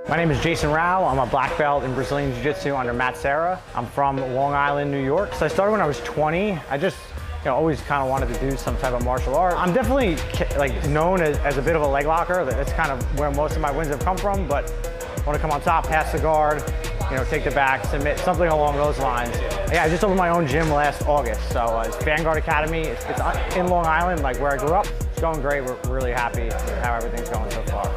My name is Jason Rao. I'm a black belt in Brazilian Jiu-Jitsu under Matt Serra. I'm from Long Island, New York. So I started when I was 20. I just always kind of wanted to do some type of martial art. I'm definitely known as a bit of a leg locker. That's kind of where most of my wins have come from, but I want to come on top, pass the guard, take the back, submit, something along those lines. Yeah, I just opened my own gym last August. So it's Vanguard Academy. It's in Long Island, like where I grew up. It's going great. We're really happy with how everything's going so far.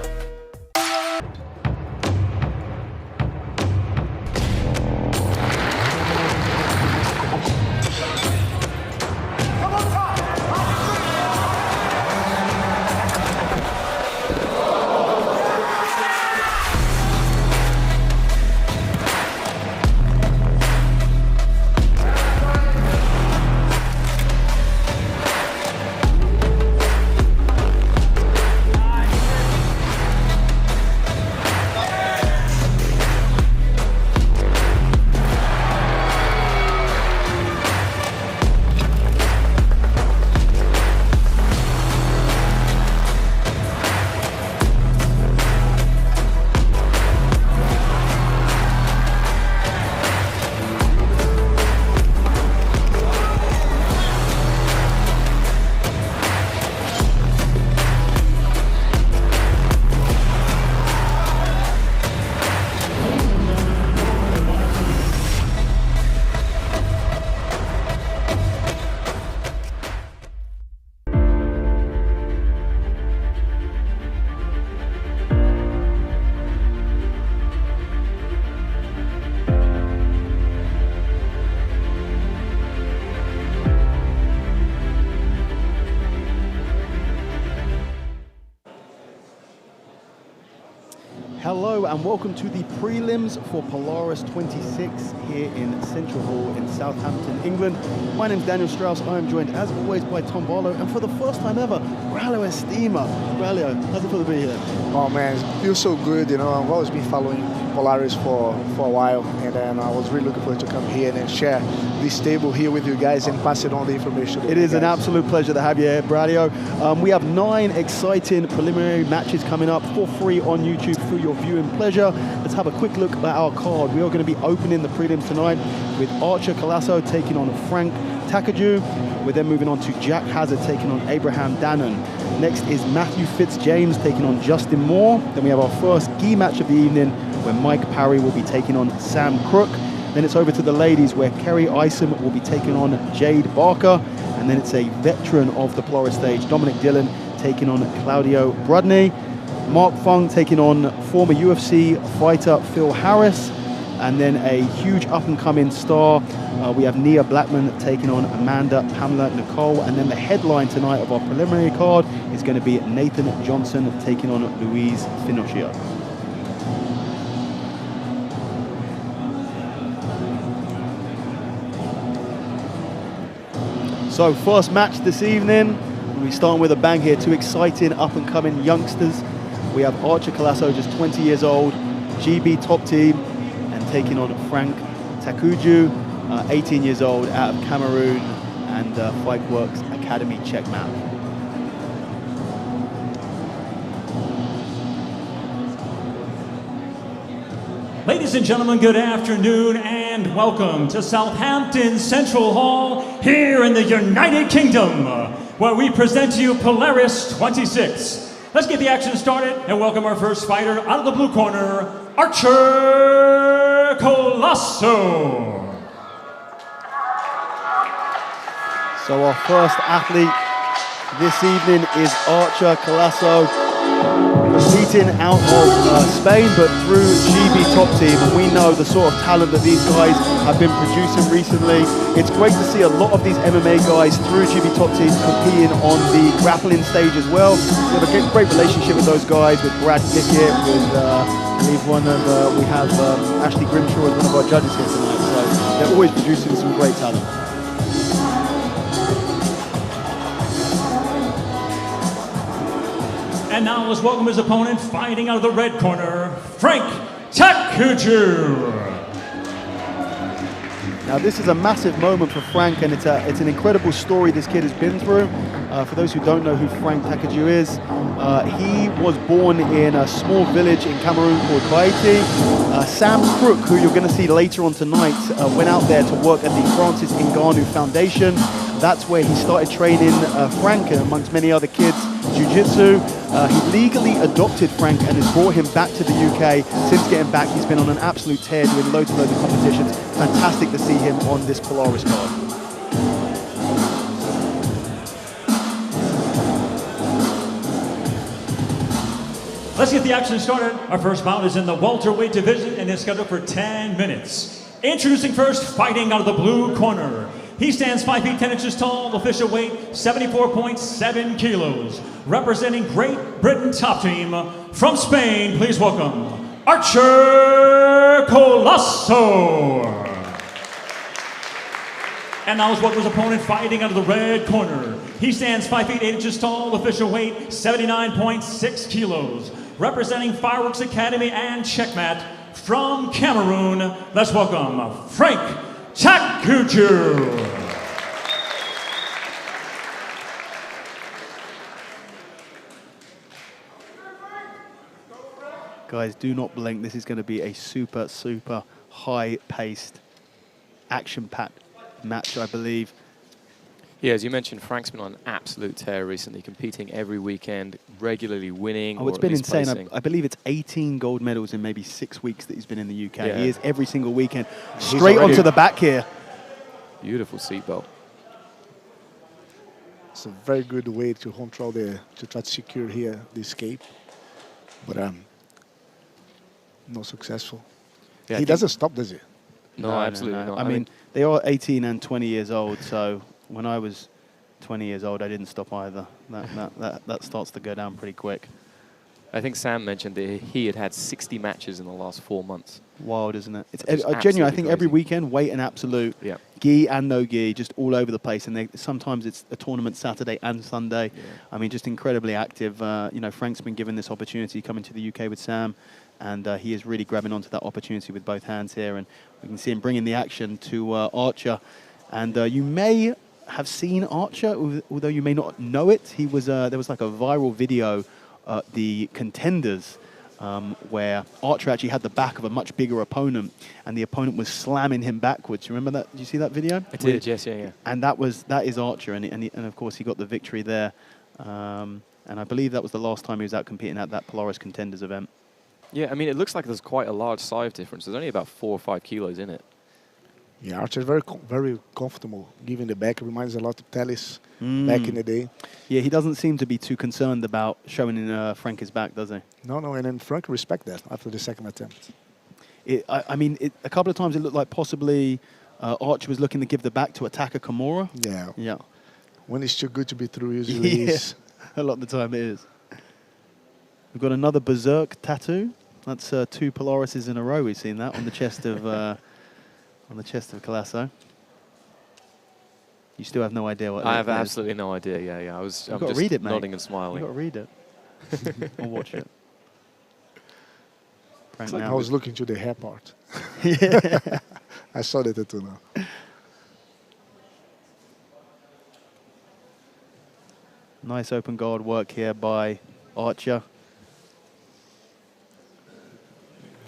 Hello and welcome to the prelims for Polaris 26 here in Central Hall in Southampton, England. My name is Daniel Strauss. I am joined as always by Tom Barlow, and for the first time ever, Braulio Estima. Braulio, how's it feel to be here? Oh man, it feels so good. I've always been following Polaris for a while, and then I was really looking forward to come here and share this table here with you guys and pass it on the information. It is an absolute pleasure to have you here, Braulio. We have 9 exciting preliminary matches coming up for free on YouTube for your viewing pleasure. Let's have a quick look at our card. We are going to be opening the prelims tonight with Archer COLACO taking on FRANCK TAKOUDJOU. We're then moving on to Jack Hazard taking on Abraham DANNAN. Next is Matthew Fitz-James taking on Justin Moore. Then we have our first gi match of the evening where Mike Parry will be taking on Sam Crook. Then it's over to the ladies where Kerry Isom will be taking on Jade Barker. And then it's a veteran of the Polaris stage, Dominic Dillon, taking on Claudio BRUDNY. Phung taking on former UFC fighter Phil Harris. And then a huge up-and-coming star, we have Nia Blackman taking on PAMELA NICOLE. And then the headline tonight of our preliminary card is going to be Nathan Johnstone taking on Luiz FINOCCHIO. So first match this evening, we start with a bang here. 2 exciting up-and-coming youngsters. We have Archer COLACO, just 20 years old, GB top team, and taking on FRANCK TAKOUDJOU, 18 years old, out of Cameroon, and Fightworks Academy checkmate. Ladies and gentlemen, good afternoon and welcome to Southampton Central Hall here in the United Kingdom, where we present to you Polaris 26. Let's get the action started and welcome our first fighter out of the blue corner, Archer COLACO. So our first athlete this evening is Archer COLACO, competing out of Spain, but through GB Top Team. And we know the sort of talent that these guys have been producing recently. It's great to see a lot of these MMA guys through GB Top Team competing on the grappling stage as well. We have a great relationship with those guys, with Brad Pickett, with I believe we have Ashley Grimshaw as one of our judges here tonight. So they're always producing some great talent. And now let's welcome his opponent, fighting out of the red corner, FRANCK TAKOUDJOU. Now this is a massive moment for Frank, and it's an incredible story this kid has been through. For those who don't know who Frank TAKOUDJOU is, he was born in a small village in Cameroon called Baiti. Sam Crook, who you're going to see later on tonight, went out there to work at the Francis Ngannou Foundation. That's where he started training Frank, amongst many other kids, jiu-jitsu. He legally adopted Frank and has brought him back to the UK. Since getting back, he's been on an absolute tear, doing loads and loads of competitions. Fantastic to see him on this Polaris card. Let's get the action started. Our first bout is in the welterweight division and is scheduled for 10 minutes. Introducing first, fighting out of the blue corner. He stands 5 feet 10 inches tall, official weight 74.7 kilos. Representing Great Britain top team from Spain, please welcome Archer Colasso. And now is Walker's opponent fighting out of the red corner. He stands 5 feet 8 inches tall, official weight 79.6 kilos. Representing Fireworks Academy and Checkmat from Cameroon, let's welcome Frank TAKOUDJOU. Guys, do not blink. This is going to be a super, super high-paced, action-packed match, I believe. Yeah, as you mentioned, Frank's been on an absolute tear recently, competing every weekend, regularly winning. Oh, it's been insane. I believe it's 18 gold medals in maybe 6 weeks that he's been in the UK. Yeah. He is every single weekend. Straight onto the back here. Beautiful seatbelt. It's a very good way to control to try to secure here the escape, but not successful. Yeah, He doesn't stop, does he? No, absolutely not. I mean, they are 18 and 20 years old, so when I was 20 years old, I didn't stop either. That starts to go down pretty quick. I think Sam mentioned that he had had 60 matches in the last 4 months. Wild, isn't it? It's That's genuine. I think absolutely every crazy. weekend, weight and absolute, Yeah. gi and no gi, just all over the place. And sometimes it's a tournament Saturday and Sunday. Yeah. I mean, just incredibly active. You know, Frank's been given this opportunity coming to the UK with Sam, and he is really grabbing onto that opportunity with both hands here. And we can see him bringing the action to Archer. And you may have seen Archer, although you may not know it. He was there was like a viral video, the Contenders, where Archer actually had the back of a much bigger opponent, and the opponent was slamming him backwards. You remember that? Did you see that video? I did, yes, yeah. And that is Archer, and of course he got the victory there. And I believe that was the last time he was out competing at that Polaris Contenders event. Yeah, I mean, it looks like there's quite a large size difference. There's only about 4 or 5 kilos in it. Yeah, Archer is very comfortable. Giving the back reminds a lot of Tellis back in the day. Yeah, he doesn't seem to be too concerned about showing Frank his back, does he? No, and then Frank respect that after the second attempt. I mean, a couple of times it looked like possibly Archer was looking to give the back to attacker Kimura. Yeah. Yeah. When it's too good to be true, usually is. A lot of the time it is. We've got another Berserk tattoo. That's 2 Polarises in a row. We've seen that on the chest of on the chest of Colasso. You still have no idea what I have it is. absolutely no idea. Yeah. I'm You've got to just read it, mate. nodding and smiling. You've got to read it. Or watch it. It's like I was looking to the hair part. Yeah. I saw the tattoo now. Nice open guard work here by Archer.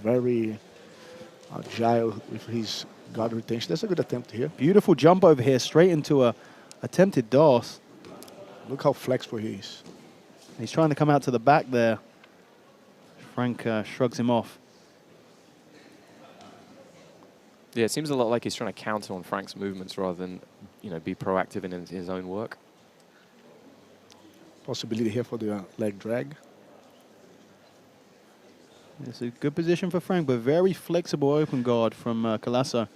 Very agile with his guard retention. That's a good attempt here. Beautiful jump over here, straight into a attempted DOS. Look how flexible he is. He's trying to come out to the back there. Frank shrugs him off. Yeah, it seems a lot like he's trying to counter on Frank's movements rather than, be proactive in his own work. Possibility here for the leg drag. It's a good position for Frank, but very flexible open guard from Colasso.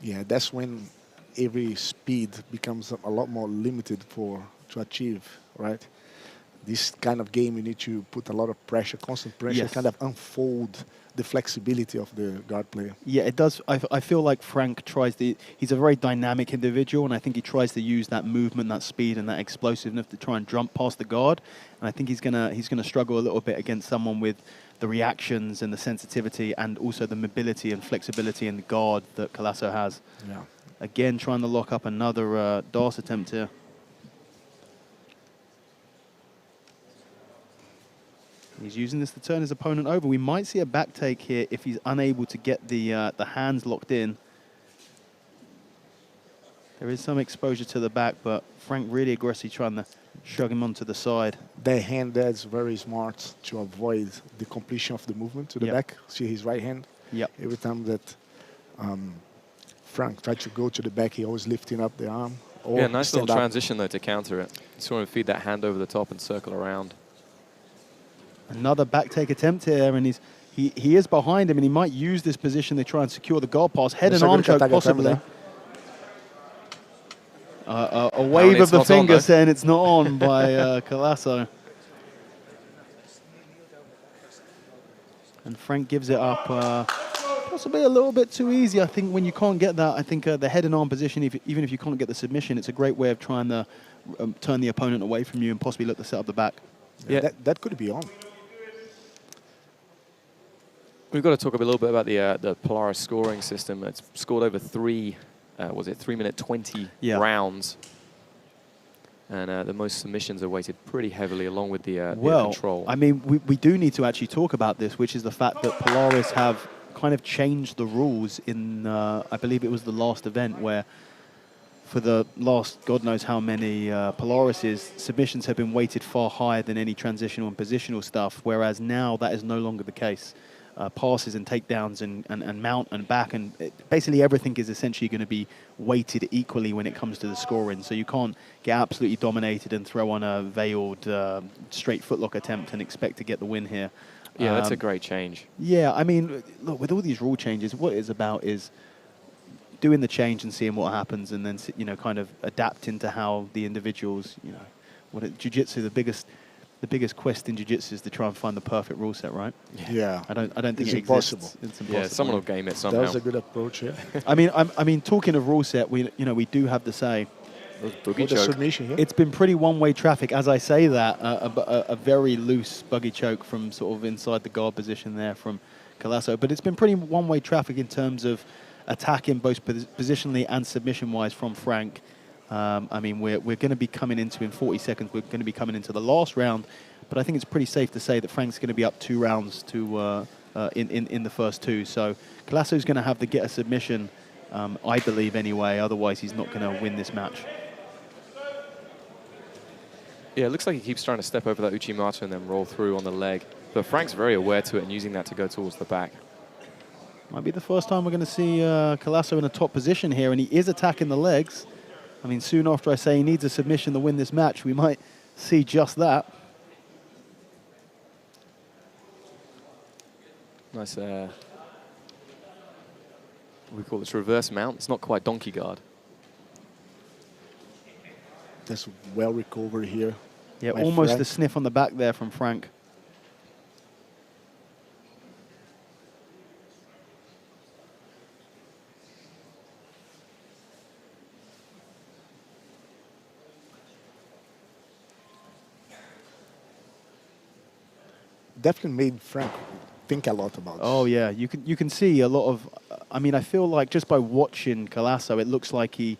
Yeah, that's when every speed becomes a lot more limited to achieve, right? This kind of game, you need to put a lot of pressure, constant pressure, Yes. kind of unfold the flexibility of the guard player. Yeah, it does. I feel like Frank tries to... He's a very dynamic individual, and I think he tries to use that movement, that speed, and that explosiveness to try and jump past the guard. And I think he's gonna struggle a little bit against someone with the reactions and the sensitivity, and also the mobility and flexibility in the guard that COLACO has. Yeah. Again, trying to lock up another DAS attempt here. He's using this to turn his opponent over. We might see a back take here if he's unable to get the hands locked in. There is some exposure to the back, but FRANK really aggressively trying to shrug him onto the side. The hand that's very smart to avoid the completion of the movement to the back. See his right hand? Yep. Every time that FRANK tried to go to the back, he always lifting up the arm. Or Yeah, nice little stand up. transition though to counter it. Saw him feed that hand over the top and circle around. Another back take attempt here, and he is behind him, and he might use this position to try and secure the guard pass. Head and arm choke, possibly. A wave of the finger saying it's not on by COLACO. And FRANK gives it up possibly a little bit too easy. I think when you can't get that, I think the head and arm position, even if you can't get the submission, it's a great way of trying to turn the opponent away from you and possibly look to set up the back. Yeah, that could be on. We've got to talk a little bit about the Polaris scoring system. It's scored over 3 minute 20 rounds. And the most submissions are weighted pretty heavily along with the control. I mean, we do need to actually talk about this, which is the fact that Polaris have kind of changed the rules in, I believe it was the last event, where for the last God knows how many Polarises, submissions have been weighted far higher than any transitional and positional stuff, whereas now that is no longer the case. Passes and takedowns and mount and back, and basically everything is essentially going to be weighted equally when it comes to the scoring. So you can't get absolutely dominated and throw on a veiled straight footlock attempt and expect to get the win here. Yeah, that's a great change. Yeah, I mean, look, with all these rule changes, what it's about is doing the change and seeing what happens, and then kind of adapting to how the individuals, jiu-jitsu, the biggest quest in jiu-jitsu is to try and find the perfect rule set, right? Yeah. I don't think it's it impossible. Exists. It's impossible. Yeah, someone will game it somehow. That was a good approach, yeah. I mean, talking of rule set, we do have to say, it's been pretty one-way traffic. As I say that, a very loose buggy choke from sort of inside the guard position there from COLACO, but it's been pretty one-way traffic in terms of attacking both positionally and submission-wise from FRANK. I mean, we're going to be coming into, in 40 seconds, we're going to be coming into the last round, but I think it's pretty safe to say that FRANK's going to be up 2 rounds to in the first 2. So COLACO's going to have to get a submission, I believe anyway, otherwise he's not going to win this match. Yeah, it looks like he keeps trying to step over that Uchimata and then roll through on the leg. But FRANK's very aware to it and using that to go towards the back. Might be the first time we're going to see COLACO in a top position here, and he is attacking the legs. I mean, soon after I say he needs a submission to win this match, we might see just that. Nice, we call this reverse mount. It's not quite donkey guard. That's well recovered here. Yeah, almost a sniff on the back there from FRANK. Definitely made FRANK think a lot about this. Oh yeah, you can see a lot of. I mean, I feel like just by watching COLACO, it looks like he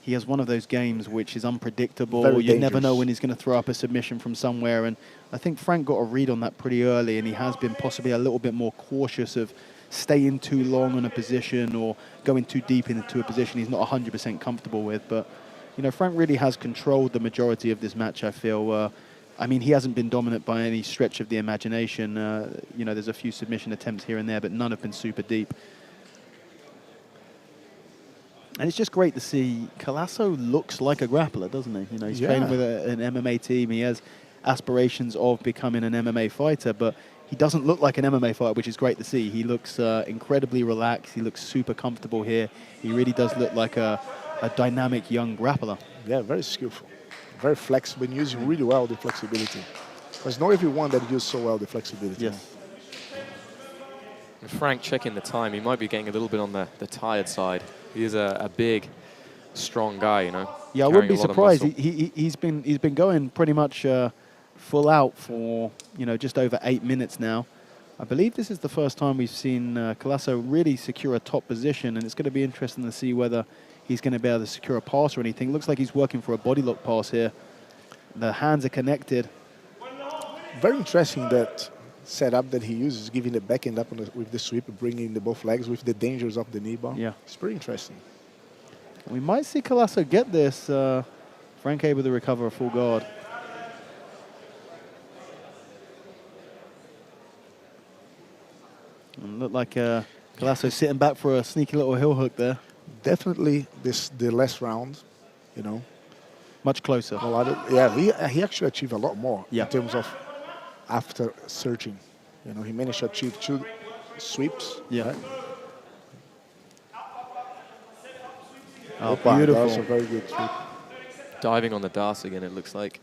has one of those games which is unpredictable. Very you never dangerous. know when he's going to throw up a submission from somewhere, and I think FRANK got a read on that pretty early, and he has been possibly a little bit more cautious of staying too long on a position or going too deep into a position he's not 100% comfortable with. But FRANK really has controlled the majority of this match, I feel. I mean, he hasn't been dominant by any stretch of the imagination. There's a few submission attempts here and there, but none have been super deep. And it's just great to see COLACO looks like a grappler, doesn't he? He's training with an MMA team. He has aspirations of becoming an MMA fighter, but he doesn't look like an MMA fighter, which is great to see. He looks incredibly relaxed. He looks super comfortable here. He really does look like a dynamic young grappler. Yeah, very skillful. Very flexible and using really well the flexibility. There's not everyone that uses so well the flexibility. Yes. And FRANK checking the time. He might be getting a little bit on the tired side. He is a big, strong guy, Yeah, I wouldn't be surprised. He's been going pretty much full out for just over 8 minutes now. I believe this is the first time we've seen COLACO really secure a top position, and it's going to be interesting to see whether he's going to be able to secure a pass or anything. Looks like he's working for a body lock pass here. The hands are connected. Very interesting that setup that he uses, giving the backhand up on with the sweep, bringing the both legs with the dangers of the knee bar. Yeah. It's pretty interesting. We might see COLACO get this. FRANCK able to recover a full guard. And look like COLACO sitting back for a sneaky little heel hook there. Definitely the last round, you know. Much closer. Yeah, he actually achieved a lot more in terms of after searching. You know, he managed to achieve 2 sweeps. Yeah. Right? Oh, beautiful. That was a very good sweep. Diving on the Das again, it looks like.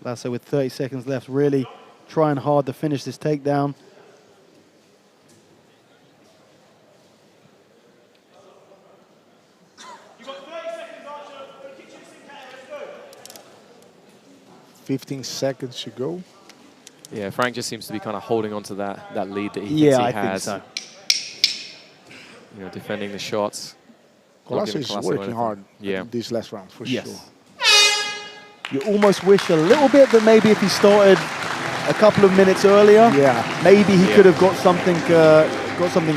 COLACO with 30 seconds left, really trying hard to finish this takedown. You got 30 seconds, Archer. 15 seconds to go. Yeah, FRANCK just seems to be kind of holding on to that lead that he thinks he has. I think so. You know, defending the shots. COLACO is working hard this last round, for sure. You almost wish a little bit that maybe if he started a couple of minutes earlier, maybe he could have got something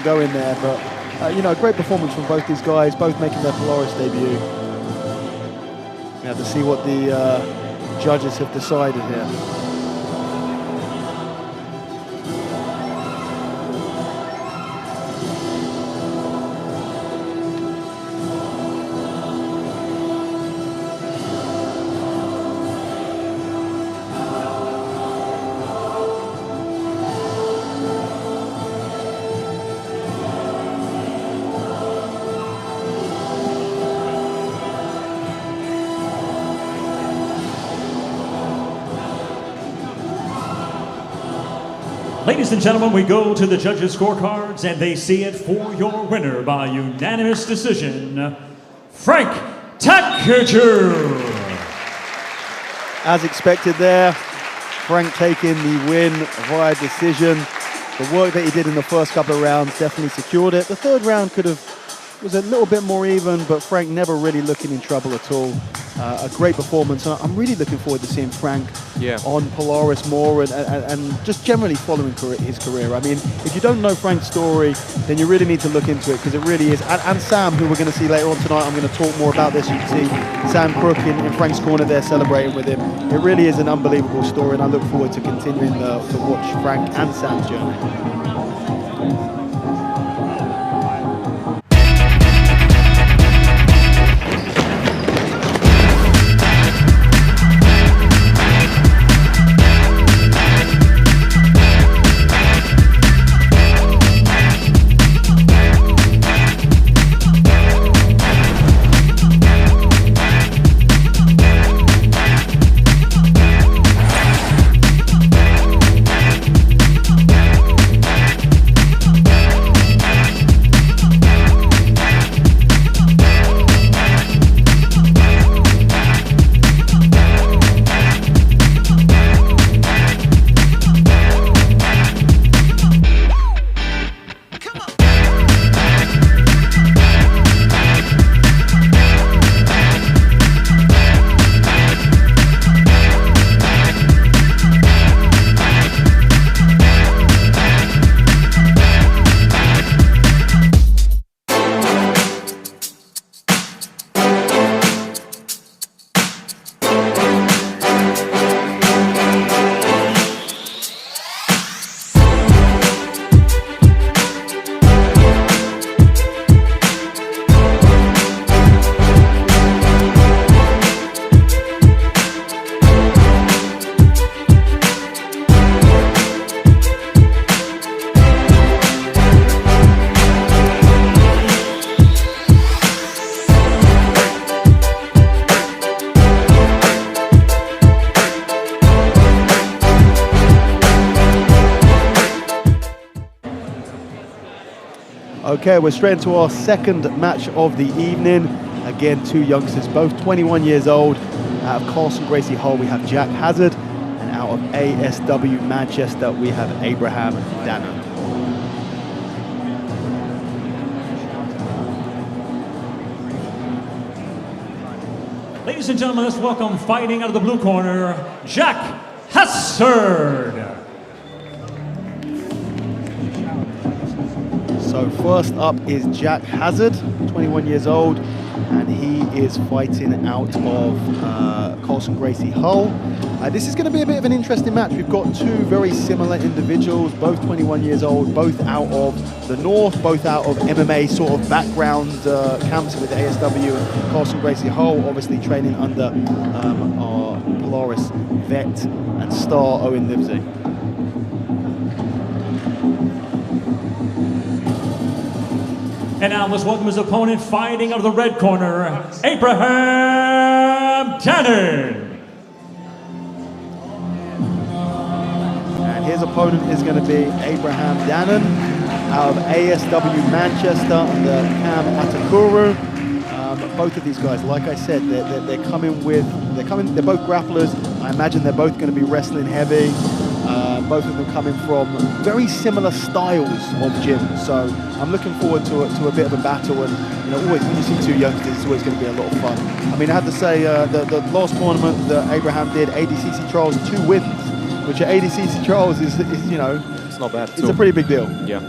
going there. But you know, great performance from both these guys, both making their Polaris debut. We have to see what the judges have decided here. Ladies and gentlemen, we go to the judges' scorecards, and they see it for your winner by unanimous decision, FRANCK TAKOUDJOU. As expected there, FRANCK taking the win via decision. The work that he did in the first couple of rounds definitely secured it. The third round was a little bit more even, but FRANCK never really looking in trouble at all. A great performance. I'm really looking forward to seeing FRANCK on Polaris more and just generally following his career. I mean, if you don't know FRANK's story, then you really need to look into it, because it really is. And Sam, who we're going to see later on tonight, I'm going to talk more about this. You can see Sam Crook in FRANK's corner there celebrating with him. It really is an unbelievable story, and I look forward to continuing to watch FRANCK and Sam's journey. Okay, we're straight into our second match of the evening. Again, two youngsters, both 21 years old. Out of Carlson Gracie Hull, we have Jack Hazzard. And out of ASW Manchester, we have Abraham Dannan. Ladies and gentlemen, let's welcome fighting out of the blue corner, Jack HASSARD. So first up is Jack Hazzard, 21 years old, and he is fighting out of Carlson Gracie Hull. This is going to be a bit of an interesting match. We've got two very similar individuals, both 21 years old, both out of the north, both out of MMA sort of background camps with ASW and Carlson Gracie Hull, obviously training under our Polaris vet and star Owen Livesey. And now let's welcome his opponent fighting out of the red corner, Abraham Dannan. And his opponent is going to be Abraham Dannan out of ASW Manchester under Cam Atakuru. Both of these guys, like I said, they're both grapplers. I imagine they're both going to be wrestling heavy. Both of them coming from very similar styles of gym, so I'm looking forward to a bit of a battle. And you know, always when you see two youngsters, it's always going to be a lot of fun. I mean, I have to say the last tournament that Abraham did, ADCC Trials, 2 wins, which at ADCC Trials is you know, it's not bad. It's a pretty big deal. Yeah.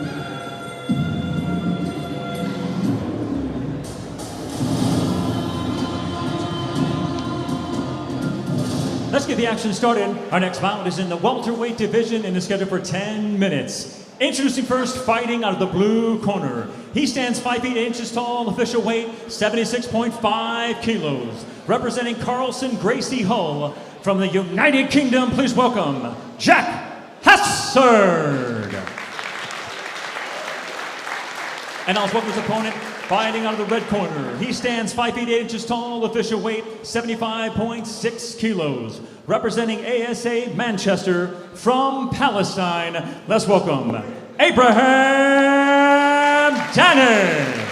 Let's get the action started. Our next bout is in the welterweight division and is scheduled for 10 minutes. Introducing first, fighting out of the blue corner. He stands 5 feet 8 inches tall, official weight 76.5 kilos. Representing Carlson Gracie Hull from the United Kingdom, please welcome Jack HASSARD. And now let's welcome his opponent, fighting out of the red corner. He stands 5 feet 8 inches tall, official weight 75.6 kilos. Representing ASA Manchester from Palestine, let's welcome Abraham Dannan.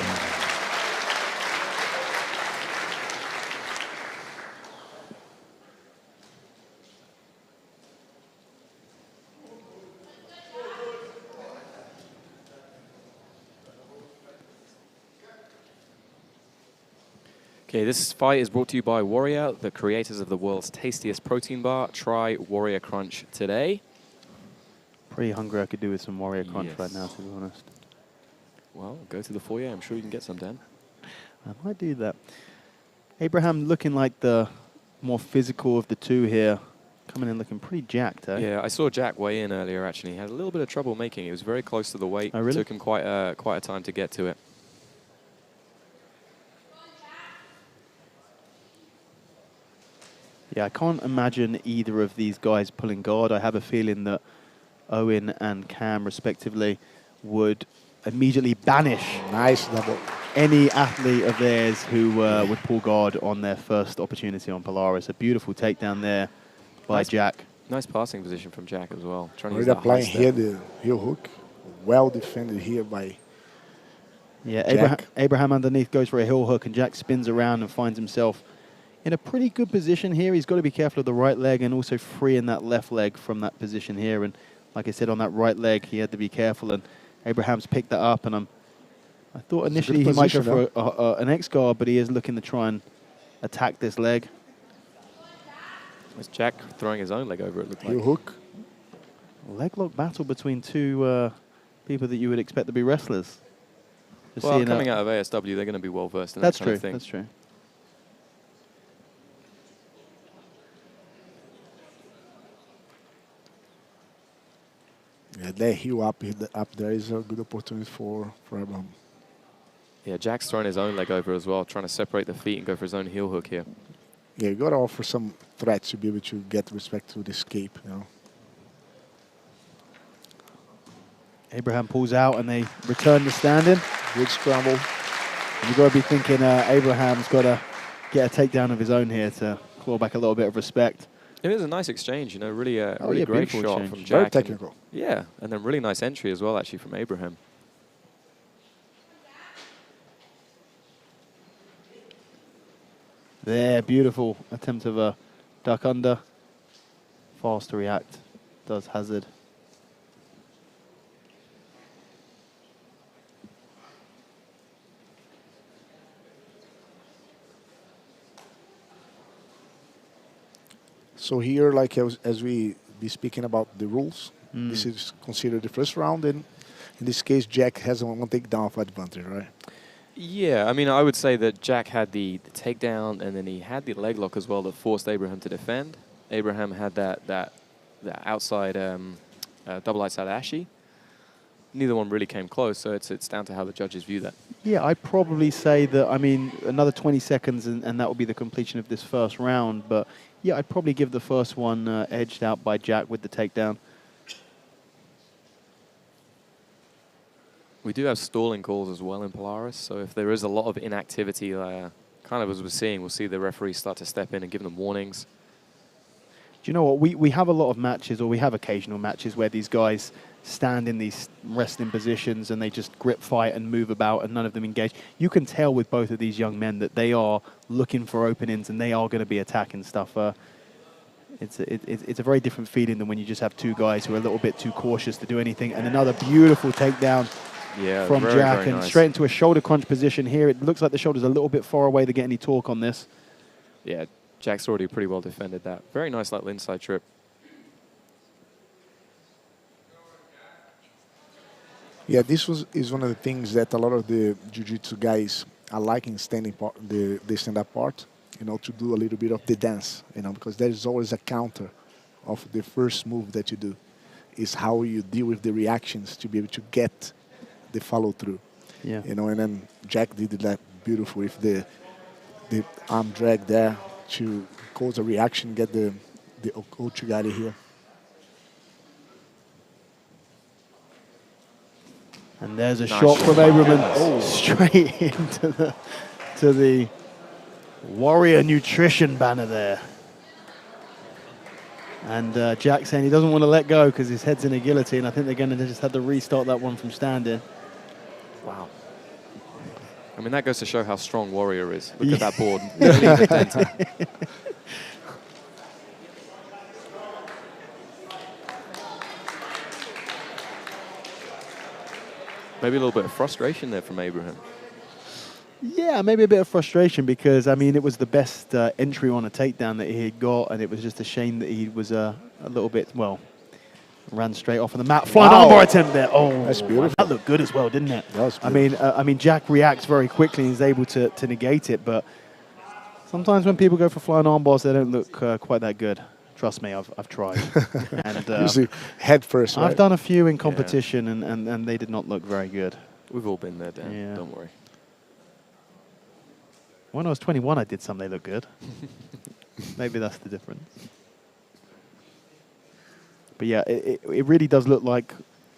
Okay, this fight is brought to you by Warrior, the creators of the world's tastiest protein bar. Try Warrior Crunch today. Pretty hungry. I could do with some Warrior Crunch right now, to be honest. Well, go to the foyer. I'm sure you can get some, Dan. I might do that. Abraham looking like the more physical of the two here. Coming in looking pretty jacked, eh? Yeah, I saw Jack weigh in earlier, actually. He had a little bit of trouble making it. He was very close to the weight. Oh, really? Took him quite a time to get to it. Yeah, I can't imagine either of these guys pulling guard. I have a feeling that Owen and Cam, respectively, would immediately banish any athlete of theirs who would pull guard on their first opportunity on Polaris. A beautiful takedown there by Jack. Nice passing position from Jack as well. Trying to use Already that applying high here step. the heel hook. Well defended here by Yeah, Abraham underneath goes for a heel hook, and Jack spins around and finds himself in a pretty good position here. He's got to be careful of the right leg and also freeing that left leg from that position here. And like I said, on that right leg, he had to be careful. And Abraham's picked that up. And I thought initially he might go for an X guard, but he is looking to try and attack this leg. It's Jack throwing his own leg over, it looked like. heel hook. Leg lock battle between two people that you would expect to be wrestlers. Just Well, coming out of ASW, they're going to be well versed in that kind of thing. That's true. Yeah, that heel up there is a good opportunity for Abraham. Yeah, Jack's throwing his own leg over as well, trying to separate the feet and go for his own heel hook here. Yeah, you got to offer some threats to be able to get respect to the escape, you know. Abraham pulls out and they return to standing. Good scramble. You've got to be thinking Abraham's got to get a takedown of his own here to claw back a little bit of respect. It was a nice exchange, you know, really, really great shot exchange. from Jack. Very technical. Yeah, and then really nice entry as well, actually, from Abraham. There, beautiful attempt of a duck under. Fast to react, does HASSARD. So here, like as we be speaking about the rules, this is considered the first round, and in this case, Jack has one takedown of advantage, right? Yeah, I mean, I would say that Jack had the takedown, and then he had the leg lock as well that forced Abraham to defend. Abraham had that outside double outside Ashi. Neither one really came close, so it's down to how the judges view that. Yeah, I'd probably say that, I mean, another 20 seconds and that will be the completion of this first round. But yeah, I'd probably give the first one edged out by Jack with the takedown. We do have stalling calls as well in Polaris, so if there is a lot of inactivity, kind of as we're seeing, we'll see the referees start to step in and give them warnings. Do you know what? We have a lot of matches, or we have occasional matches where these guys stand in these wrestling positions and they just grip fight and move about and none of them engage. You can tell with both of these young men that they are looking for openings and they are going to be attacking stuff. It's a very different feeling than when you just have two guys who are a little bit too cautious to do anything. And another beautiful takedown from Jack, and nice. Straight into a shoulder crunch position here. It looks like the shoulder's a little bit far away to get any torque on this. Yeah, Jack's already pretty well defended that. Very nice little inside trip. Yeah, this is one of the things that a lot of the jiu-jitsu guys are liking standing part, the stand-up part, you know, to do a little bit of the dance, you know, because there is always a counter of the first move that you do. Is how you deal with the reactions to be able to get the follow-through. Yeah. You know, and then Jack did that beautiful with the arm drag there to cause a reaction, get the Ouchigari here. And there's a shot from Abraham straight into the Warrior Nutrition banner there. And Jack saying he doesn't want to let go because his head's in a guillotine. I think they're going to just have to restart that one from standing. Wow. I mean, that goes to show how strong Warrior is. Look at that board. Maybe a little bit of frustration there from Abraham. Yeah, maybe a bit of frustration because, I mean, it was the best entry on a takedown that he had got, and it was just a shame that he was a little bit, well, ran straight off on the mat. Flying armbar attempt there. Oh, that's beautiful. That looked good as well, didn't it? That was beautiful. I mean, Jack reacts very quickly and is able to negate it, but sometimes when people go for flying armbars, they don't look quite that good. Trust me, I've tried. And usually head first, right? I've done a few in competition, and they did not look very good. We've all been there, Dan. Yeah. Don't worry. When I was 21, I did some. They look good. Maybe that's the difference. But yeah, it really does look like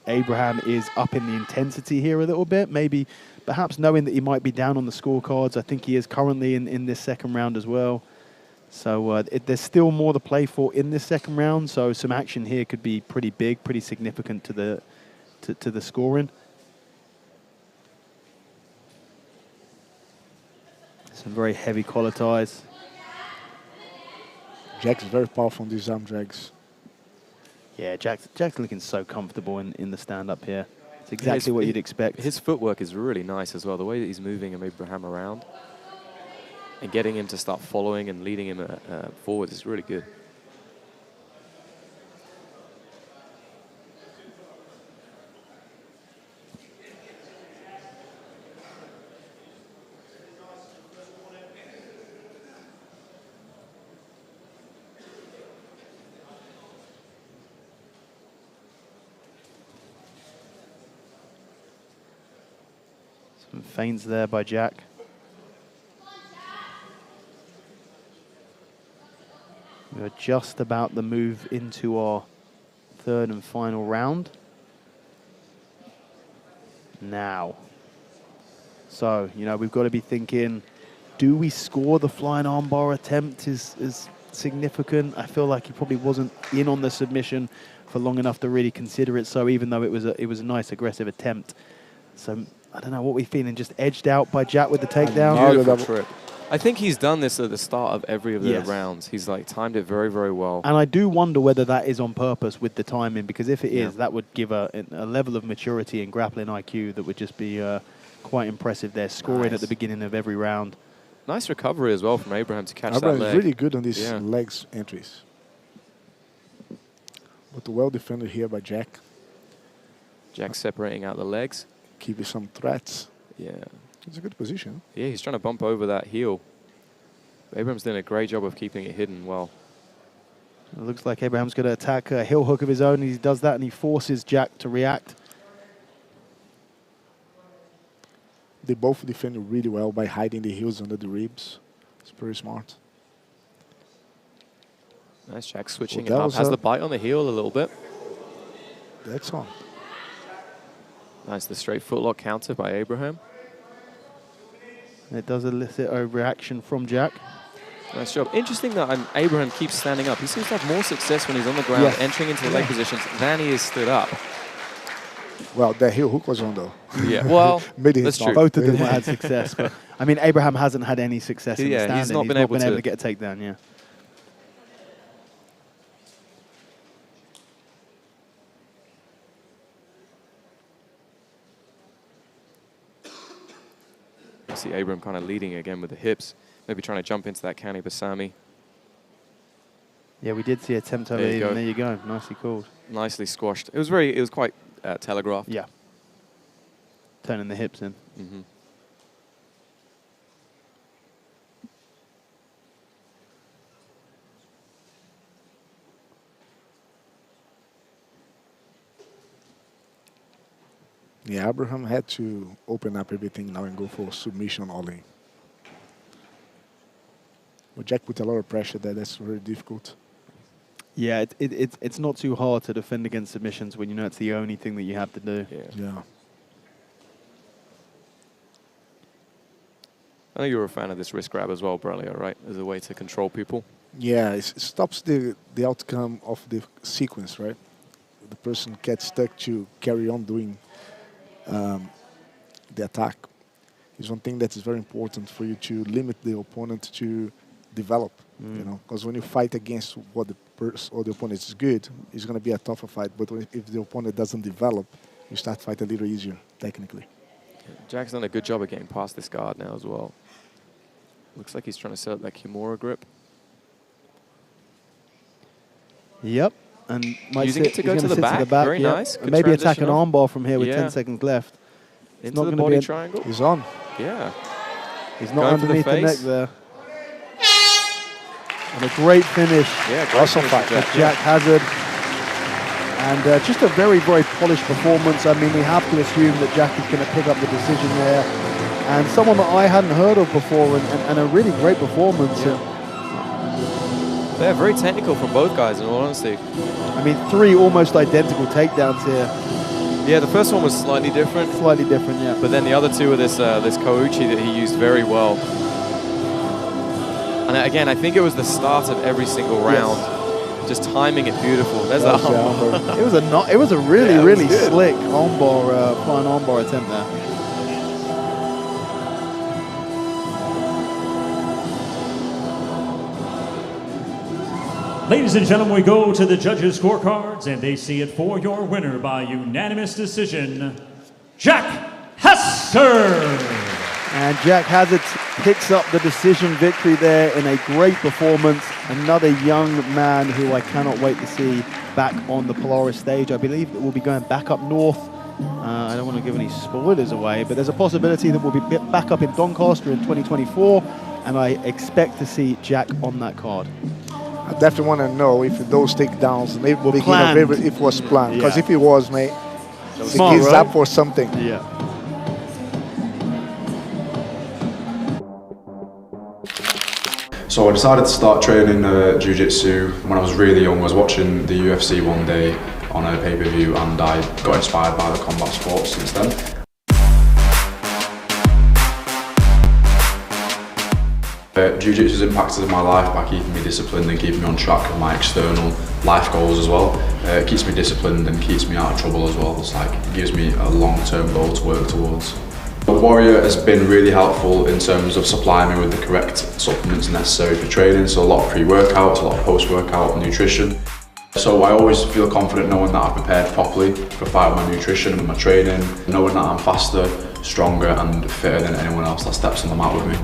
Abraham is up in the intensity here a little bit. Maybe, perhaps knowing that he might be down on the scorecards. I think he is currently in this second round as well. So there's still more to play for in this second round. So some action here could be pretty big, pretty significant to the scoring. Some very heavy collar ties. Jack's very powerful on these arm drags. Yeah, Jack's looking so comfortable in the stand-up here. It's exactly what you'd expect. His footwork is really nice as well. The way that he's moving Abraham around and getting him to start following and leading him forward is really good. Some feints there by Jack. We're just about to move into our third and final round. Now. So, you know, we've got to be thinking, do we score the flying armbar attempt is significant? I feel like he probably wasn't in on the submission for long enough to really consider it so, even though it was a nice aggressive attempt. So, I don't know what we're feeling, just edged out by Jack with the takedown. Beautiful trip. I think he's done this at the start of every of the rounds. He's like timed it very, very well. And I do wonder whether that is on purpose with the timing, because if it is, that would give a level of maturity and grappling IQ that would just be quite impressive there, scoring at the beginning of every round. Nice recovery as well from Abraham to catch that Abraham leg. is really good on these legs entries. But well defended here by Jack. Jack separating out the legs. Keeping some threats. Yeah. It's a good position. Yeah, he's trying to bump over that heel. Abraham's doing a great job of keeping it hidden well. It looks like Abraham's going to attack a heel hook of his own. He does that and he forces Jack to react. They both defend really well by hiding the heels under the ribs. It's pretty smart. Nice, Jack switching it up. Has the bite on the heel a little bit. That's on. Nice, the straight footlock counter by Abraham. It does elicit a reaction from Jack. Nice job. Interesting that Abraham keeps standing up. He seems to have more success when he's on the ground, entering into the leg positions, than he is stood up. Well, that heel hook was on, though. Yeah, well, that's true. Both of them had success. But, I mean, Abraham hasn't had any success in the standing. He's not been able to get a takedown, yeah. I see Abraham kind of leading again with the hips, maybe trying to jump into that Kani Basami. Yeah, we did see a attempt over here, and there you go, nicely called. Nicely squashed. It was quite telegraphed. Yeah. Turning the hips in. Mm-hmm. Yeah, Abraham had to open up everything now and go for submission all in. But Jack put a lot of pressure there. That's very difficult. Yeah, it's not too hard to defend against submissions when you know it's the only thing that you have to do. Yeah. I know you're a fan of this wrist grab as well, Braulio, right? As a way to control people. Yeah, it stops the outcome of the sequence, right? The person gets stuck to carry on doing the attack. It's one thing that is very important for you to limit the opponent to develop, you know, because when you fight against what the person or the opponent is good, it's going to be a tougher fight. But if the opponent doesn't develop, you start fight a little easier technically. Jack's done a good job of getting past this guard now as well. Looks like he's trying to set up that Kimura grip. Yep. And might using it to go to the back. Very nice. And maybe attack an armbar from here with 10 seconds left. It's into the body triangle. He's on. Yeah. He's not underneath the neck there. And a great finish. Yeah, awesome fight. Jack HASSARD. And just a very, very polished performance. I mean, we have to assume that Jack is going to pick up the decision there. And someone that I hadn't heard of before, and a really great performance. They're very technical from both guys, in all honesty. I mean, 3 almost identical takedowns here. Yeah, the first one was slightly different. Slightly different, yeah. But then the other 2 were this TAKOUDJOU that he used very well. And again, I think it was the start of every single round. Just timing it beautiful. There's that armbar. It was a really, really slick armbar, flying armbar attempt there. Ladies and gentlemen, we go to the judges' scorecards, and they see it for your winner by unanimous decision, Jack HASSARD. And Jack HASSARD picks up the decision victory there in a great performance. Another young man who I cannot wait to see back on the Polaris stage. I believe that we'll be going back up north. I don't want to give any spoilers away, but there's a possibility that we'll be back up in Doncaster in 2024, and I expect to see Jack on that card. I definitely want to know if those takedowns maybe will begin if it was planned. Because if it was, mate, he's up for something. Yeah. So I decided to start training jiu-jitsu when I was really young. I was watching the UFC one day on a pay-per-view, and I got inspired by the combat sports since then. Jiu-jitsu has impacted my life by keeping me disciplined and keeping me on track with my external life goals as well. It keeps me disciplined and keeps me out of trouble as well. It's like, it gives me a long-term goal to work towards. The Warrior has been really helpful in terms of supplying me with the correct supplements necessary for training, so a lot of pre-workouts, a lot of post-workout nutrition. So I always feel confident knowing that I've prepared properly for fight with my nutrition and my training, knowing that I'm faster, stronger and fitter than anyone else that steps on the mat with me.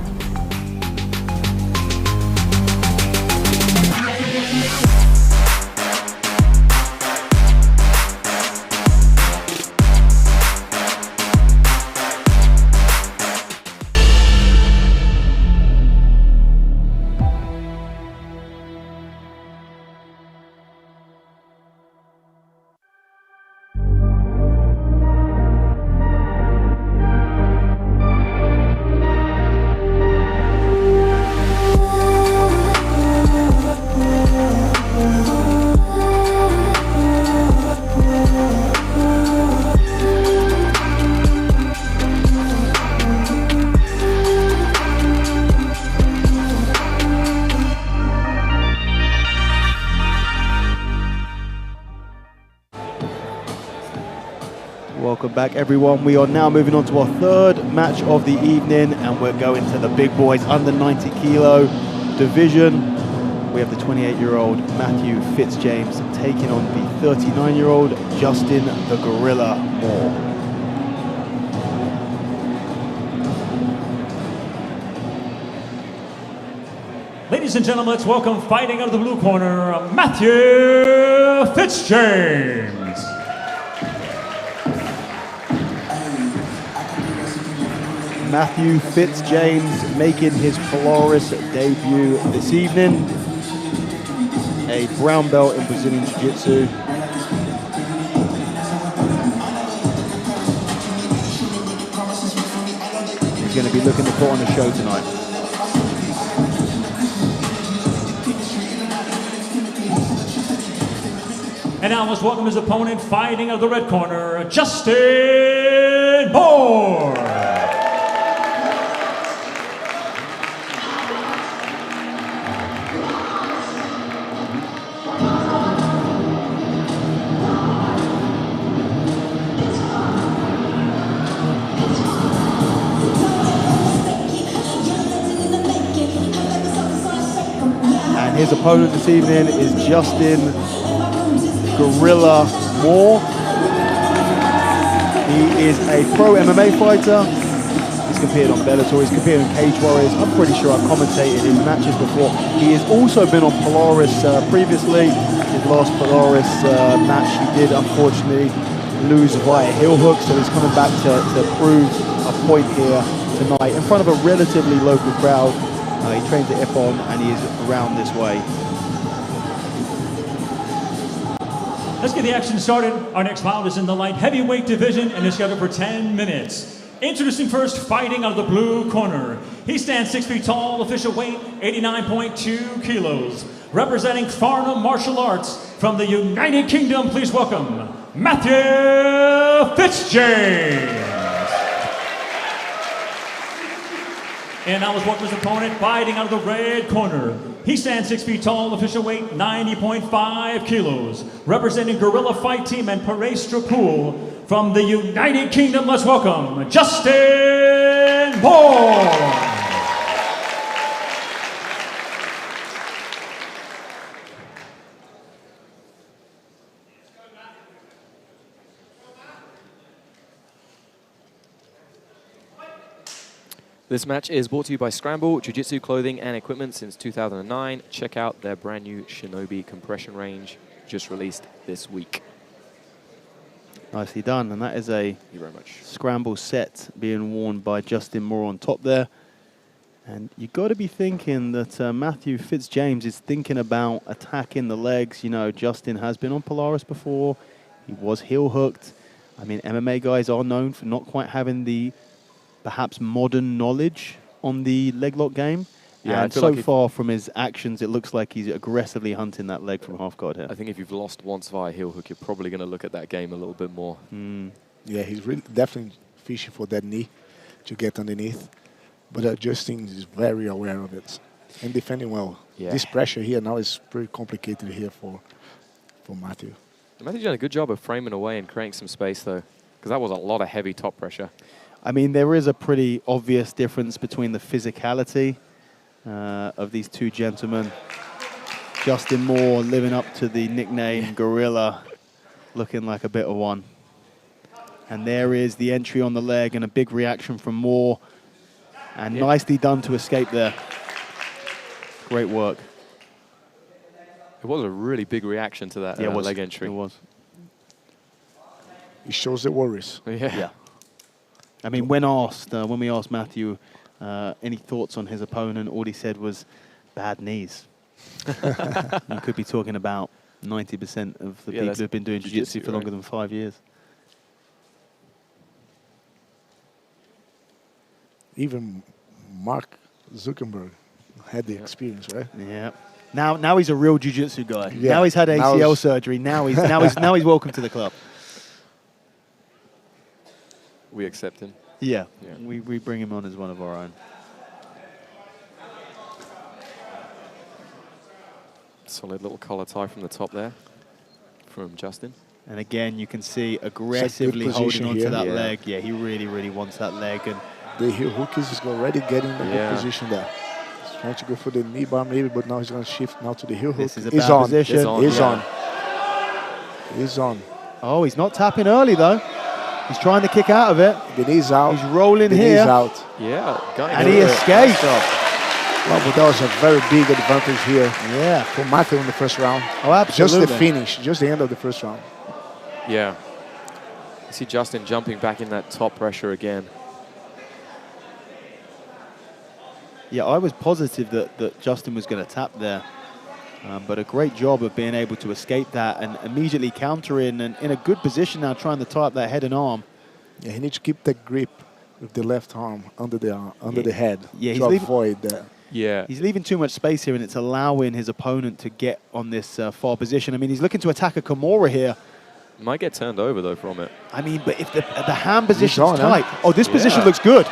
Welcome back, everyone. We are now moving on to our third match of the evening, and we're going to the big boys under 90 kilo division. We have the 28-year-old Matthew Fitz-James taking on the 39-year-old Justin the Gorilla Moore. Ladies and gentlemen, let's welcome fighting out of the blue corner, Matthew Fitz-James. Matthew Fitz-James making his Polaris debut this evening. A brown belt in Brazilian Jiu-Jitsu. He's going to be looking to put on a show tonight. And now let's welcome his opponent fighting out of the red corner, Justin Moore. His opponent this evening is Justin Gorilla Moore. He is a pro MMA fighter. He's competed on Bellator, he's competed on Cage Warriors. I'm pretty sure I've commentated his matches before. He has also been on Polaris previously. His last Polaris match he did unfortunately lose via heel hook, so he's coming back to prove a point here tonight in front of a relatively local crowd. He trains at Isom and he is around this way. Let's get the action started. Our next bout is in the light heavyweight division and is scheduled for 10 minutes. Introducing first, fighting out of the blue corner. He stands 6 feet tall, official weight 89.2 kilos. Representing Farnham Martial Arts from the United Kingdom, please welcome Matthew Fitz-James. And now let's welcome his opponent fighting out of the red corner. He stands 6 feet tall, official weight 90.5 kilos. Representing Guerrilla Fight Team and Parry Pool from the United Kingdom, let's welcome Justin Moore. This match is brought to you by Scramble, Jiu-Jitsu clothing and equipment since 2009. Check out their brand new Shinobi compression range, just released this week. Nicely done, and that is a Thank you very much. Scramble set being worn by Justin Moore on top there. And you've got to be thinking that Matthew Fitz-James is thinking about attacking the legs. You know, Justin has been on Polaris before. He was heel hooked. I mean, MMA guys are known for not quite having the perhaps modern knowledge on the leg lock game. Yeah, and so far from his actions, it looks like he's aggressively hunting that leg from half guard here. I think if you've lost once via heel hook, you're probably going to look at that game a little bit more. Yeah, he's really definitely fishing for that knee to get underneath. But Justin is very aware of it and defending well. Yeah. This pressure here now is pretty complicated here for Matthew. Matthew's done a good job of framing away and creating some space, though, because that was a lot of heavy top pressure. I mean, there is a pretty obvious difference between the physicality of these two gentlemen. Justin Moore living up to the nickname Gorilla, looking like a bit of one. And there is the entry on the leg and a big reaction from Moore. And nicely done to escape there. Great work. It was a really big reaction to that leg entry. It was. It shows the worries. Yeah. I mean, when we asked Matthew any thoughts on his opponent, all he said was bad knees. You could be talking about 90% of the people who've been doing jiu-jitsu for longer than 5 years. Even Mark Zuckerberg had the experience, right? Yeah. Now he's a real jiu-jitsu guy. Yeah. Now he's had ACL surgery. Now he's welcome to the club. We accept him. Yeah. We bring him on as one of our own. Solid little collar tie from the top there from Justin. And again, you can see aggressively holding onto that leg. Yeah, he really, really wants that leg. And the heel hook is already getting in a good position there. He's trying to go for the knee bar maybe, but now he's going to shift now to the heel hook. This is a bad position. He's on. He's on. Oh, he's not tapping early though. He's trying to kick out of it. The knee's out. He's rolling the here. Knee's out. Yeah. And he escaped. Well, but that was a very big advantage here. Yeah. For Matthew in the first round. Oh, absolutely. Just the finish, just the end of the first round. Yeah. You see Justin jumping back in that top pressure again. Yeah, I was positive that Justin was going to tap there. But a great job of being able to escape that and immediately counter in and in a good position now trying to tie up that head and arm. Yeah, he needs to keep that grip with the left arm under the head to avoid that. Yeah. He's leaving too much space here and it's allowing his opponent to get on this far position. I mean, he's looking to attack a Kimura here. Might get turned over though from it. I mean, but if the hand position's tight. Oh, this position looks good.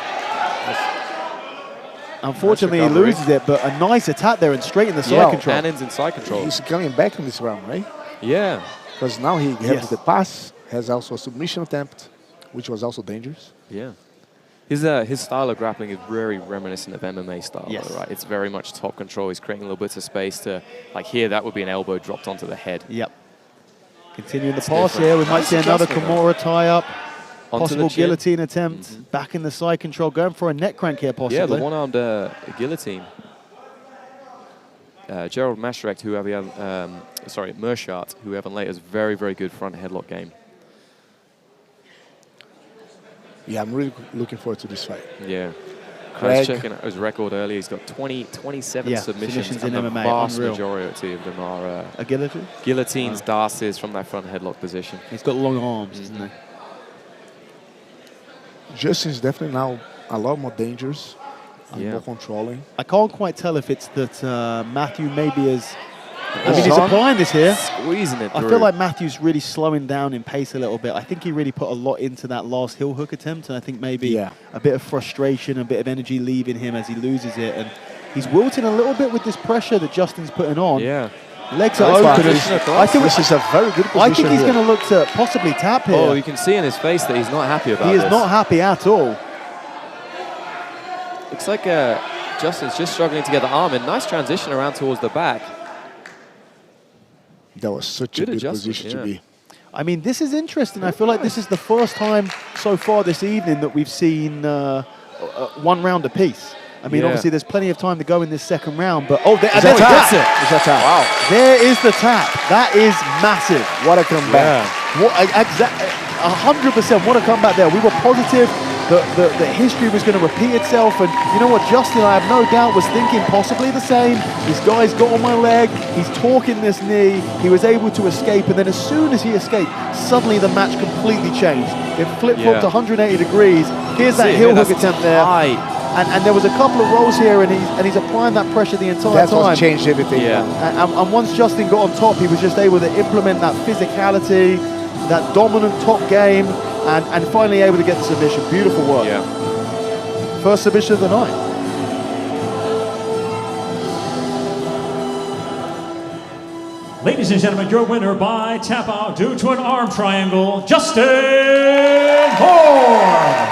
Unfortunately, he loses it, but a nice attack there and straight in the side control. Cannons in side control. He's coming back in this round, right? Yeah. Because now he has the pass, has also a submission attempt, which was also dangerous. Yeah. His style of grappling is very reminiscent of MMA style, though, right? It's very much top control. He's creating little bits of space to, like here, that would be an elbow dropped onto the head. Yep. Continuing the pass here, we might see another Kimura tie-up. Possible guillotine attempt, back in the side control, going for a neck crank here possibly. Yeah, the one-armed guillotine. Gerald Masharek, Mershart, who we have on later, is very, very good front headlock game. Yeah, I'm really looking forward to this fight. Yeah. I was checking out his record earlier. He's got 27 submissions in and MMA. the vast majority of them are a guillotine? Guillotines, darces from that front headlock position. He's got long arms, isn't he? Justin's definitely now a lot more dangerous and more controlling. I can't quite tell if it's that Matthew maybe is... I mean, he's applying this here. Squeezing it through. I feel like Matthew's really slowing down in pace a little bit. I think he really put a lot into that last heel hook attempt, and I think maybe a bit of frustration, a bit of energy leaving him as he loses it. And he's wilting a little bit with this pressure that Justin's putting on. Yeah. Legs are open. I think this is a very good position. I think he's going to look to possibly tap here. Oh, you can see in his face that he's not happy about this. He is not happy at all. Looks like Justin's just struggling to get the arm in. Nice transition around towards the back. That was such a good position to be. I mean, this is interesting. I feel like this is the first time so far this evening that we've seen 1 round apiece. I mean, obviously, there's plenty of time to go in this second round, but there's a tap. Wow. There is the tap. That is massive. What a comeback. What 100%. What a comeback there. We were positive that history was going to repeat itself, and you know what, Justin, I have no doubt, was thinking possibly the same. This guy's got on my leg. He's torquing this knee. He was able to escape, and then as soon as he escaped, suddenly the match completely changed. It flip-flopped 180 degrees. Here's that heel hook attempt there. And there was a couple of rolls here, and he's applying that pressure the entire time. That's what changed everything. And once Justin got on top, he was just able to implement that physicality, that dominant top game, and finally able to get the submission. Beautiful work. Yeah. First submission of the night. Ladies and gentlemen, your winner by tap out due to an arm triangle, Justin Moore.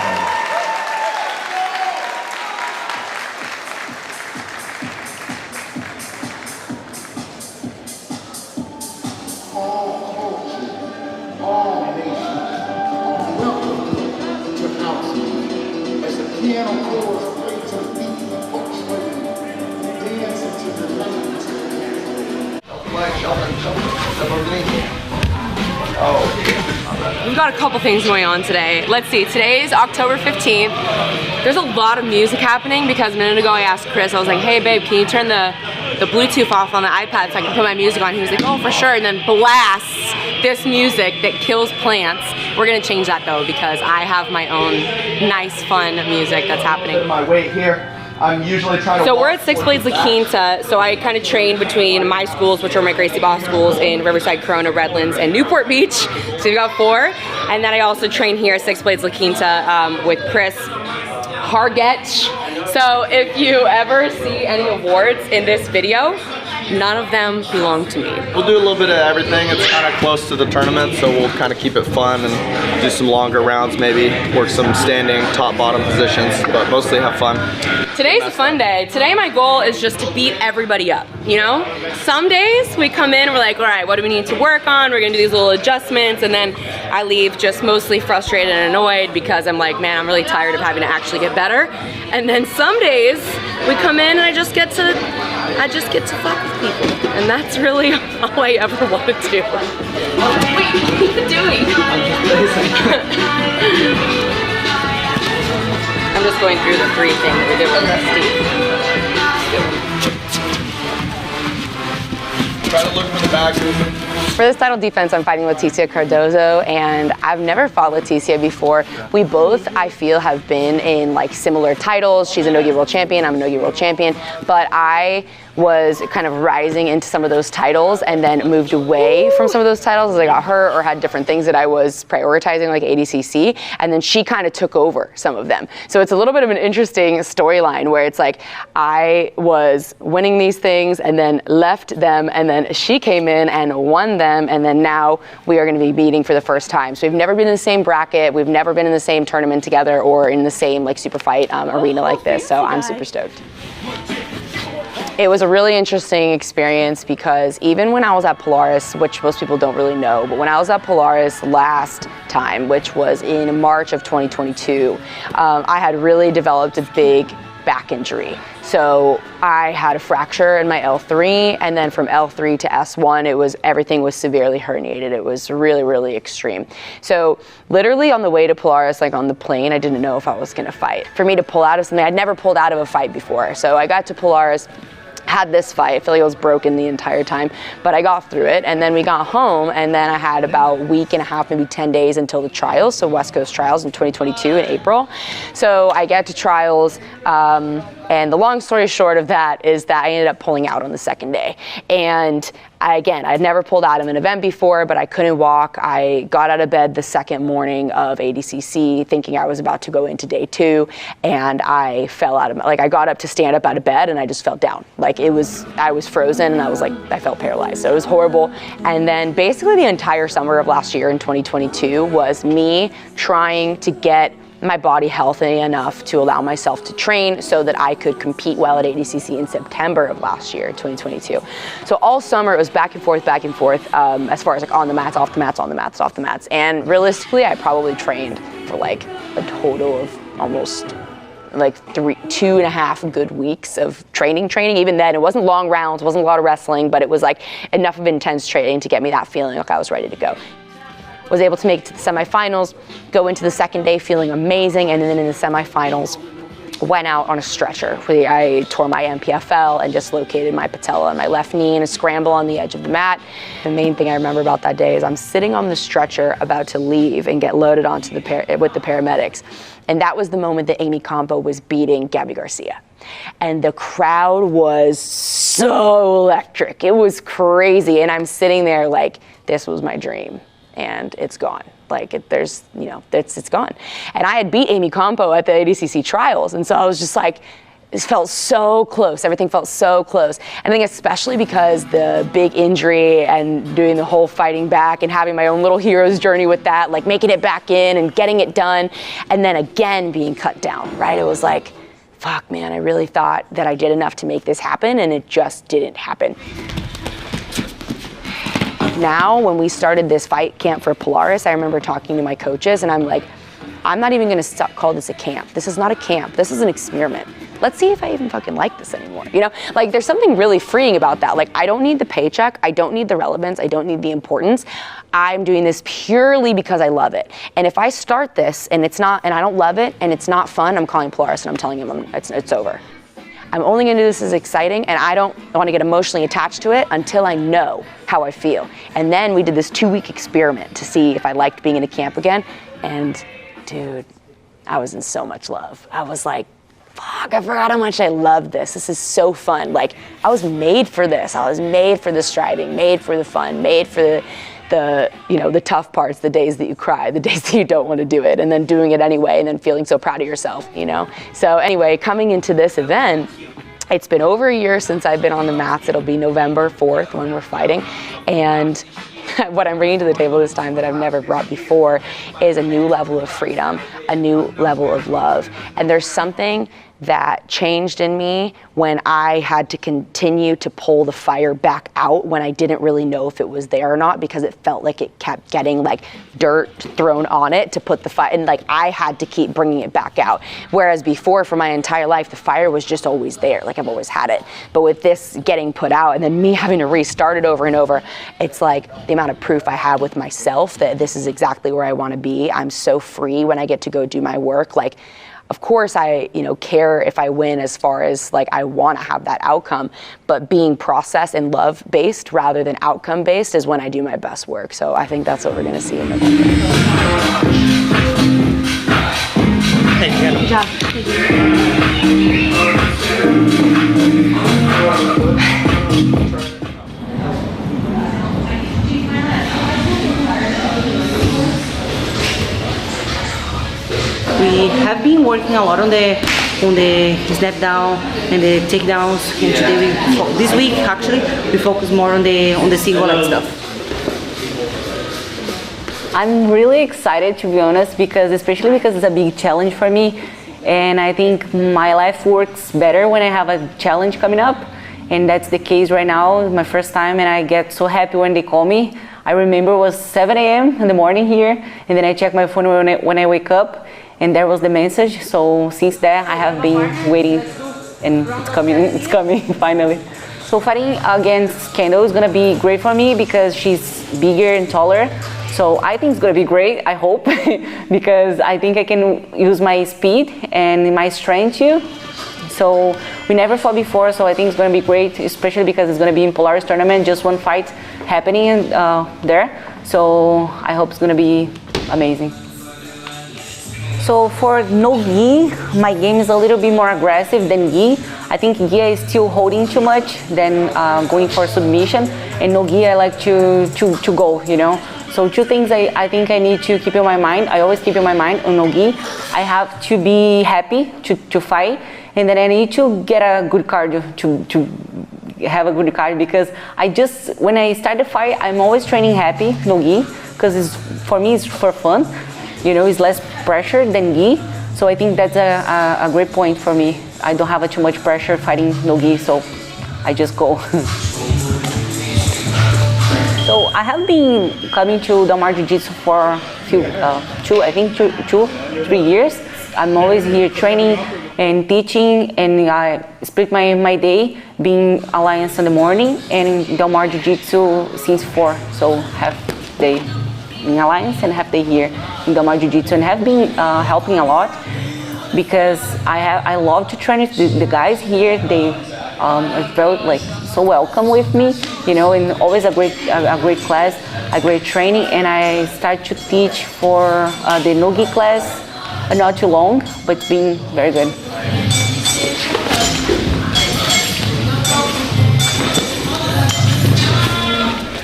we've got a couple things going on today. Let's see, today's October 15th. There's a lot of music happening because a minute ago I asked Chris, I was like, hey babe, can you turn the Bluetooth off on the iPad so I can put my music on? He was like, oh, for sure, and then blasts this music that kills plants. We're gonna change that though because I have my own nice, fun music that's happening. My weight here. I'm usually trying to. So we're at Six Blades La Quinta. So I kind of train between my schools, which are my Gracie Boss schools in Riverside, Corona, Redlands, and Newport Beach. So we've got 4. And then I also train here at Six Blades La Quinta with Chris Hargetch. So if you ever see any awards in this video, none of them belong to me. We'll do a little bit of everything. It's kind of close to the tournament, so we'll kind of keep it fun and do some longer rounds, maybe work some standing top-bottom positions, but mostly have fun. Today's a fun day. Today my goal is just to beat everybody up, you know? Some days we come in and we're like, all right, what do we need to work on? We're gonna do these little adjustments, and then I leave just mostly frustrated and annoyed because I'm like, man, I'm really tired of having to actually get better. And then some days we come in and I just get to fuck with people. And that's really all I ever want to do. Wait, what are you doing? I'm just going through the 3 thing that we did with Steve. Try to look for the back. For this title defense, I'm fighting Leticia Cardozo, and I've never fought Leticia before. We both, I feel, have been in like similar titles. She's a no-gi world champion, I'm a no-gi world champion, but I was kind of rising into some of those titles and then moved away from some of those titles as I got hurt or had different things that I was prioritizing, like ADCC, and then she kind of took over some of them. So it's a little bit of an interesting storyline where it's like I was winning these things and then left them, and then she came in and won them, and then now we are going to be meeting for the first time. So we've never been in the same bracket, we've never been in the same tournament together or in the same like super fight arena like this, so I'm super stoked. It was a really interesting experience because even when I was at Polaris, which most people don't really know, but when I was at Polaris last time, which was in March of 2022, I had really developed a big back injury. So I had a fracture in my L3, and then from L3 to S1, everything was severely herniated. It was really, really extreme. So literally on the way to Polaris, like on the plane, I didn't know if I was gonna fight. For me to pull out of something, I'd never pulled out of a fight before. So I got to Polaris, had this fight. I feel like I was broken the entire time, but I got through it. And then we got home, and then I had about a week and a half, maybe 10 days until the trials, so West Coast trials in 2022 in April. So I get to trials, and the long story short of that is that I ended up pulling out on the second day. And I'd never pulled out of an event before, but I couldn't walk. I got out of bed the second morning of ADCC thinking I was about to go into day 2, and I fell out of, I got up to stand up out of bed and I just fell down. I was frozen, and I felt paralyzed. So it was horrible. And then basically the entire summer of last year in 2022 was me trying to get my body healthy enough to allow myself to train so that I could compete well at ADCC in September of last year, 2022. So all summer it was back and forth, as far as like on the mats, off the mats, on the mats, off the mats. And realistically, I probably trained for like a total of almost like 2.5 good weeks of training. Even then, it wasn't long rounds, it wasn't a lot of wrestling, but it was like enough of intense training to get me that feeling like I was ready to go. Was able to make it to the semifinals, go into the second day feeling amazing, and then in the semifinals, went out on a stretcher. I tore my MPFL and dislocated my patella on my left knee in a scramble on the edge of the mat. The main thing I remember about that day is I'm sitting on the stretcher about to leave and get loaded onto with the paramedics. And that was the moment that Amy Campo was beating Gabby Garcia. And the crowd was so electric. It was crazy. And I'm sitting there like, this was my dream. And it's gone. It's gone. And I had beat Amy Campo at the ADCC trials, and so I was just like, it felt so close. Everything felt so close. I think especially because the big injury and doing the whole fighting back and having my own little hero's journey with that, like making it back in and getting it done, and then again being cut down, right? It was like, fuck, man, I really thought that I did enough to make this happen, and it just didn't happen. Now, when we started this fight camp for Polaris, I remember talking to my coaches, and I'm like, I'm not even gonna call this a camp. This is not a camp, this is an experiment. let's see if I even fucking like this anymore, you know? Like, there's something really freeing about that. Like, I don't need the paycheck, I don't need the relevance, I don't need the importance. I'm doing this purely because I love it. And if I start this and it's not, and I don't love it and it's not fun, I'm calling Polaris and I'm telling him it's over. I'm only gonna do this as exciting, and I don't want to get emotionally attached to it until I know how I feel. And then we did this 2-week experiment to see if I liked being in a camp again. And dude, I was in so much love. I was like, fuck, I forgot how much I love this. This is so fun. Like, I was made for this. I was made for the striving, made for the fun, made for the you know, the tough parts, the days that you cry, the days that you don't want to do it, and then doing it anyway, and then feeling so proud of yourself, you know? So anyway, coming into this event, it's been over a year since I've been on the mats. It'll be November 4th when we're fighting. And what I'm bringing to the table this time that I've never brought before is a new level of freedom, a new level of love. And there's something that changed in me when I had to continue to pull the fire back out when I didn't really know if it was there or not, because it felt like it kept getting like dirt thrown on it to put the fire, and like I had to keep bringing it back out. Whereas before, for my entire life, the fire was just always there, like I've always had it. But with this getting put out and then me having to restart it over and over, it's like the amount of proof I have with myself that this is exactly where I want to be. I'm so free when I get to go do my work. Like, of course, I, you know, care if I win as far as like I want to have that outcome, but being process and love based rather than outcome based is when I do my best work. So I think that's what we're going to see in November. Good job. We have been working a lot on the snap down and the takedowns, and today this week actually we focus more on the single leg stuff. I'm really excited, to be honest, especially because it's a big challenge for me, and I think my life works better when I have a challenge coming up, and that's the case right now. My first time, and I get so happy when they call me. I remember it was 7 a.m. in the morning here, and then I check my phone when I wake up, and there was the message. So since then I have been waiting, and it's coming finally. So fighting against Kendall is gonna be great for me because she's bigger and taller. So I think it's gonna be great, I hope, because I think I can use my speed and my strength too. So we never fought before, so I think it's gonna be great, especially because it's gonna be in Polaris tournament, just one fight happening there. So I hope it's gonna be amazing. So for no gi, my game is a little bit more aggressive than gi. I think gi is still holding too much than going for submission, and no gi I like to go, you know. So two things I think I need to keep in my mind. I always keep in my mind on no gi. I have to be happy to fight, and then I need to get a good cardio to have a good cardio, because when I start the fight, I'm always training happy, no gi, because for me it's for fun. You know, it's less pressure than gi, so I think that's a great point for me. I don't have too much pressure fighting no gi, so I just go. So I have been coming to Del Mar Jiu-Jitsu for two, 3 years. I'm always here training and teaching, and I split my day being Alliance in the morning and Del Mar Jiu-Jitsu since 4, so half day in Alliance and half day here in Del Mar Jiu-Jitsu, and have been helping a lot because I love to train with the guys here. They felt like so welcome with me, you know, and always a great class, a great training. And I start to teach for the no-gi class, not too long, but it's been very good.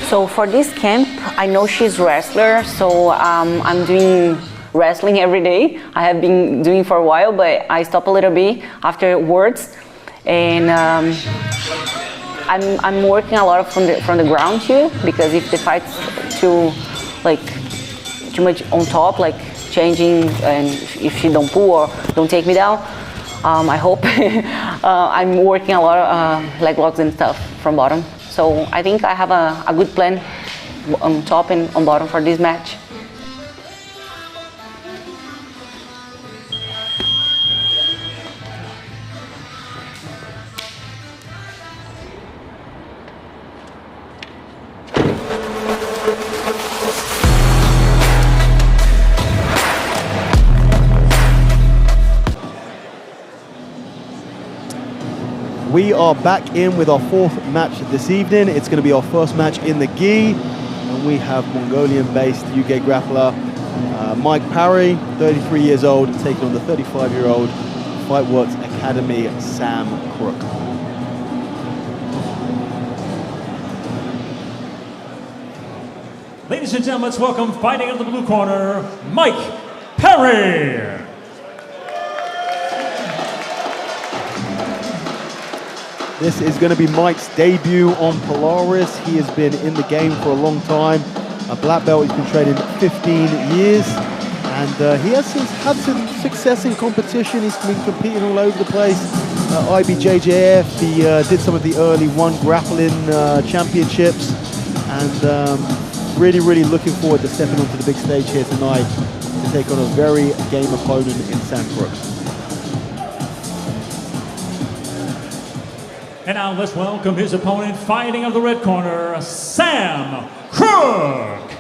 So for this camp, I know she's a wrestler, so I'm doing wrestling every day. I have been doing for a while, but I stopped a little bit afterwards, and I'm working a lot from the ground too, because if the fight's too much on top, like changing, and if she don't pull or don't take me down, I hope I'm working a lot of leg locks and stuff from bottom. So I think I have a good plan on top and on bottom for this match. We are back in with our fourth match this evening. It's going to be our first match in the gi. And we have Mongolian-based UK grappler Mike Parry, 33 years old, taking on the 35-year-old Fightworks Academy Sam Crook. Ladies and gentlemen, let's welcome fighting out of the blue corner, Mike Parry. This is going to be Mike's debut on Polaris. He has been in the game for a long time. A black belt, he's been training 15 years. And he has had some success in competition. He's been competing all over the place. IBJJF, he did some of the early One Grappling championships. And really looking forward to stepping onto the big stage here tonight to take on a very game opponent in Sam Crook. And now let's welcome his opponent, fighting out of the red corner, Sam Crook.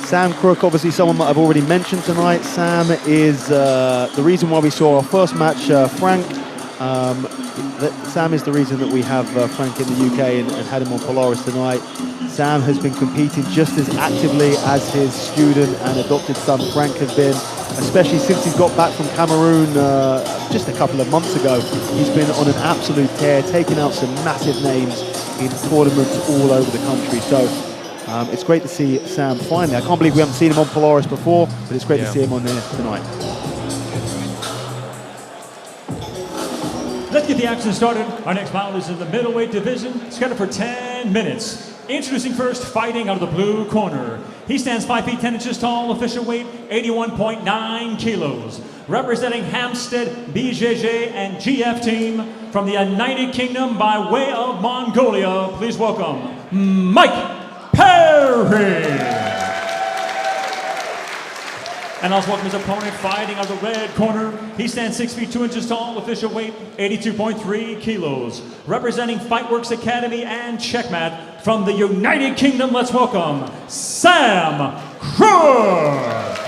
Sam Crook, obviously someone that I've already mentioned tonight. Sam is the reason why we saw our first match, FRANCK. Sam is the reason that we have FRANCK in the UK and had him on Polaris tonight. Sam has been competing just as actively as his student and adopted son FRANCK has been, especially since he's got back from Cameroon just a couple of months ago. He's been on an absolute tear, taking out some massive names in tournaments all over the country. So it's great to see Sam finally. I can't believe we haven't seen him on Polaris before, but it's great to see him on there tonight. Let's get the action started. Our next bout is in the middleweight division, scheduled for 10 minutes. Introducing first, fighting out of the blue corner. He stands 5 feet 10 inches tall, official weight 81.9 kilos. Representing Hampstead, BJJ, and GF team from the United Kingdom by way of Mongolia, please welcome Mike Parry. And also welcome his opponent, fighting out of the red corner. He stands 6 feet 2 inches tall, official weight 82.3 kilos. Representing Fightworks Academy and Checkmat from the United Kingdom, let's welcome Sam Crook.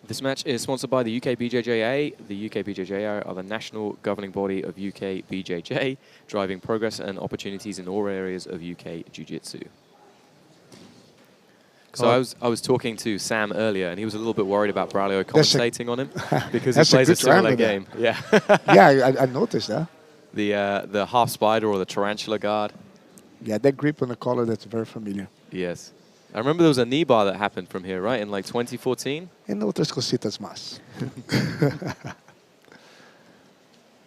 This match is sponsored by the UK BJJA. The UK BJJA are the national governing body of UK BJJ, driving progress and opportunities in all areas of UK Jiu-Jitsu. So I was talking to Sam earlier, and he was a little bit worried about Braulio commentating on him because he plays a similar game. Yeah, yeah, I noticed that. The half spider or the tarantula guard. Yeah, that grip on the collar, that's very familiar. Yes. I remember there was a knee bar that happened from here, right, in like 2014? En otras cositas más.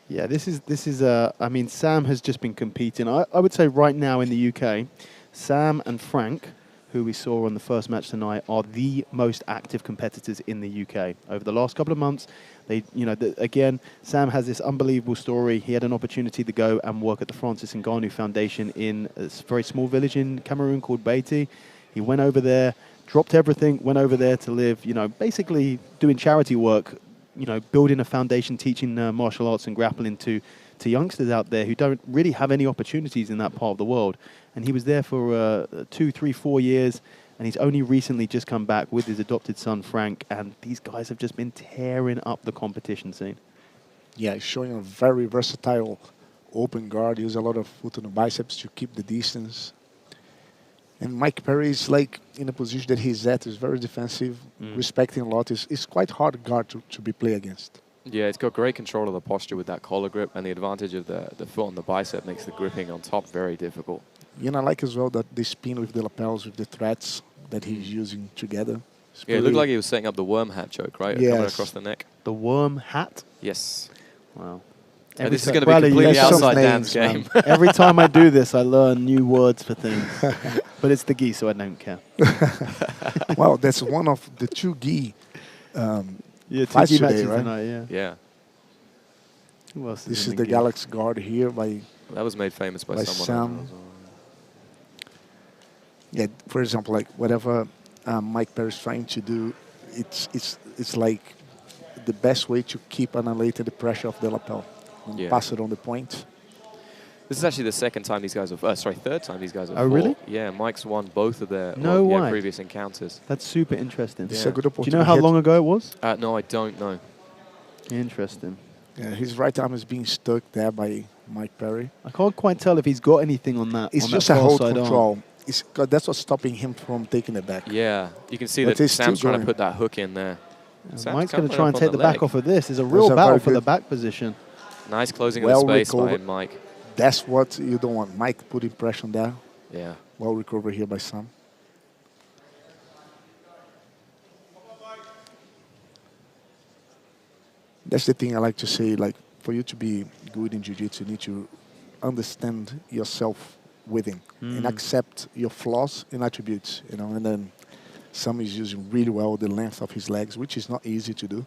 Yeah, this is I mean, Sam has just been competing. I would say right now in the UK, Sam and FRANCK, who we saw on the first match tonight, are the most active competitors in the UK. Over the last couple of months, they, again, Sam has this unbelievable story. He had an opportunity to go and work at the Francis Ngannou Foundation in a very small village in Cameroon called Beatty. He went over there, dropped everything, went over there to live, basically doing charity work, building a foundation, teaching martial arts and grappling to youngsters out there who don't really have any opportunities in that part of the world. And he was there for 2, 3, 4 years, and he's only recently just come back with his adopted son, FRANCK, and these guys have just been tearing up the competition scene. Yeah, he's showing a very versatile open guard, use a lot of foot on the biceps to keep the distance. And Mike Parry is like in a position that he's at, is very defensive, respecting a lot. It's quite hard guard to be played against. Yeah, it's got great control of the posture with that collar grip, and the advantage of the foot on the bicep makes the gripping on top very difficult. I like as well that the spin with the lapels, with the threads that he's using together. Yeah, it looked like he was setting up the worm hat choke, right? Yes. Coming across the neck. The worm hat? Yes. Wow. This is going to be completely outside Dan's game. Every time I do this, I learn new words for things. But it's the gi, so I don't care. Well, that's one of the 2 gi fights today, matches right? tonight, Yeah. Who else This is in the gi? Galaxy guard here by That was made famous by someone. Sam. Yeah, for example, like whatever Mike Parry is trying to do, it's like the best way to keep annihilating the pressure of the lapel. and Yeah. pass it on the point. This is actually the second time these guys have, third time these guys have Oh, fought. really? Yeah, Mike's won both of their way. previous encounters. That's super interesting. It's a good Do you opportunity. know how long ago it was? No, I don't know. Interesting. Yeah, his right arm is being stuck there by Mike Parry. I can't quite tell if he's got anything on that. It's on just that a far hold side control. arm. That's what's stopping him from taking it back. Yeah, you can see But that he's Sam's still trying to going. put that hook in there. Sam's Mike's going coming to try and up take on the back leg. off of this. It's a real a battle very for the good- back position. Nice closing Well of the space by recovered. Mike. That's what you don't want. Mike putting pressure on there. Yeah. Well recovered here by Sam. That's the thing I like to say. Like, for you to be good in jiu-jitsu, you need to understand yourself within and accept your flaws and attributes. You know, and then Sam is using really well the length of his legs, which is not easy to do.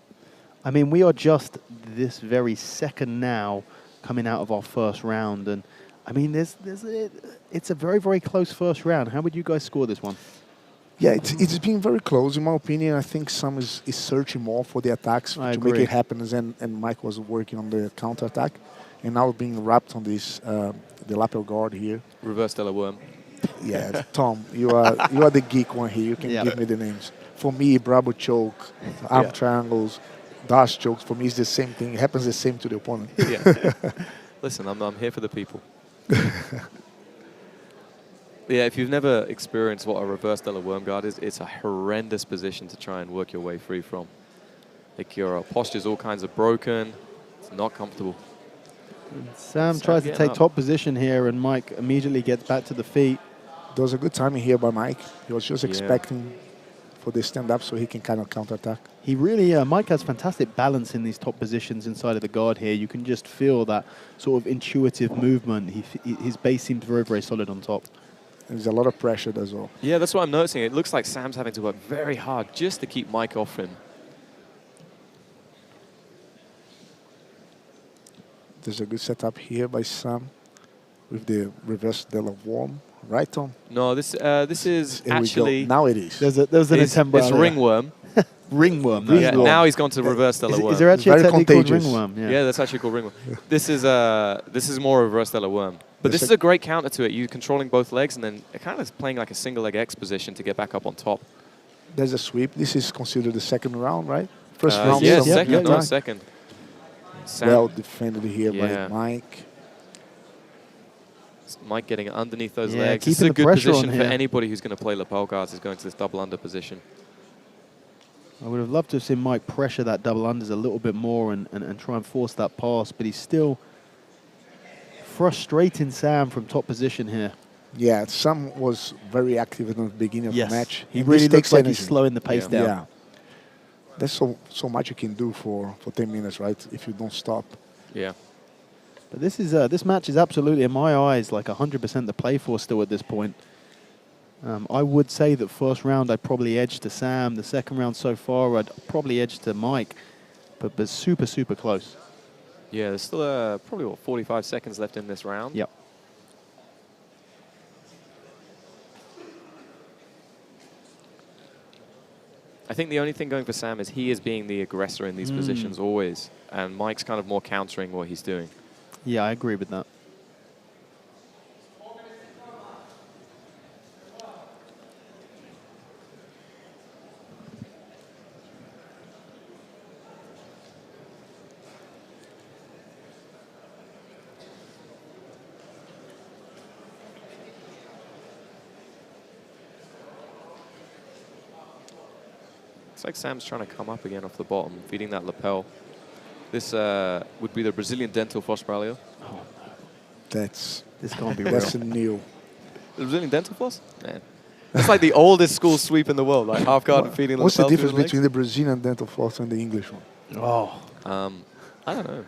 I mean, we are just this very second now coming out of our first round. And, I mean, it's a very, very close first round. How would you guys score this one? Yeah, it's been very close. In my opinion, I think Sam is searching more for the attacks I to agree. make it happen, and Mike was working on the counter-attack. And now being wrapped on this, the lapel guard here. Reverse Della Worm. Yeah, Tom, you are the geek one here. You can give me the names. For me, Bravo choke, arm triangles, dash chokes, for me it's the same thing. It happens the same to the opponent. Yeah. Listen, I'm here for the people. Yeah, if you've never experienced what a reverse Della Worm guard is, it's a horrendous position to try and work your way free from. Like your posture's all kinds of broken. It's not comfortable. Sam tries to take top position here, and Mike immediately gets back to the feet. There was a good timing here by Mike. He was just expecting for the stand-up so he can kind of counter-attack. He really, Mike has fantastic balance in these top positions inside of the guard here. You can just feel that sort of intuitive movement. His base seems very, very solid on top. There's a lot of pressure as well. Yeah, that's what I'm noticing. It looks like Sam's having to work very hard just to keep Mike off him. There's a good setup here by Sam with the reverse Della Worm. Right, Tom? No, this is Here actually... we go. Now it is. There's an attempt. It's ringworm. Ringworm. Yeah, now he's gone to reverse Della Worm. Is there actually a Very technique called contagious. ringworm? Yeah, that's actually called ringworm. This is more reverse Della Worm. But this is a great counter to it. You're controlling both legs and then kind of playing like a single leg X position to get back up on top. There's a sweep. This is considered the second round, right? First round. Yeah, Sam. second. yeah, No, right. second. Sam, Well defended here Yeah. by Mike. Mike getting underneath those Yeah, legs. This is keeping a the good pressure on position for here. anybody who's going to play lapel guards is going to this double under position. I would have loved to have seen Mike pressure that double unders a little bit more and try and force that pass, but he's still frustrating Sam from top position here. Yeah, Sam was very active in the beginning of the match. He And really this looks takes like energy. he's slowing the pace down. Yeah. There's so much you can do for 10 minutes, right? If you don't stop. Yeah. But this match is absolutely, in my eyes, like 100% the play for still at this point. I would say that first round I'd probably edge to Sam. The second round so far I'd probably edge to Mike. But super, super close. Yeah, there's still probably, what, 45 seconds left in this round. Yep. I think the only thing going for Sam is he is being the aggressor in these positions always. And Mike's kind of more countering what he's doing. Yeah, I agree with that. It's like Sam's trying to come up again off the bottom, feeding that lapel. This would be the Brazilian dental floss Braulio. This can't be That's real. a new. The Brazilian dental floss? Man. That's like the oldest school sweep in the world, like half guard and feeding What's the lapel through difference legs. between the Brazilian dental floss and the English one? Oh. I don't know.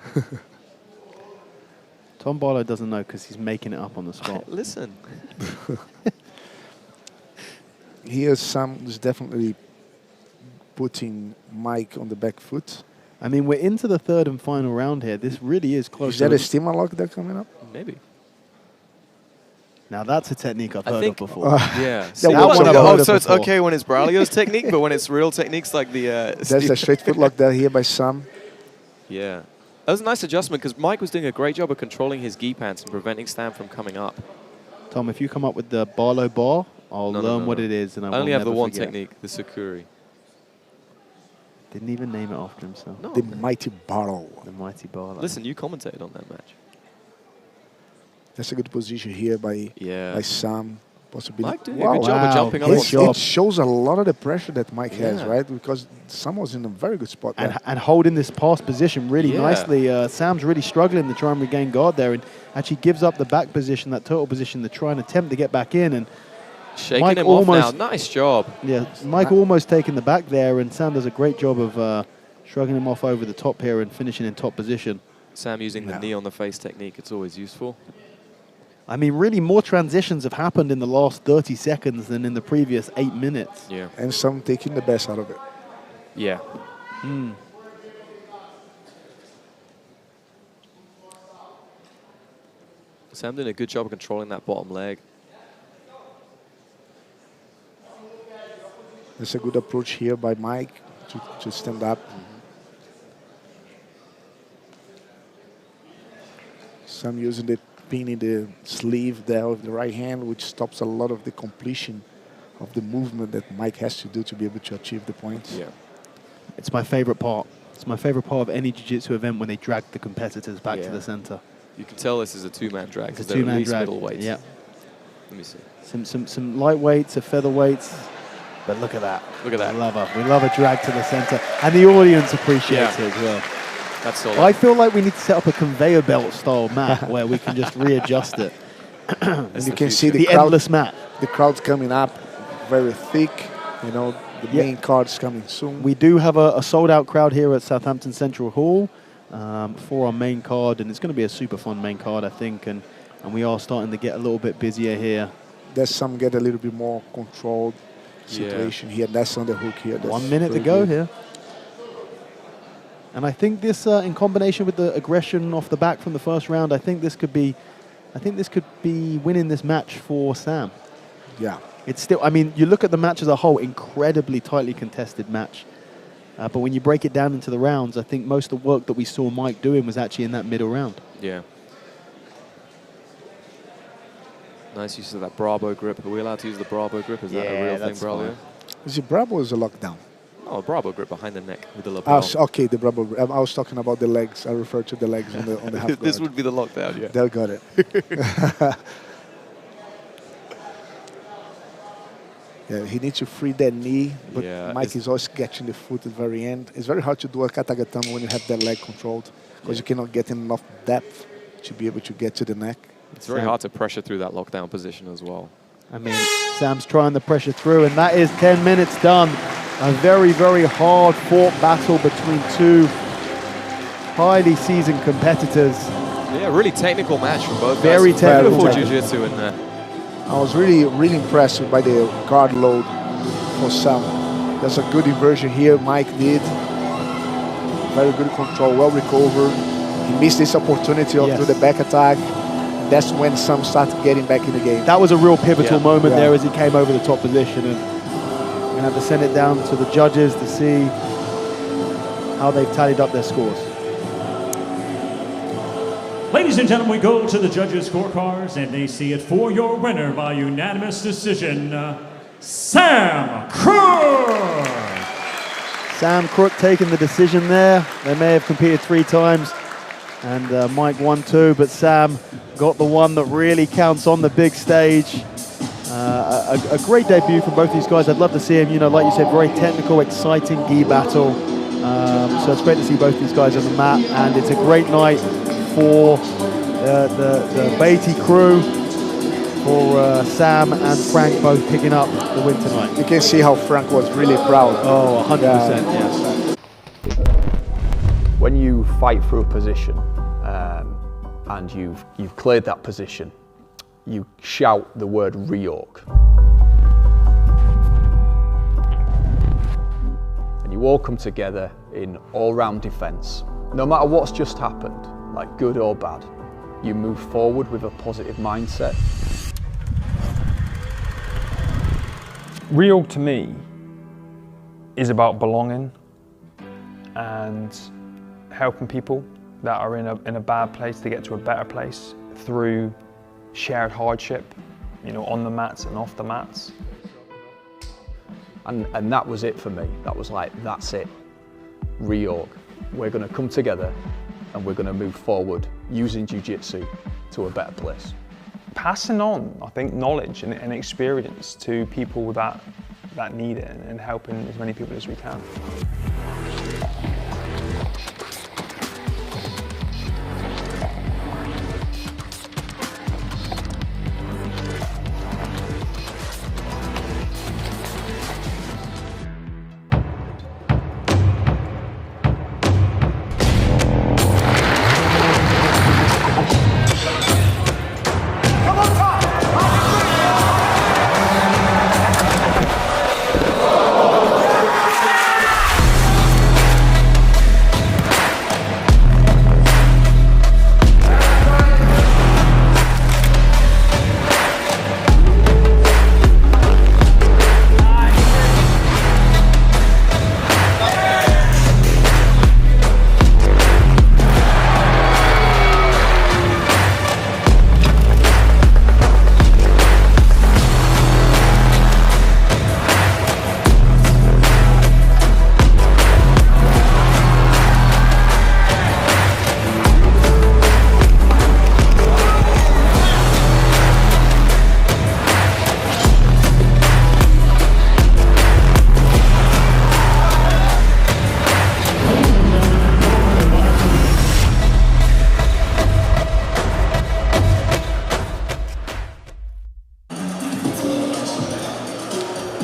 Tom Barlow doesn't know because he's making it up on the spot. Listen. Here, Sam is definitely putting Mike on the back foot. I mean, we're into the third and final round here. This really is close. Is that a steamer lock that coming up? Maybe. Now that's a technique I've I heard think- of before. Yeah. That See, one oh, I've heard of so it's before. okay when it's Braulio's technique, but when it's real techniques like the... There's a straight foot lock there here by Sam. Yeah. That was a nice adjustment because Mike was doing a great job of controlling his gi pants and preventing Sam from coming up. Tom, if you come up with the Barlow bar, I'll learn what it is, and I only have the one forget. technique, the Sakuri. Didn't even name it after himself. No. The mighty Barlow. The mighty Barlow. Listen, you commentated on that match. That's a good position here by Sam. Possibility. Mike doing a good job of jumping up on top. It shows a lot of the pressure that Mike has, right? Because Sam was in a very good spot there. And holding this pass position really nicely. Sam's really struggling to try and regain guard there, and actually gives up the back position, that turtle position, to try and attempt to get back in. And shaking Mike him almost, off now. Nice job. Yeah, Mike almost taking the back there, and Sam does a great job of shrugging him off over the top here and finishing in top position. Sam using the knee on the face technique. It's always useful. I mean, really more transitions have happened in the last 30 seconds than in the previous 8 minutes. Yeah. And some taking the best out of it. Yeah. Sam doing a good job of controlling that bottom leg. That's a good approach here by Mike to stand up. Sam using the pin in the sleeve there of the right hand, which stops a lot of the completion of the movement that Mike has to do to be able to achieve the points. Yeah. It's my favorite part. It's my favorite part of any jiu-jitsu event when they drag the competitors back to the center. You can tell this is a two-man drag It's because a they're at two-man least drag. middleweights. Yeah. Let me see. Some lightweights, a featherweights, but look at that. Look at that. We love a drag to the center, and the audience appreciates it as well. That's solid. I feel like we need to set up a conveyor belt style mat where we can just readjust it. And you can see the crowd, endless mat. The crowd's coming up very thick. You know, the main card's coming soon. We do have a sold-out crowd here at Southampton Central Hall for our main card, and it's going to be a super fun main card, I think, and we are starting to get a little bit busier here. There's some get a little bit more controlled situation here. That's on the hook here. That's 1 minute to very go good. here. And I think this, in combination with the aggression off the back from the first round, I think this could be winning this match for Sam. Yeah. It's still, I mean, you look at the match as a whole, incredibly tightly contested match. But when you break it down into the rounds, I think most of the work that we saw Mike doing was actually in that middle round. Yeah. Nice use of that Bravo grip. Are we allowed to use the Bravo grip? Is that a real thing, Bravo? Is it Bravo or is it lockdown? Oh, a Bravo grip behind the neck with the lapel. Okay, the Bravo. I was talking about the legs. I refer to the legs on the half guard. This would be the lockdown, yeah. They got it. Yeah, he needs to free that knee, but Mike is always catching the foot at the very end. It's very hard to do a katagatame when you have that leg controlled because you cannot get enough depth to be able to get to the neck. It's very hard to pressure through that lockdown position as well. I mean, Sam's trying the pressure through, and that is 10 minutes done. A very, very hard-fought battle between two highly seasoned competitors. Yeah, really technical match from both Very guys. technical. Beautiful jiu-jitsu in there. I was really impressed by the guard load for Sam. There's a good inversion here Mike did. Very good control, well recovered. He missed this opportunity through the back attack. That's when Sam started getting back in the game. That was a real pivotal moment there as he came over the top position. And we're going to have to send it down to the judges to see how they've tallied up their scores. Ladies and gentlemen, we go to the judges' scorecards, and they see it for your winner by unanimous decision, Sam Crook! Sam Crook taking the decision there. They may have competed 3 times, and Mike won 2, but Sam got the one that really counts on the big stage. A great debut from both these guys. I'd love to see him, you know, like you said, very technical, exciting gi battle. So it's great to see both these guys on the mat, and it's a great night for the Beatty crew, for Sam and Frank both picking up the win tonight. You can see how Frank was really proud. Oh, 100%, yes. When you fight for a position and you've cleared that position, you shout the word reorg. And you all come together in all-round defence. No matter what's just happened, like good or bad, you move forward with a positive mindset. Reorg to me is about belonging and helping people that are in a bad place to get to a better place through shared hardship, you know, on the mats and off the mats. And that was it for me. That was like, that's it. Reorg. We're going to come together and we're going to move forward using jiu-jitsu to a better place. Passing on, I think, knowledge and experience to people that need it, and helping as many people as we can.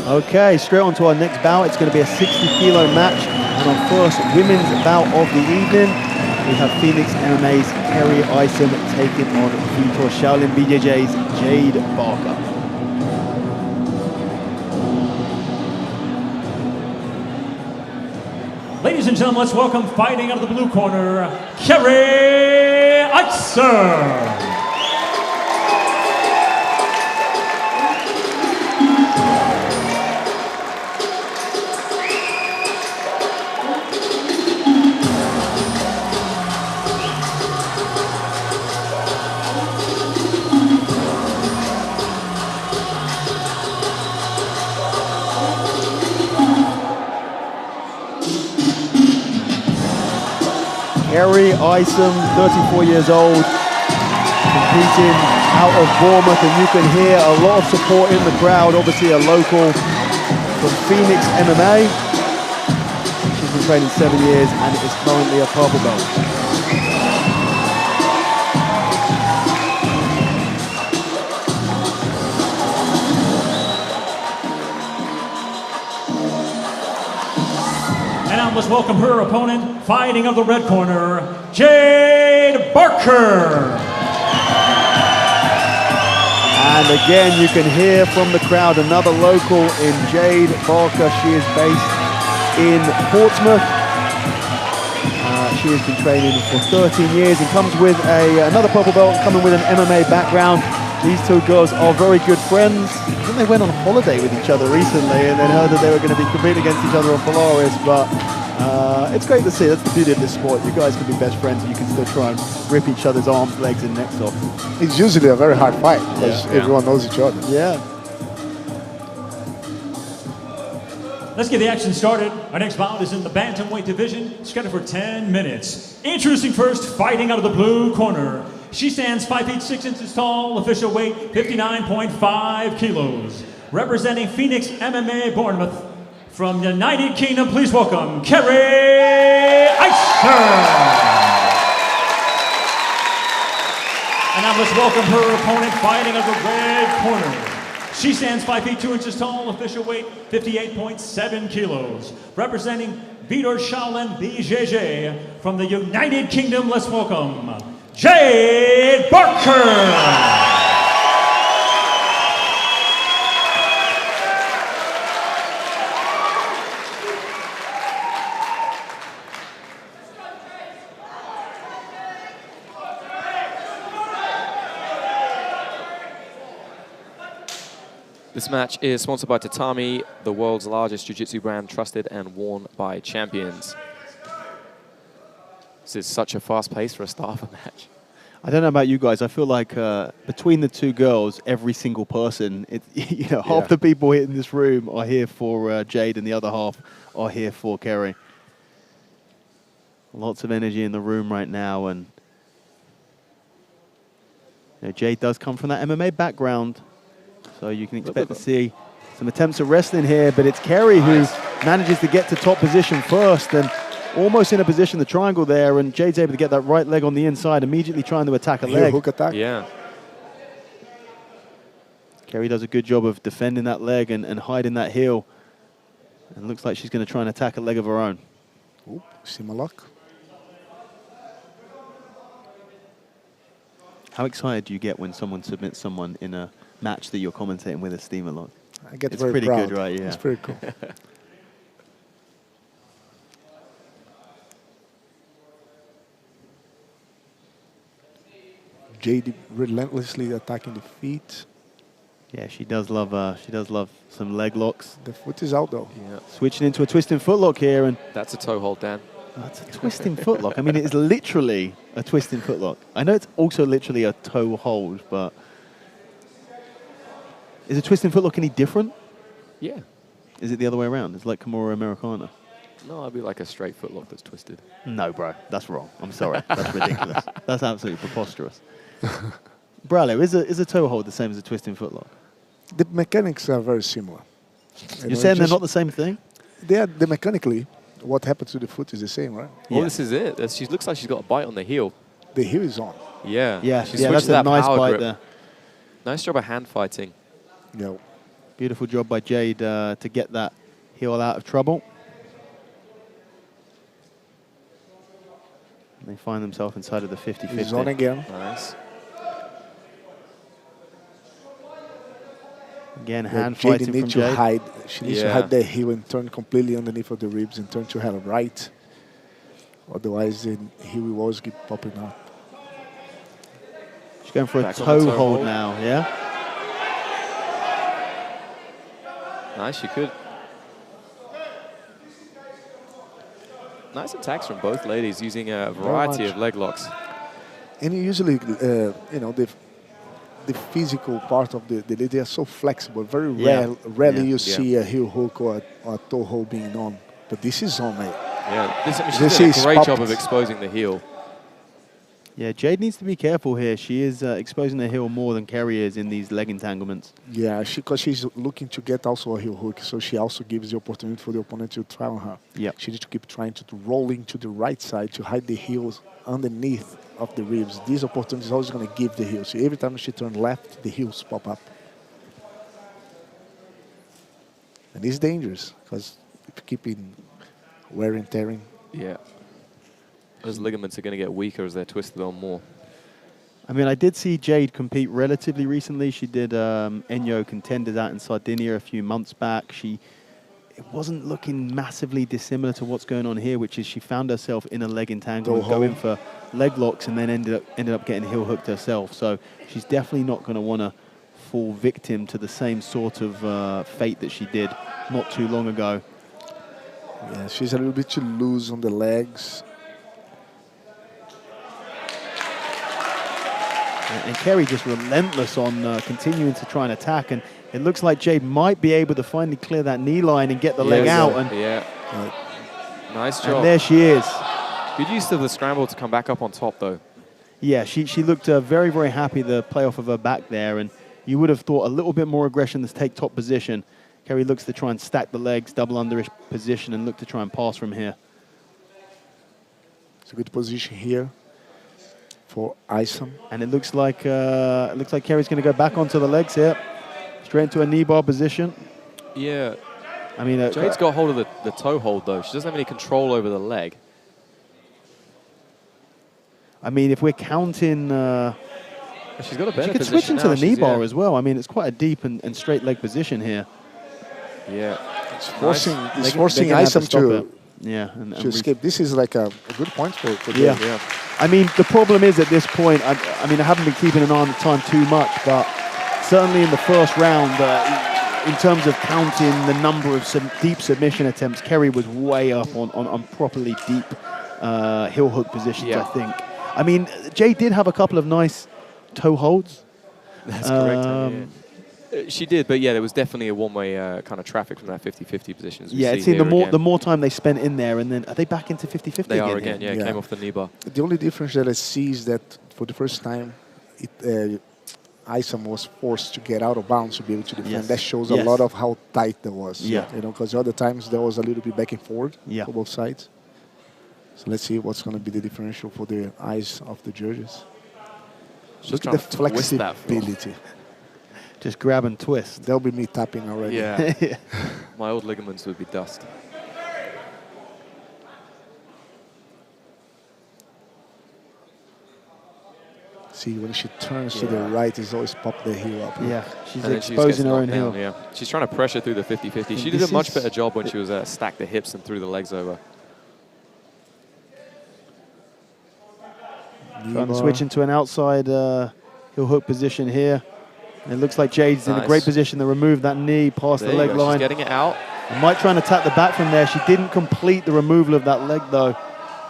Okay, straight on to our next bout. It's going to be a 60-kilo match, and our first women's bout of the evening. We have Phoenix MMA's Kerry Isom taking on Vitor Shaolin BJJ's Jade Barker. Ladies and gentlemen, let's welcome, fighting out of the blue corner, Kerry Isom. Kerry Isom, 34 years old, competing out of Bournemouth, and you can hear a lot of support in the crowd. Obviously a local from Phoenix MMA. She's been training 7 years and is currently a purple belt. Let's welcome her opponent, fighting of the red corner, Jade Barker. And again, you can hear from the crowd another local in Jade Barker. She is based in Portsmouth. She has been training for 13 years and comes with another purple belt, coming with an MMA background. These two girls are very good friends. I think they went on holiday with each other recently and then heard that they were going to be competing against each other on Polaris, but it's great to see. That's the beauty of this sport. You guys can be best friends and you can still try and rip each other's arms, legs and necks off. It's usually a very hard fight because everyone knows each other. Yeah. Let's get the action started. Our next bout is in the bantamweight division, scheduled for 10 minutes. Introducing first, fighting out of the blue corner. She stands 5 feet 6 inches tall, official weight 59.5 kilos. Representing Phoenix MMA Bournemouth, from the United Kingdom, please welcome Kerry Isom. And now let's welcome her opponent, fighting out of the red corner. She stands 5 feet 2 inches tall, official weight 58.7 kilos. Representing Vitor Shaolin BJJ, from the United Kingdom, let's welcome Jade Barker. This match is sponsored by Tatami, the world's largest jiu-jitsu brand, trusted and worn by champions. This is such a fast pace for a start of a match. I don't know about you guys. I feel like between the two girls, every single person, half the people in this room are here for Jade and the other half are here for Kerry. Lots of energy in the room right now. And Jade does come from that MMA background, so you can expect to see some attempts at wrestling here, but it's Kerry who manages to get to top position first and almost in a position, the triangle there, and Jade's able to get that right leg on the inside, immediately trying to attack a leg. Hook attack. Yeah. Kerry does a good job of defending that leg and hiding that heel. And looks like she's going to try and attack a leg of her own. Oop, Simalock. How excited do you get when someone submits someone in a match that you're commentating with a steamer lock? I get it's very pretty proud. good, right? Yeah. It's pretty cool. Jade relentlessly attacking the feet. Yeah, she does love some leg locks. The foot is out though. Yeah. Switching into a twisting footlock here, and that's a toe hold, Dan. That's a twisting footlock. I mean, it is literally a twisting footlock. I know it's also literally a toe hold, but is a twisting footlock any different? Yeah. Is it the other way around? It's like Kimura Americana. No, I'd be like a straight footlock that's twisted. No, bro, that's wrong. I'm sorry. That's ridiculous. That's absolutely preposterous. Bralo, is a toe hold the same as a twisting footlock? The mechanics are very similar. You're saying they're not the same thing? They are. Mechanically, what happens to the foot is the same, right? Well, this is it. She looks like she's got a bite on the heel. The heel is on. Yeah. Yeah, She that's switched a that nice power bite grip. there. Nice job of hand fighting. Yeah. Beautiful job by Jade to get that heel out of trouble. And they find themselves inside of the 50-50. He's on again. Nice. Again, hand Jade fighting from needs to Jade. hide. She needs to hide the heel and turn completely underneath of the ribs and turn to her right. Otherwise, the heel will always keep popping up. She's going for Back a on the toe toe hold hold. now, yeah? Nice, she could. Nice attacks from both ladies using a variety of leg locks. And usually, you know, the physical part of the lady, they are so flexible. Very rarely you see a heel hook or a toe hold being on. But this is on, mate. Yeah, she's doing a great job of exposing the heel. Yeah, Jade needs to be careful here. She is exposing the heel more than Kerry is in these leg entanglements. Yeah, because she's looking to get also a heel hook, so she also gives the opportunity for the opponent to try on her. Yeah. She needs to keep trying to roll into the right side to hide the heels underneath of the ribs. This opportunity is always going to give the heel. So every time she turns left, the heels pop up. And it's dangerous, because if you keep in wear and tearing. Yeah. Those ligaments are going to get weaker as they're twisted on more. I mean, I did see Jade compete relatively recently. She did Enyo Contenders out in Sardinia a few months back. It wasn't looking massively dissimilar to what's going on here, which is she found herself in a leg entanglement, going for leg locks, and then ended up getting heel hooked herself. So she's definitely not going to want to fall victim to the same sort of fate that she did not too long ago. Yeah, she's a little bit too loose on the legs. And Kerry just relentless on continuing to try and attack. And it looks like Jade might be able to finally clear that knee line and get the leg out. And Nice job. And there she is. Good use of the scramble to come back up on top, though. Yeah, she looked very, very happy, the play off of her back there. And you would have thought a little bit more aggression to take top position. Kerry looks to try and stack the legs, double underish position, and look to try and pass from here. It's a good position here for Isom. And it looks like Kerry's going to go back onto the legs here, straight into a knee bar position. Yeah. I mean, Jade's got hold of the toe hold, though. She doesn't have any control over the leg. I mean, if we're counting... she's got a better she could position switch into now. the knee bar as well. I mean, it's quite a deep and straight leg position here. Yeah. It's forcing Isom to escape. This is like a good point for Jade. Yeah. I mean, the problem is at this point, I mean, I haven't been keeping an eye on the time too much, but certainly in the first round, in terms of counting the number of deep submission attempts, Kerry was way up on properly deep heel hook positions, I think. I mean, Jade did have a couple of nice toe holds. That's correct. She did, but yeah, there was definitely a one-way kind of traffic from that 50-50 position. As we Yeah, see it seemed here the more time they spent in there, and then are they back into 50-50 again? They are again, yeah, came off the knee bar. The only difference that I see is that for the first time, Isom was forced to get out of bounds to be able to defend. That shows a lot of how tight that was. Yeah. You know, because the other times there was a little bit back and forward for both sides. So let's see what's going to be the differential for the eyes of the judges. Look at the flexibility. Just grab and twist. They'll be me tapping already. Yeah. My old ligaments would be dust. See, when she turns to the right, it's always pop the heel up. Yeah, she's and exposing her own heel. Yeah, she's trying to pressure through the 50-50. She did a much better job when she was stacked the hips and threw the legs over. Trying to switch into an outside heel hook position here. And it looks like Jade's in a great position to remove that knee past the leg line. She's getting it out. Might try and attack the back from there. She didn't complete the removal of that leg though.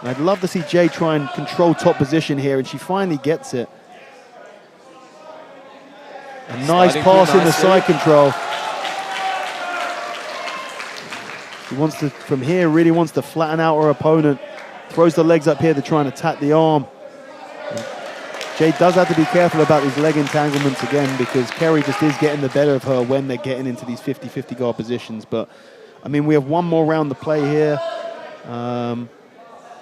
And I'd love to see Jade try and control top position here, and she finally gets it. A nice pass in the side control. She wants to, from here, really wants to flatten out her opponent. Throws the legs up here to try and attack the arm. Jade does have to be careful about these leg entanglements again, because Kerry just is getting the better of her when they're getting into these 50-50 guard positions. But, I mean, we have one more round to play here.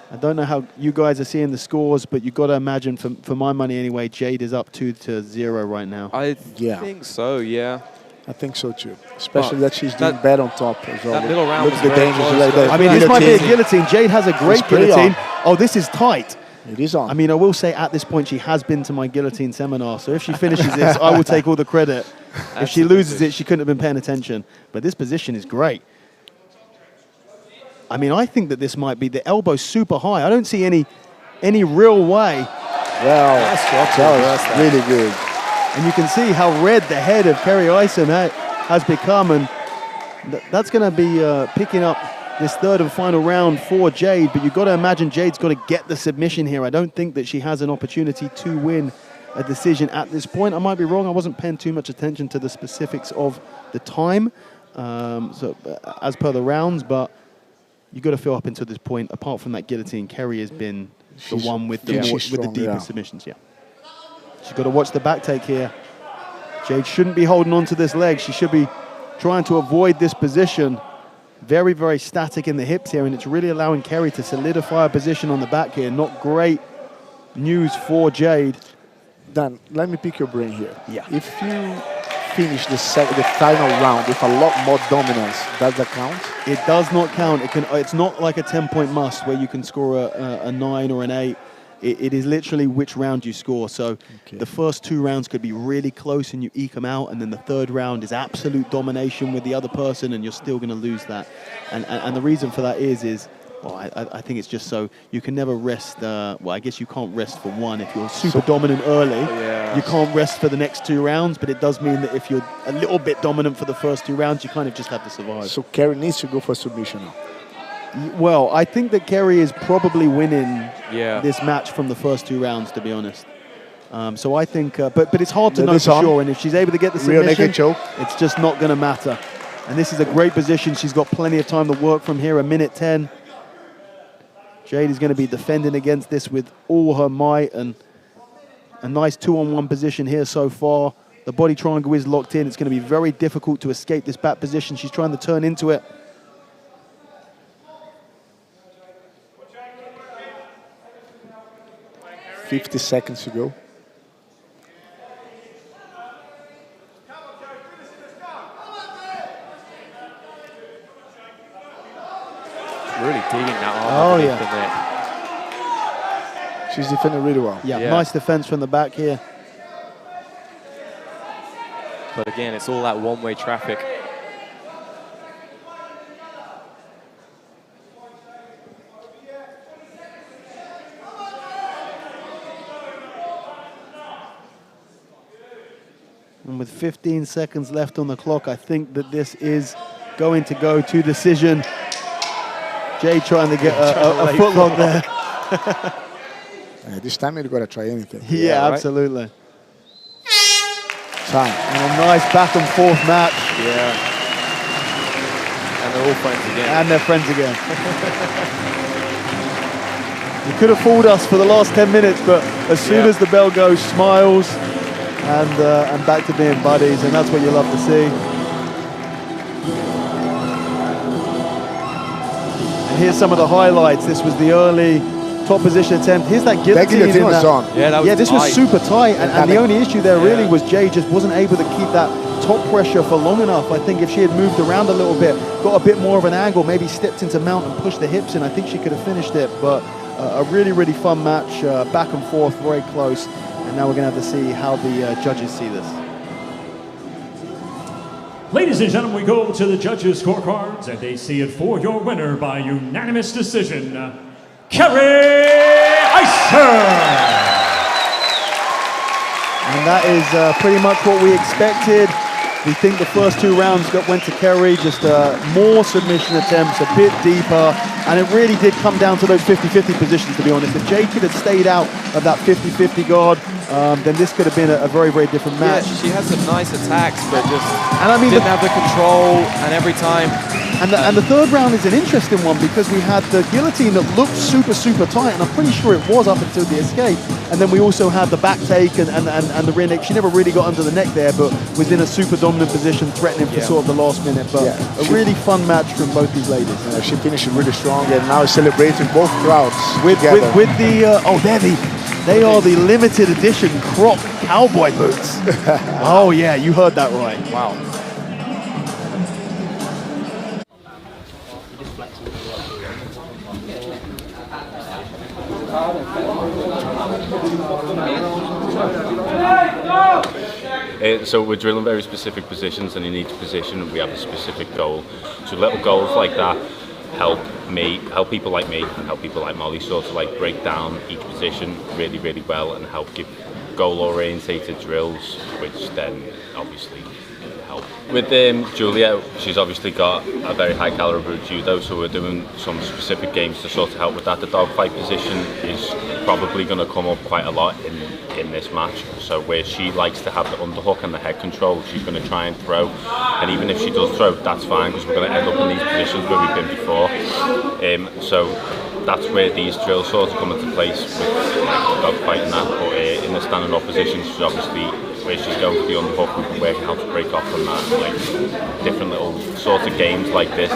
I don't know how you guys are seeing the scores, but you've got to imagine, for my money anyway, Jade is up 2-0 right now. I think so, yeah. I think so too. Especially that she's doing bad on top as well. That middle round was the very dangers close, like that. I mean, this might be a guillotine. Jade has a great guillotine. Oh, this is tight. It is on. I mean, I will say at this point she has been to my guillotine seminar, so if she finishes this, I will take all the credit. If she loses it, she couldn't have been paying attention. But this position is great. I mean, I think that this might be the elbow super high. I don't see any real way. Well, that was really good. And you can see how red the head of Kerry Isom has become, and that's going to be picking up this third and final round for Jade. But you've got to imagine Jade's got to get the submission here. I don't think that she has an opportunity to win a decision at this point. I might be wrong. I wasn't paying too much attention to the specifics of the time, as per the rounds, but you've got to feel up until this point, apart from that guillotine, Kerry has been the one with the deeper submissions. Yeah, she's got to watch the back take here. Jade shouldn't be holding on to this leg. She should be trying to avoid this position. Very, very static in the hips here, and it's really allowing Kerry to solidify a position on the back here. Not great news for Jade. Dan, let me pick your brain here. Yeah. If you finish the final round with a lot more dominance, does that count? It does not count. It's not like a 10-point must where you can score a 9 or an 8. It is literally which round you score. So the first 2 rounds could be really close and you eke them out, and then the third round is absolute domination with the other person and you're still going to lose that. And the reason for that is well, I think it's just so you can never rest. Well, I guess you can't rest for one. If you're super dominant early, you can't rest for the next 2 rounds, but it does mean that if you're a little bit dominant for the first 2 rounds, you kind of just have to survive. So Kerry needs to go for submission now. Well, I think that Kerry is probably winning this match from the first 2 rounds, to be honest. So I think, but it's hard to know for sure. And if she's able to get the submission, it's just not going to matter. And this is a great position. She's got plenty of time to work from here, 1:10. Jade is going to be defending against this with all her might, and a nice 2-on-1 position here so far. The body triangle is locked in. It's going to be very difficult to escape this back position. She's trying to turn into it. $50 seconds to go. Really digging that arm. Oh, yeah. She's defending really well. Yeah, nice defense from the back here. But again, it's all that one-way traffic. And with 15 seconds left on the clock, I think that this is going to go to decision. Jade trying to get a footlock there. This time you've got to try anything. Yeah, right? absolutely. And a nice back and forth match. Yeah. And they're all friends again. And they're friends again. You could have fooled us for the last 10 minutes, but as soon as the bell goes, smiles, and back to being buddies, and that's what you love to see. And here's some of the highlights. This was the early top position attempt. Here's that guillotine. That was on. Yeah, that was this was super tight, and the only issue there really was Jade just wasn't able to keep that top pressure for long enough. I think if she had moved around a little bit, got a bit more of an angle, maybe stepped into mount and pushed the hips in, I think she could have finished it. But a really, really fun match, back and forth, very close. And now we're going to have to see how the judges see this. Ladies and gentlemen, we go to the judges' scorecards, and they see it for your winner by unanimous decision, Kerry Isom. And that is pretty much what we expected. We think the first 2 rounds went to Kerry, just more submission attempts, a bit deeper, and it really did come down to those 50-50 positions, to be honest. If Jade could have stayed out of that 50-50 guard, then this could have been a very, very different match. Yeah, she had some nice attacks, but just didn't have the control, and every time... And the third round is an interesting one because we had the guillotine that looked super, super tight, and I'm pretty sure it was up until the escape. And then we also had the back take and the rear neck. She never really got under the neck there, but was in a super dominant position, threatening for sort of the last minute. But a really fun match from both these ladies. She finished really strong, and now celebrating both crowds with the they are the limited edition Crook cowboy boots. Oh yeah, you heard that right. Wow. So we're drilling very specific positions, and in each position we have a specific goal. So little goals like that help people like me, and help people like Molly sort of like break down each position really, really well, and help give goal-orientated drills, which then obviously help. With Julia, she's obviously got a very high caliber of judo, so we're doing some specific games to sort of help with that. The dogfight position is probably going to come up quite a lot in this match. So where she likes to have the underhook and the head control, she's going to try and throw. And even if she does throw, that's fine, because we're going to end up in these positions where we've been before. So that's where these drills sort of come into place with dogfight and that. But in the standing up position, she's obviously where she's going for the underhook and working how to break off from that, like different little sorts of games like this.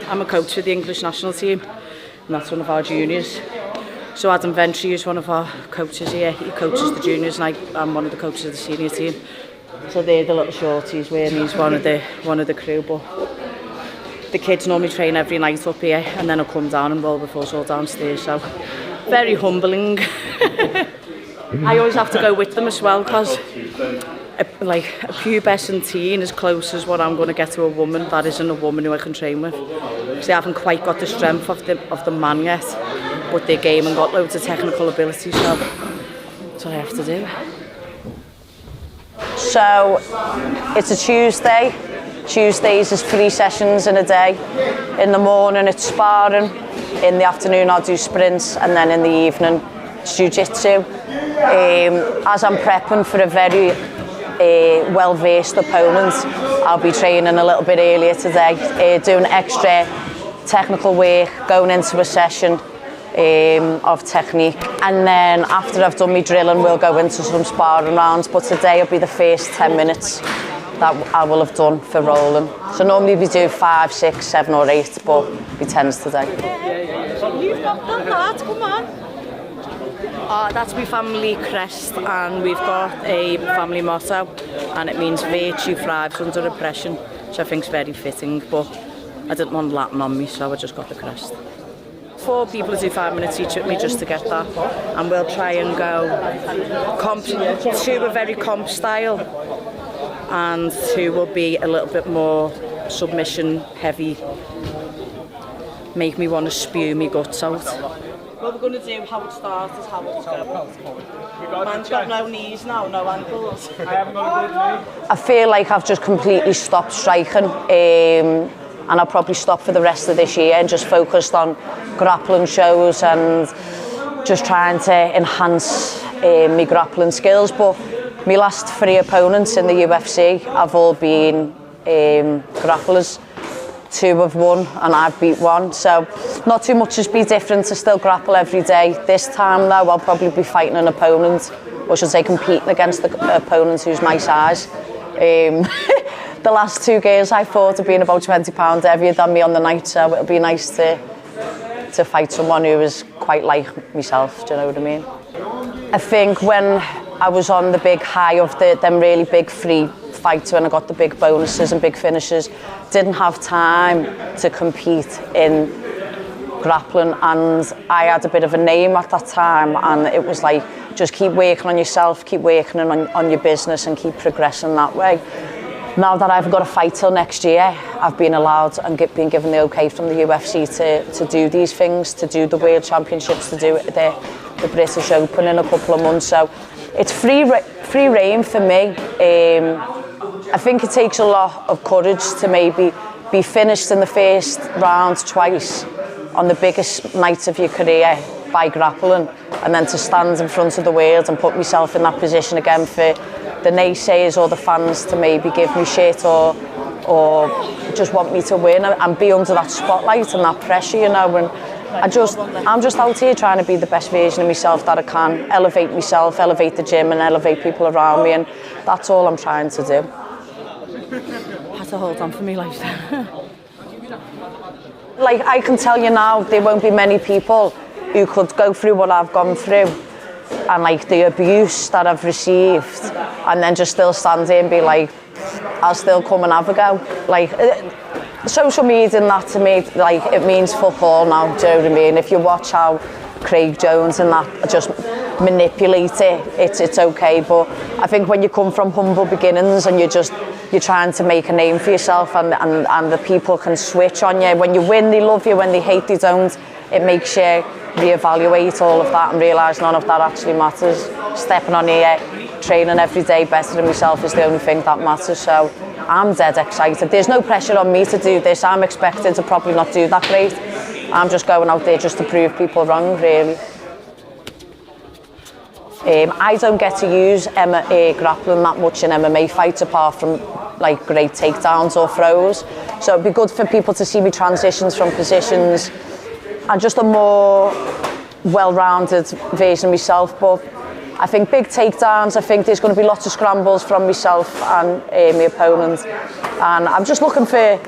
I'm a coach for the English national team, and that's one of our juniors. So Adam Ventry is one of our coaches here. He coaches the juniors, and I'm one of the coaches of the senior team. So they're the little shorties, where he's one of the crew. But the kids normally train every night up here, and then I'll come down and roll before it's all downstairs. So very humbling. I always have to go with them as well, because a pubescent teen as close as what I'm going to get to a woman, that isn't a woman who I can train with. Because they haven't quite got the strength of the man yet, but their game and got loads of technical ability, so that's what I have to do. So it's a Tuesday. Tuesdays is 3 sessions in a day. In the morning it's sparring, in the afternoon I'll do sprints, and then in the evening it's jiu-jitsu. As I'm prepping for a very well-versed opponent, I'll be training a little bit earlier today, doing extra technical work, going into a session of technique, and then after I've done my drilling we'll go into some sparring rounds, but today will be the first 10 minutes that I will have done for rolling. So normally we do 5, 6, 7 or 8, but we 10s today. You've not done that, come on. That's my family crest, and we've got a family motto, and it means virtue thrives under oppression, which I think is very fitting, but I didn't want Latin on me, so I just got the crest. 4 people to do 5 minutes each with me just to get that, and we'll try and go comp, 2 are very comp style, and 2 will be a little bit more submission heavy, make me want to spew me guts out. What we're going to do, how it starts is how it's going. Man's got no knees now, no ankles. I feel like I've just completely stopped striking. and I'll probably stop for the rest of this year and just focused on grappling shows and just trying to enhance my grappling skills. But my last 3 opponents in the UFC have all been grapplers. 2 have won and I've beat 1, so not too much has been different. To still grapple every day. This time though, I'll probably be fighting an opponent, or should I say competing against the opponent who's my size. The last 2 girls I fought have been about 20 pounds heavier than me on the night, so it'll be nice to fight someone who is quite like myself, do you know what I mean? I think when I was on the big high of them really big free fights, when I got the big bonuses and big finishes, didn't have time to compete in grappling, and I had a bit of a name at that time, and it was like, just keep working on yourself, keep working on your business and keep progressing that way. Now that I've got a fight till next year, I've been allowed and been given the okay from the UFC to do these things, to do the World Championships, to do the British Open in a couple of months. So it's free reign for me. I think it takes a lot of courage to maybe be finished in the first round twice on the biggest night of your career by grappling, and then to stand in front of the world and put myself in that position again for the naysayers or the fans to maybe give me shit or just want me to win and be under that spotlight and that pressure, you know. And I'm just out here trying to be the best version of myself that I can, elevate myself, elevate the gym and elevate people around me, and that's all I'm trying to do. Had to hold on for me life. Like, I can tell you now, there won't be many people who could go through what I've gone through and like the abuse that I've received, and then just still stand here and be like, I'll still come and have a go. Like, social media and that to me, like, it means fuck all now, do you know what I mean? If you watch how Craig Jones and that just manipulate it, it's okay. But I think when you come from humble beginnings and you're trying to make a name for yourself, and the people can switch on you. When you win, they love you. When they hate, they don't. It makes you reevaluate all of that and realise none of that actually matters. Stepping on here, training every day better than myself is the only thing that matters. So I'm dead excited. There's no pressure on me to do this. I'm expected to probably not do that great. I'm just going out there just to prove people wrong, really. I don't get to use grappling that much in MMA fights apart from like great takedowns or throws. So it'd be good for people to see me transitions from positions and just a more well-rounded version of myself. But I think big takedowns, I think there's going to be lots of scrambles from myself and my opponent. And I'm just looking for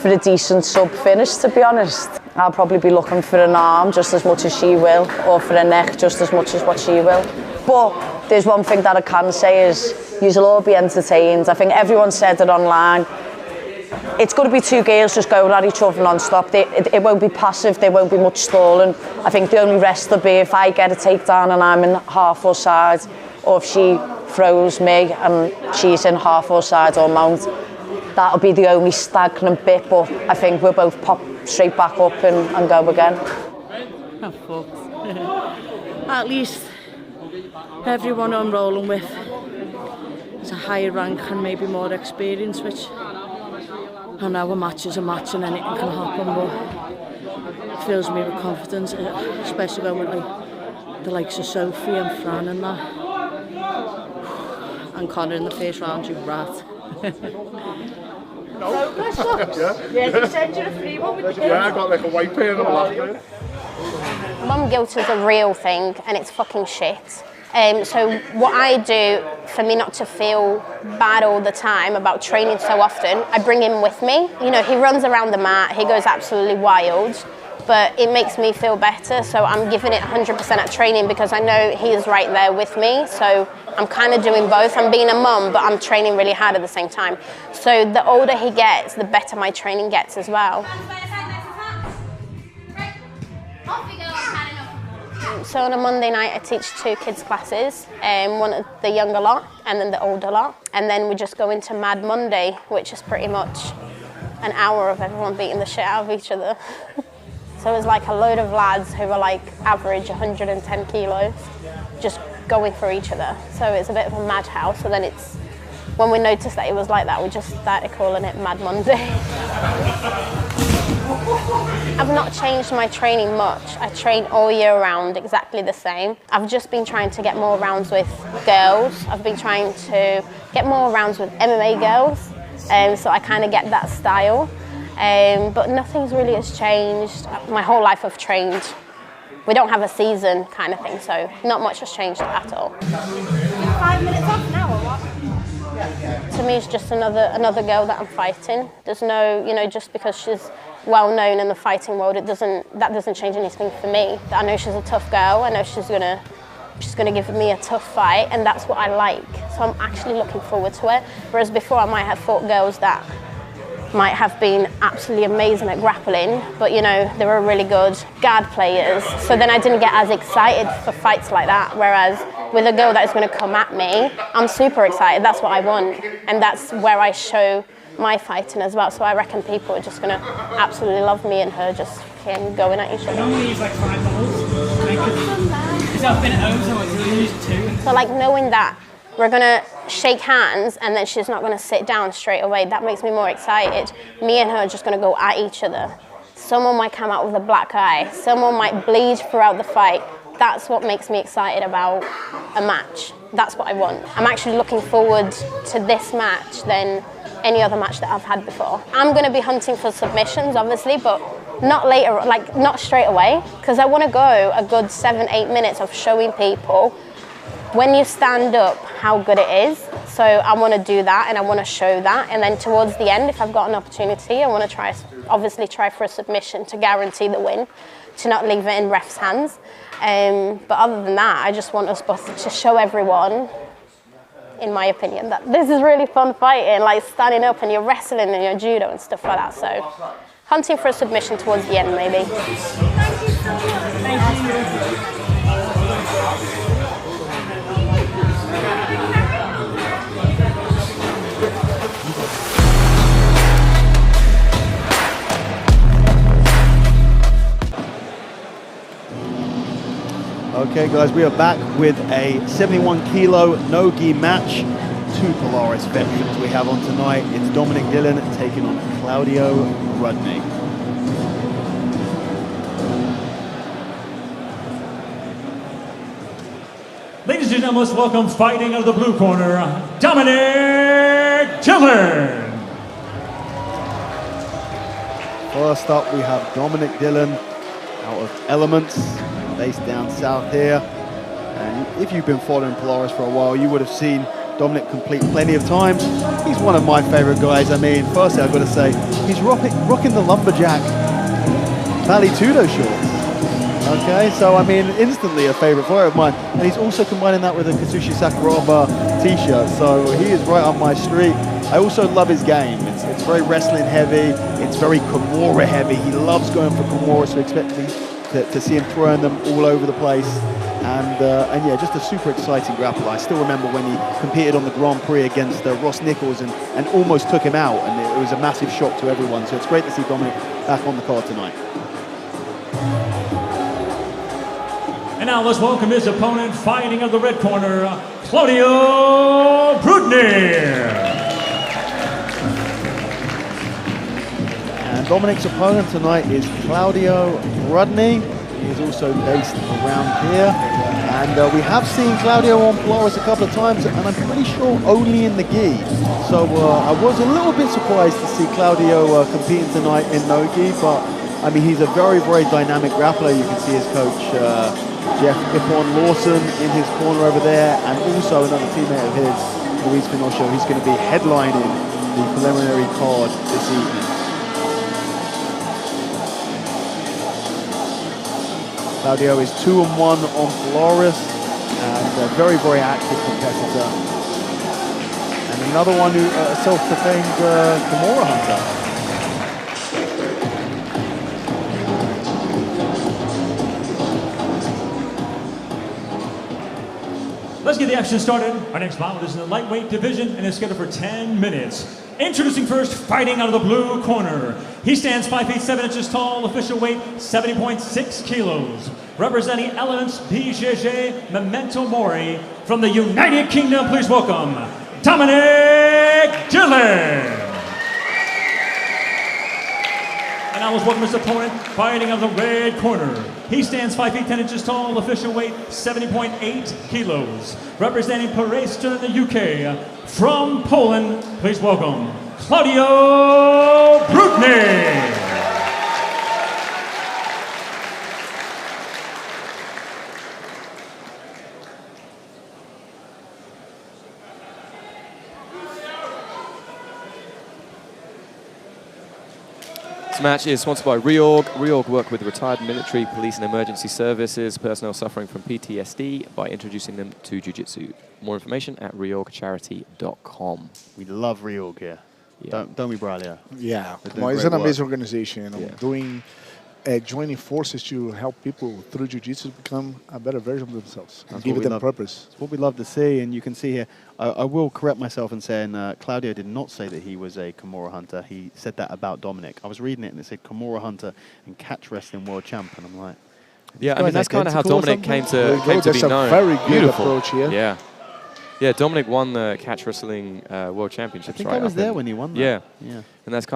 a decent sub finish, to be honest. I'll probably be looking for an arm just as much as she will, or for a neck just as much as what she will. But there's one thing that I can say is you'll all be entertained. I think everyone said it online. It's going to be 2 girls just going at each other non-stop. It won't be passive, there won't be much stalling. I think the only rest will be if I get a takedown and I'm in half or side, or if she throws me and she's in half or side or mount. That'll be the only stagnant bit, but I think we'll both pop straight back up and go again. Oh, fuck. At least everyone I'm rolling with is a higher rank and maybe more experience, which I know a match is a match and anything can happen, but it fills me with confidence, especially going with like the likes of Sophie and Fran and that. And Connor in the first round, you rat. Yeah, they send you a free one with the game. Yeah, I got like a white pair and a black pair. Mum guilt is a real thing and it's fucking shit. So what I do for me not to feel bad all the time about training so often, I bring him with me. You know, he runs around the mat, he goes absolutely wild, but it makes me feel better. So I'm giving it 100% at training because I know he is right there with me. So I'm kind of doing both. I'm being a mum, but I'm training really hard at the same time. So the older he gets, the better my training gets as well. So on a Monday night, I teach 2 kids classes, one of the younger lot and then the older lot. And then we just go into Mad Monday, which is pretty much an hour of everyone beating the shit out of each other. So it's like a load of lads who are like average 110 kilos, just going for each other. So it's a bit of a madhouse. So then it's when we noticed that it was like that, we just started calling it Mad Monday. I've not changed my training much. I train all year round exactly the same. I've just been trying to get more rounds with girls. I've been trying to get more rounds with MMA girls, so I kind of get that style. But nothing's really has changed. My whole life I've trained. We don't have a season kind of thing, so not much has changed at all. 5 minutes off now or what? To me, it's just another girl that I'm fighting. There's no, just because she's well known in the fighting world, that doesn't change anything for me. I know she's a tough girl. I know she's gonna give me a tough fight, and that's what I like. So I'm actually looking forward to it. Whereas before, I might have fought girls that might have been absolutely amazing at grappling, but they were really good guard players. So then I didn't get as excited for fights like that. Whereas with a girl that is going to come at me, I'm super excited. That's what I want, and that's where I show my fighting as well. So I reckon people are just going to absolutely love me and her just going at each other. Normally it's like 5 balls. Is that been at home, so it's really 2? So like knowing that we're gonna shake hands and then she's not gonna sit down straight away, that makes me more excited. Me and her are just gonna go at each other. Someone might come out with a black eye, someone might bleed throughout the fight. That's what makes me excited about a match. That's what I want. I'm actually looking forward to this match than any other match that I've had before. I'm gonna be hunting for submissions, obviously, but not later, like not straight away, because I wanna go a good 7-8 minutes of showing people when you stand up, how good it is. So I want to do that and I want to show that. And then towards the end, if I've got an opportunity, I want to obviously try for a submission to guarantee the win, to not leave it in ref's hands. But other than that, I just want us both to show everyone, in my opinion, that this is really fun fighting, like standing up and you're wrestling and you're judo and stuff like that. So hunting for a submission towards the end, maybe. Thank you. Okay guys, we are back with a 71 kilo no-gi match. 2 Polaris veterans we have on tonight. It's Dominic Dillon taking on Claudio BRUDNY. Ladies and gentlemen, welcome fighting out of the blue corner, Dominic Dillon. First up, we have Dominic Dillon out of Elements, based down south here. And if you've been following Polaris for a while, you would have seen Dominic complete plenty of times. He's one of my favorite guys. I mean, firstly, I've got to say, he's rocking the lumberjack Valley Tudo shorts. Okay, so I mean, instantly a favorite fighter of mine. And he's also combining that with a Kazushi Sakuraba t-shirt. So he is right up my street. I also love his game. It's very wrestling heavy. It's very Kimura heavy. He loves going for Kimura, so expect me to see him throwing them all over the place. And yeah, just a super exciting grappler. I still remember when he competed on the Grand Prix against Ross Nichols and almost took him out. And it was a massive shock to everyone. So it's great to see Dominic back on the card tonight. And now let's welcome his opponent, fighting out of the red corner, Claudio BRUDNY. And Dominic's opponent tonight is Claudio BRUDNY. He is also based around here. And we have seen Claudio on Polaris a couple of times, and I'm pretty sure only in the gi. So I was a little bit surprised to see Claudio competing tonight in no-gi, but I mean, he's a very, very dynamic grappler. You can see his coach, Jeff Ippon Lawson, in his corner over there, and also another teammate of his, Luiz FINOCCHIO, who's going to be headlining the preliminary card this evening. Claudio is 2-1 on Polaris, and a very, very active competitor. And another one who, a self-proclaimed Kimura hunter. Let's get the action started. Our next bout is in the lightweight division and is scheduled for 10 minutes. Introducing first, fighting out of the blue corner. He stands 5 feet 7 inches tall, official weight 70.6 kilos. Representing Elements BJJ Memento Mori from the United Kingdom, please welcome Dominic Dillon. And now let's welcome his opponent, fighting out of the red corner. He stands 5 feet 10 inches tall, official weight 70.8 kilos. Representing Paris in the UK, from Poland, please welcome Claudio BRUDNY. This match is sponsored by Reorg. Reorg work with retired military, police and emergency services personnel suffering from PTSD by introducing them to Jiu-Jitsu. More information at reorgcharity.com. We love Reorg here. Yeah. Don't we, Braulio? Yeah, well, it's an amazing organization. You know, joining forces to help people through jiu-jitsu become a better version of themselves and give them purpose. It's what we love to see, and you can see here, I will correct myself in saying Claudio did not say that he was a Kimura hunter. He said that about Dominic. I was reading it and it said Kimura hunter and catch wrestling world champ, and I'm like, yeah, I mean, that's kind of how Dominic came to be known. Very good approach here. Yeah. Yeah, Dominic won the catch wrestling world championships, I think I was there when he won that. Yeah. Yeah. And that's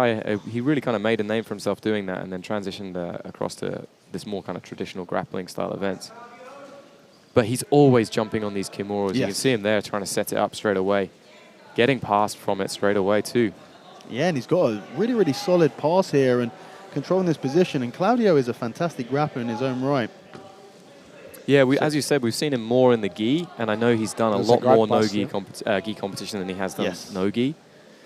he really kind of made a name for himself doing that, and then transitioned across to this more kind of traditional grappling style events. But he's always jumping on these Kimuras. You can see him there trying to set it up straight away, getting past from it straight away too. Yeah, and he's got a really, really solid pass here and controlling this position. And Claudio is a fantastic grappler in his own right. Yeah, as you said, we've seen him more in the gi, and I know he's done a lot more no-gi gi competition than he has done no-gi.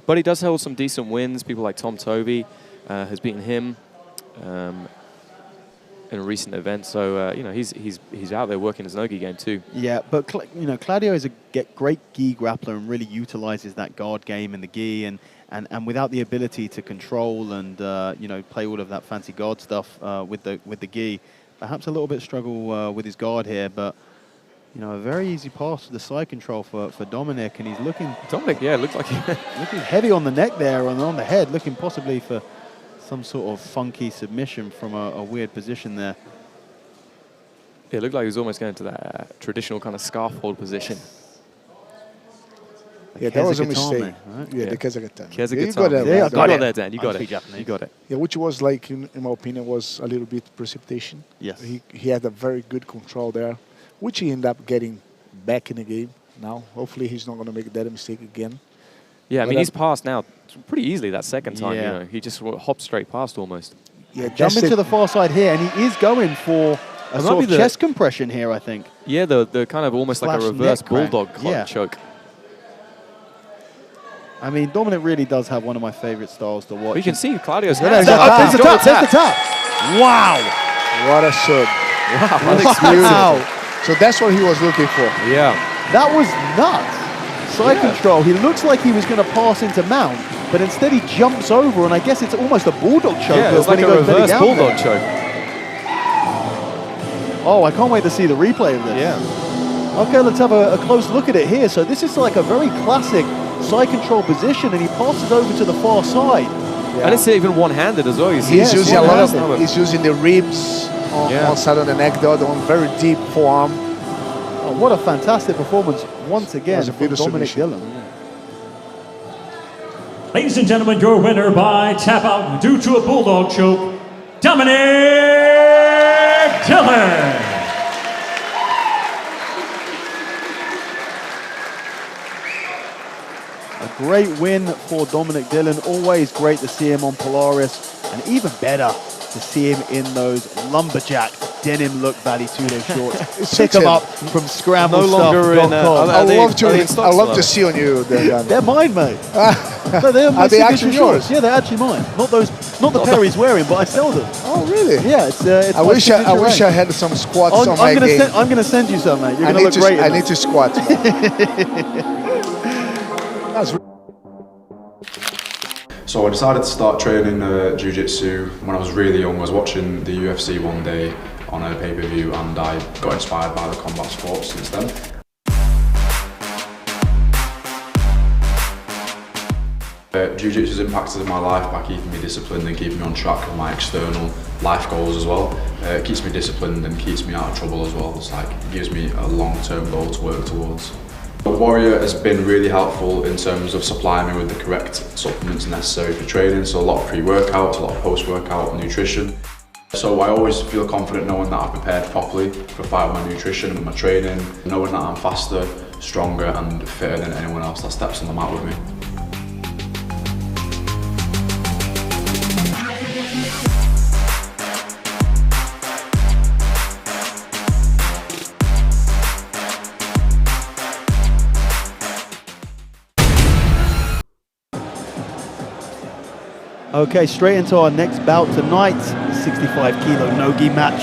But he does hold some decent wins. People like Tom Tovey has beaten him in a recent event. So, you know, he's out there working his no-gi game too. Yeah, but, you know, Claudio is a great gi grappler and really utilizes that guard game in the gi. And without the ability to control and, you know, play all of that fancy guard stuff with the gi, perhaps a little bit struggle with his guard here, but, you know, a very easy pass to the side control for Dominic, and he's looking... Dominic, yeah, looks like looking heavy on the neck there and on the head, looking possibly for some sort of funky submission from a weird position there. Yeah, it looked like he was almost going to that traditional kind of scarf hold position. Yeah, that was a mistake. Right? Yeah, the Kazakhstan. You got it. Yeah, you got it there, Dan. You got it. You got it. Yeah, which was like, in my opinion, was a little bit precipitation. Yes. He had a very good control there, which he ended up getting back in the game now. Hopefully he's not going to make that mistake again. Yeah, I mean, he's passed now pretty easily that second time. You know, he just hopped straight past almost. Yeah, jumping to the far side here, and he is going for a sort of chest compression here, I think. Yeah, the kind of almost like a reverse bulldog choke. I mean, Dominic really does have one of my favorite styles to watch. You can see Claudio's hands. There's the tap. Wow. What a sub. Wow. So that's what he was looking for. Yeah. That was nuts. Side control. He looks like he was going to pass into mount, but instead he jumps over, and I guess it's almost a bulldog choke. Yeah, it's like a reverse bulldog choke. Oh, I can't wait to see the replay of this. Yeah. Okay, let's have a close look at it here. So this is like a very classic side control position, and he passes over to the far side. Yeah. And it's even one-handed as well. He's using a lot of he's using the ribs on side of the neck, the other one very deep forearm. Oh, what a fantastic performance once again from Dominic Dillon. Ladies and gentlemen, your winner by tap out due to a bulldog choke, Dominic Dillon. Great win for Dominic Dillon. Always great to see him on Polaris, and even better to see him in those lumberjack denim look Valley Tudo shorts. Pick them up from scramblestuff.com. I love to see on you. They're mine, mate. No, they're my signature shorts. Yeah, they're actually mine. Not the Perry's wearing, but I sell them. Oh, really? Yeah, it's I wish I had some squats on my game. I'm going to send you some, mate. You're going to look great. I need to squat. So I decided to start training jiu-jitsu when I was really young. I was watching the UFC one day on a pay-per-view, and I got inspired by the combat sports since then. Jiu-jitsu has impacted my life by keeping me disciplined and keeping me on track with my external life goals as well. It keeps me disciplined and keeps me out of trouble as well. It's like, it gives me a long-term goal to work towards. The Warrior has been really helpful in terms of supplying me with the correct supplements necessary for training, so a lot of pre-workouts, a lot of post-workout nutrition. So I always feel confident knowing that I've prepared properly for a fight with my nutrition and with my training, knowing that I'm faster, stronger and fitter than anyone else that steps on the mat with me. Okay, straight into our next bout tonight, the 65 kilo no-gi match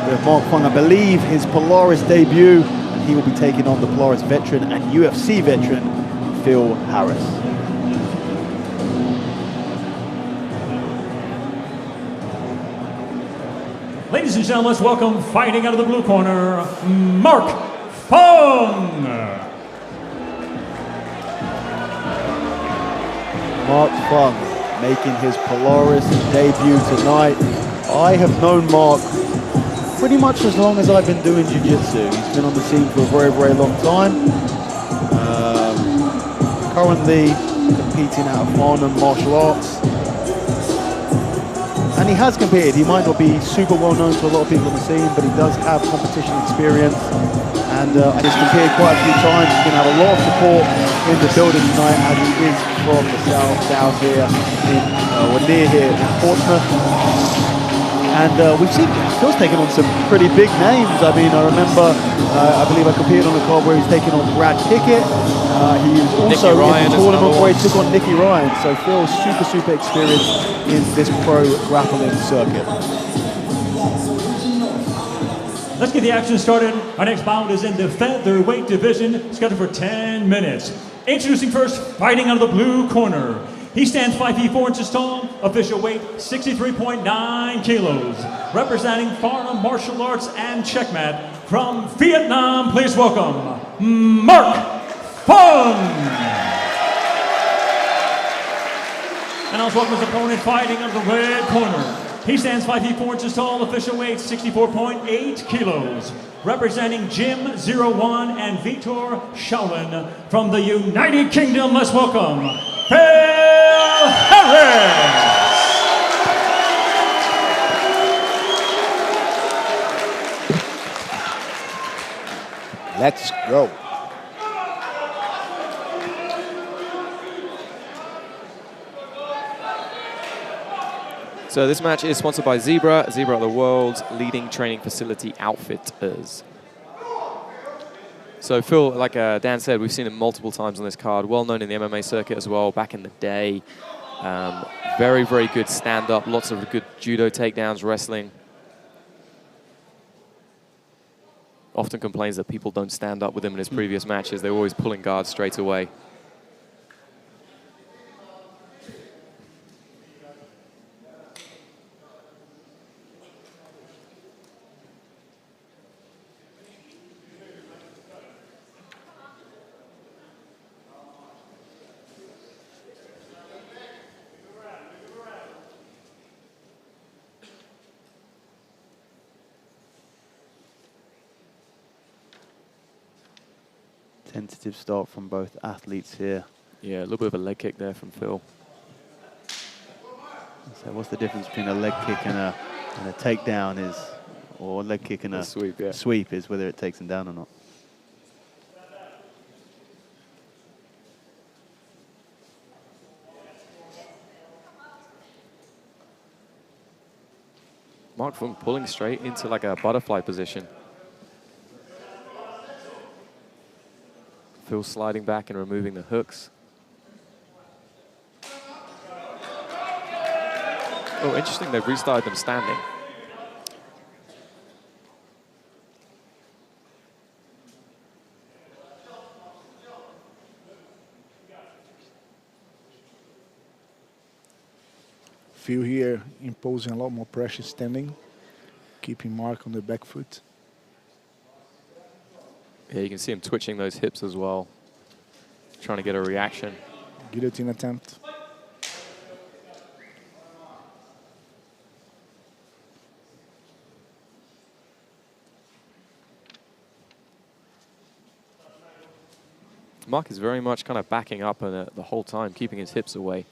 with Mark Phung, I believe his Polaris debut, and he will be taking on the Polaris veteran and UFC veteran, Phil Harris. Ladies and gentlemen, let's welcome fighting out of the blue corner, Mark Phung. Mark Phung making his Polaris debut tonight. I have known Mark pretty much as long as I've been doing jiu-jitsu. He's been on the scene for a very, very long time. Currently competing out of Farnham Martial Arts. And he has competed. He might not be super well known to a lot of people on the scene, but he does have competition experience. And he's competed quite a few times. He's going to have a lot of support in the building tonight, as he is from the south here, we're near here in Portsmouth. And we've seen Phil's taken on some pretty big names. I mean, I remember, I believe I competed on a card where he's taken on Brad Pickett. He was also in the tournament where he took on Nicky Ryan. So Phil's super, super experienced in this pro grappling circuit. Let's get the action started. Our next bout is in the featherweight division, scheduled for 10 minutes. Introducing first, fighting out of the blue corner. He stands 5 feet 4 inches tall, official weight 63.9 kilos. Representing Farnham Martial Arts and Checkmat from Vietnam, please welcome Mark Phung. And also welcome his opponent fighting out of the red corner. He stands 5 feet 4 inches tall, official weight 64.8 kilos. Representing Gym 01 and Vitor Shaolin from the United Kingdom, let's welcome Phil Harris. Let's go. So this match is sponsored by Zebra. Zebra are the world's leading training facility outfitters. So Phil, like Dan said, we've seen him multiple times on this card, well known in the MMA circuit as well, back in the day. Very, very good stand-up, lots of good judo takedowns, wrestling. Often complains that people don't stand up with him in his previous matches. They're always pulling guards straight away. Tentative start from both athletes here. Yeah, a little bit of a leg kick there from Phil. So what's the difference between a leg kick and a takedown is, or a leg kick and a sweep, yeah. Sweep is whether it takes him down or not. Mark Phung pulling straight into like a butterfly position. Phil sliding back and removing the hooks. Oh, interesting, they've restarted them standing. Phil here imposing a lot more pressure standing, keeping Mark on the back foot. Yeah, you can see him twitching those hips as well, trying to get a reaction. Guillotine attempt. Mark is very much kind of backing up the whole time, keeping his hips away.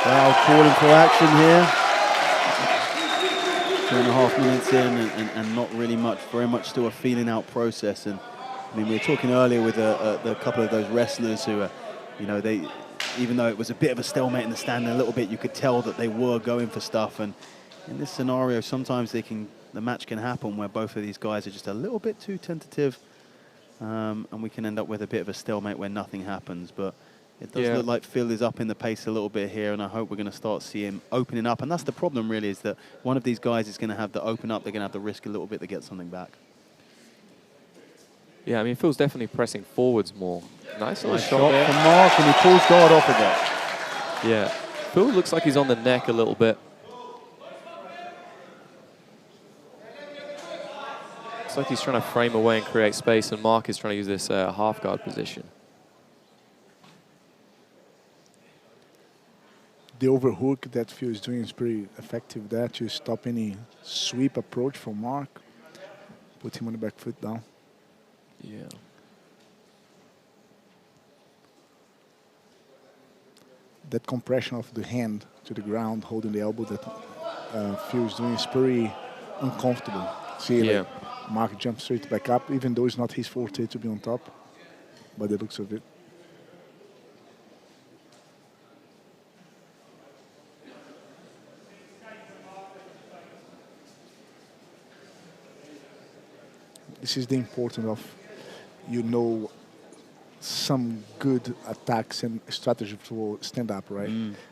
Crowd calling for action here. 2.5 minutes in and not really much, very much still a feeling out process. And I mean, we were talking earlier with a couple of those wrestlers who are, you know, they, even though it was a bit of a stalemate in the stand, a little bit, you could tell that they were going for stuff. And in this scenario, sometimes the match can happen where both of these guys are just a little bit too tentative, and we can end up with a bit of a stalemate where nothing happens. But it does look like Phil is up in the pace a little bit here, and I hope we're going to start seeing him opening up. And that's the problem, really, is that one of these guys is going to have to open up. They're going to have to risk a little bit to get something back. Yeah, I mean, Phil's definitely pressing forwards more. Nice little shot there from Mark, and he pulls guard off again. Yeah, Phil looks like he's on the neck a little bit. Looks like he's trying to frame away and create space, and Mark is trying to use this half guard position. The overhook that Phil is doing is pretty effective there to stop any sweep approach from Mark. Put him on the back foot down. Yeah. That compression of the hand to the ground, holding the elbow that Phil is doing is pretty uncomfortable. See, like Mark jumps straight back up, even though it's not his forte to be on top, by the looks of it. This is the importance of, you know, some good attacks and strategy for stand up, right?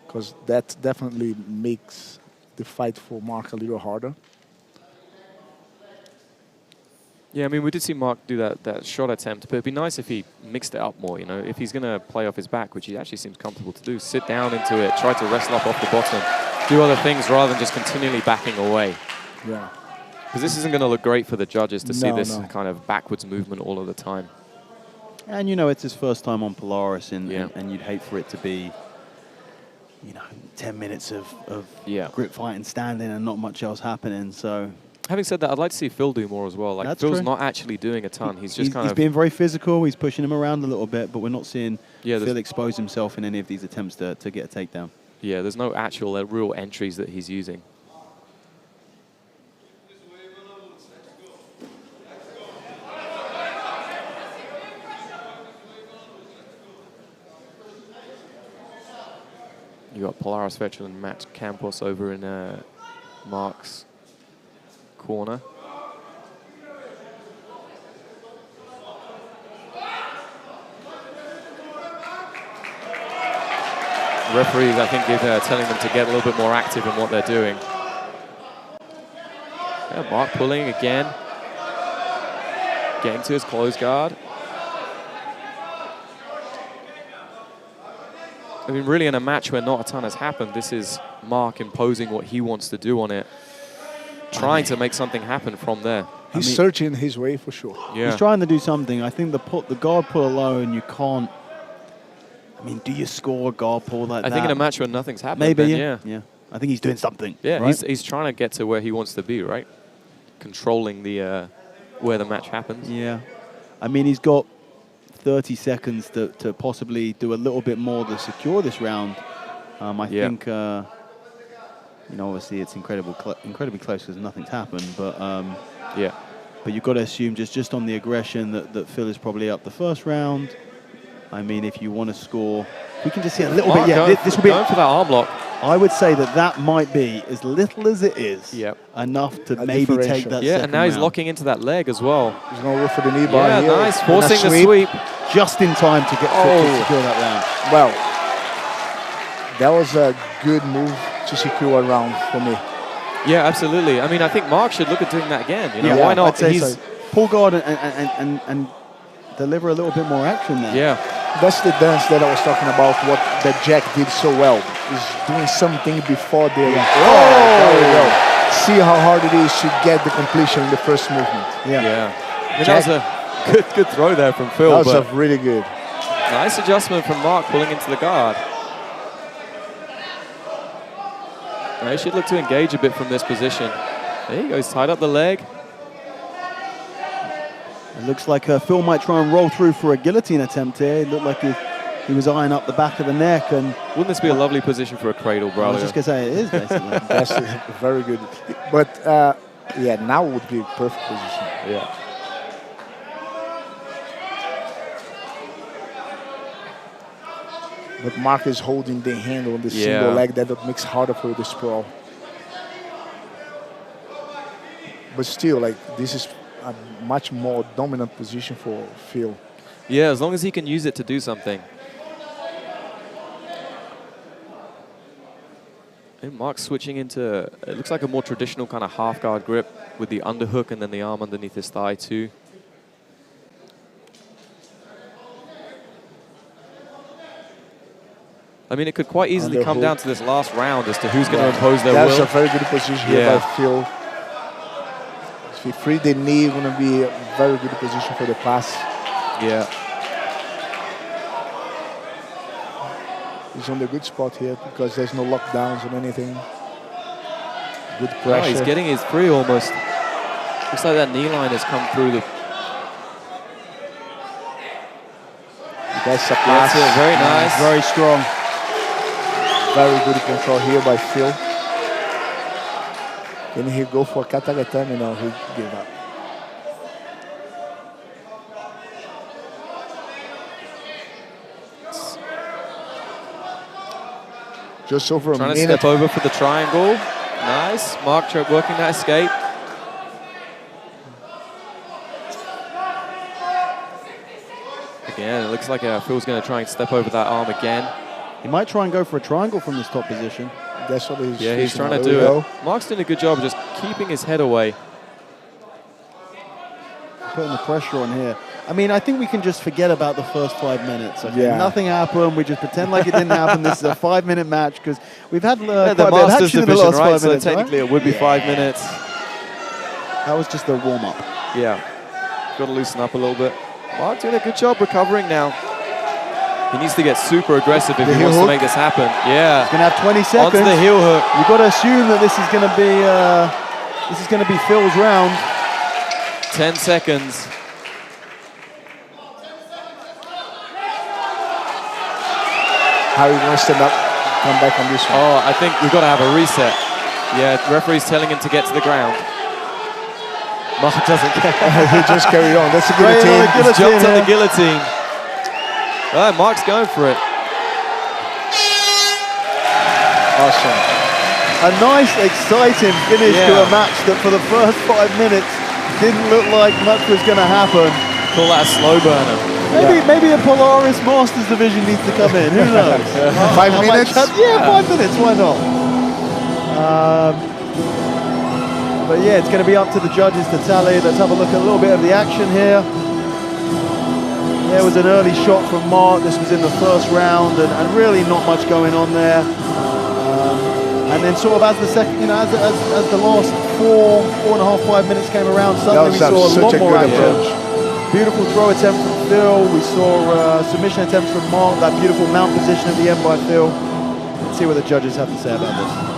Because that definitely makes the fight for Mark a little harder. Yeah, I mean, we did see Mark do that shot attempt, but it'd be nice if he mixed it up more, you know? If he's going to play off his back, which he actually seems comfortable to do, sit down into it, try to wrestle up off the bottom, do other things rather than just continually backing away. Yeah. Because this isn't going to look great for the judges to see this kind of backwards movement all of the time. And, you know, it's his first time on Polaris, and you'd hate for it to be, you know, 10 minutes of grip fighting, standing, and not much else happening. So, having said that, I'd like to see Phil do more as well. Like, that's Phil's true. not actually doing a ton. He's just he's being very physical. He's pushing him around a little bit, but we're not seeing Phil expose himself in any of these attempts to get a takedown. Yeah, there's no actual real entries that he's using. You got Polaris veteran Matt Campos over in Mark's corner. Referees, I think, they're telling them to get a little bit more active in what they're doing. Yeah, Mark pulling again, getting to his close guard. I mean, really, in a match where not a ton has happened, this is Mark imposing what he wants to do on it, trying to make something happen from there. He's searching his way for sure. Yeah. He's trying to do something. I think the guard pull alone, you can't. I mean, do you score a guard pull like that? I think in a match where nothing's happened, maybe, then, yeah. I think he's doing something. Yeah, right? he's trying to get to where he wants to be, right? Controlling the where the match happens. Yeah. I mean, he's got 30 seconds to possibly do a little bit more to secure this round. I think, you know, obviously it's incredibly close because nothing's happened, but but you've got to assume just on the aggression that Phil is probably up the first round. I mean, if you want to score, we can just see a little bit. Yeah, this will be going for that arm lock. I would say that might be, as little as it is, enough to maybe take that. Yeah, and now he's locking into that leg as well. He's going to go for the knee bar here. Nice, forcing the sweep. Just in time to get to secure that round. Well, that was a good move to secure a round for me. Yeah, absolutely. I mean, I think Mark should look at doing that again. You know, why not? I'd say so. Pull guard and deliver a little bit more action there. Yeah. That's the dance that I was talking about, what that Jack did so well. Is doing something before the... There we go. See how hard it is to get the completion in the first movement. I mean, that was a good throw there from Phil. That was really good. Nice adjustment from Mark pulling into the guard. Now he should look to engage a bit from this position. There he goes, tied up the leg. It looks like Phil might try and roll through for a guillotine attempt here. It looked like he was eyeing up the back of the neck. And wouldn't this be a lovely position for a cradle, Braulio? I was just going to say, it is, basically. That's very good. But, yeah, now would be a perfect position. Yeah. But Mark is holding the handle on the single leg. That makes it harder for the sprawl. But still, like, this is a much more dominant position for Phil. Yeah, as long as he can use it to do something. And Mark's switching into, it looks like a more traditional kind of half guard grip with the underhook and then the arm underneath his thigh too. I mean, it could quite easily come down to this last round as to who's going to impose their will. That's a very good position here by Phil. If he free the knee, it's going to be a very good position for the pass. Yeah. He's on the good spot here because there's no lockdowns or anything. Good pressure. Oh, he's getting his free almost. Looks like that knee line has come through the... That's a pass. That's it, very nice. Very strong. Very good control here by Phil. Can he go for Katagatame? No, he gave up. Just over a minute. Trying to step over for the triangle. Nice. Mark working that escape. Again, it looks like Phil's going to try and step over that arm again. He might try and go for a triangle from this top position. That's what he's he's trying to do it. Mark's doing a good job of just keeping his head away. Putting the pressure on here. I mean, I think we can just forget about the first 5 minutes. Okay? Nothing happened. We just pretend like it didn't happen. This is a 5-minute match because we've had quite the a bit of Masters action in the division, last right? 5 So minutes. technically it would be 5 minutes. That was just a warm-up. Yeah. Got to loosen up a little bit. Mark doing a good job recovering now. He needs to get super aggressive if he wants to make this happen. Yeah. He's going to have 20 seconds. Onto the heel hook. You've got to assume that this is going to be Phil's round. 10 seconds. How are you going to stand up, come back on this one? Oh, I think we've got to have a reset. Yeah, the referee's telling him to get to the ground. Mark doesn't care. He just carried on. That's a guillotine. He's jumped on the guillotine. All right, Mark's going for it. Awesome. A nice, exciting finish to a match that for the first 5 minutes didn't look like much was going to happen. Call that a slow burner. Maybe a Polaris Masters division needs to come in. Who knows? 5 minutes? Yeah, 5 minutes. Why not? But yeah, it's going to be up to the judges to tally. Let's have a look at a little bit of the action here. There was an early shot from Mark. This was in the first round, and really not much going on there. And then sort of as the second, as the last 4.5, 5 minutes came around, suddenly we saw a lot more action. Beautiful throw attempt from Phil. We saw submission attempts from Mark. That beautiful mount position at the end by Phil. Let's see what the judges have to say about this.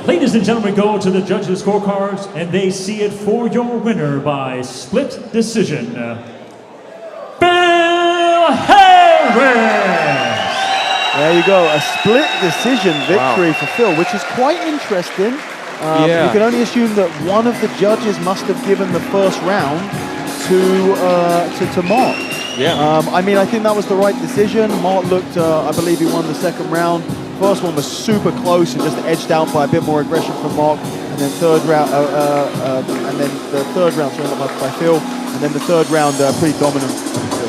Ladies and gentlemen, go to the judges' scorecards, and they see it for your winner by split decision, Bill Harris. There you go, a split decision victory for Phil, which is quite interesting. You can only assume that one of the judges must have given the first round to Mark. Yeah. I mean, I think that was the right decision. Mark looked, I believe he won the second round. First one was super close and just edged out by a bit more aggression from Mark. And then the third round, sorry, not by Phil. And then the third round, pretty dominant from Phil.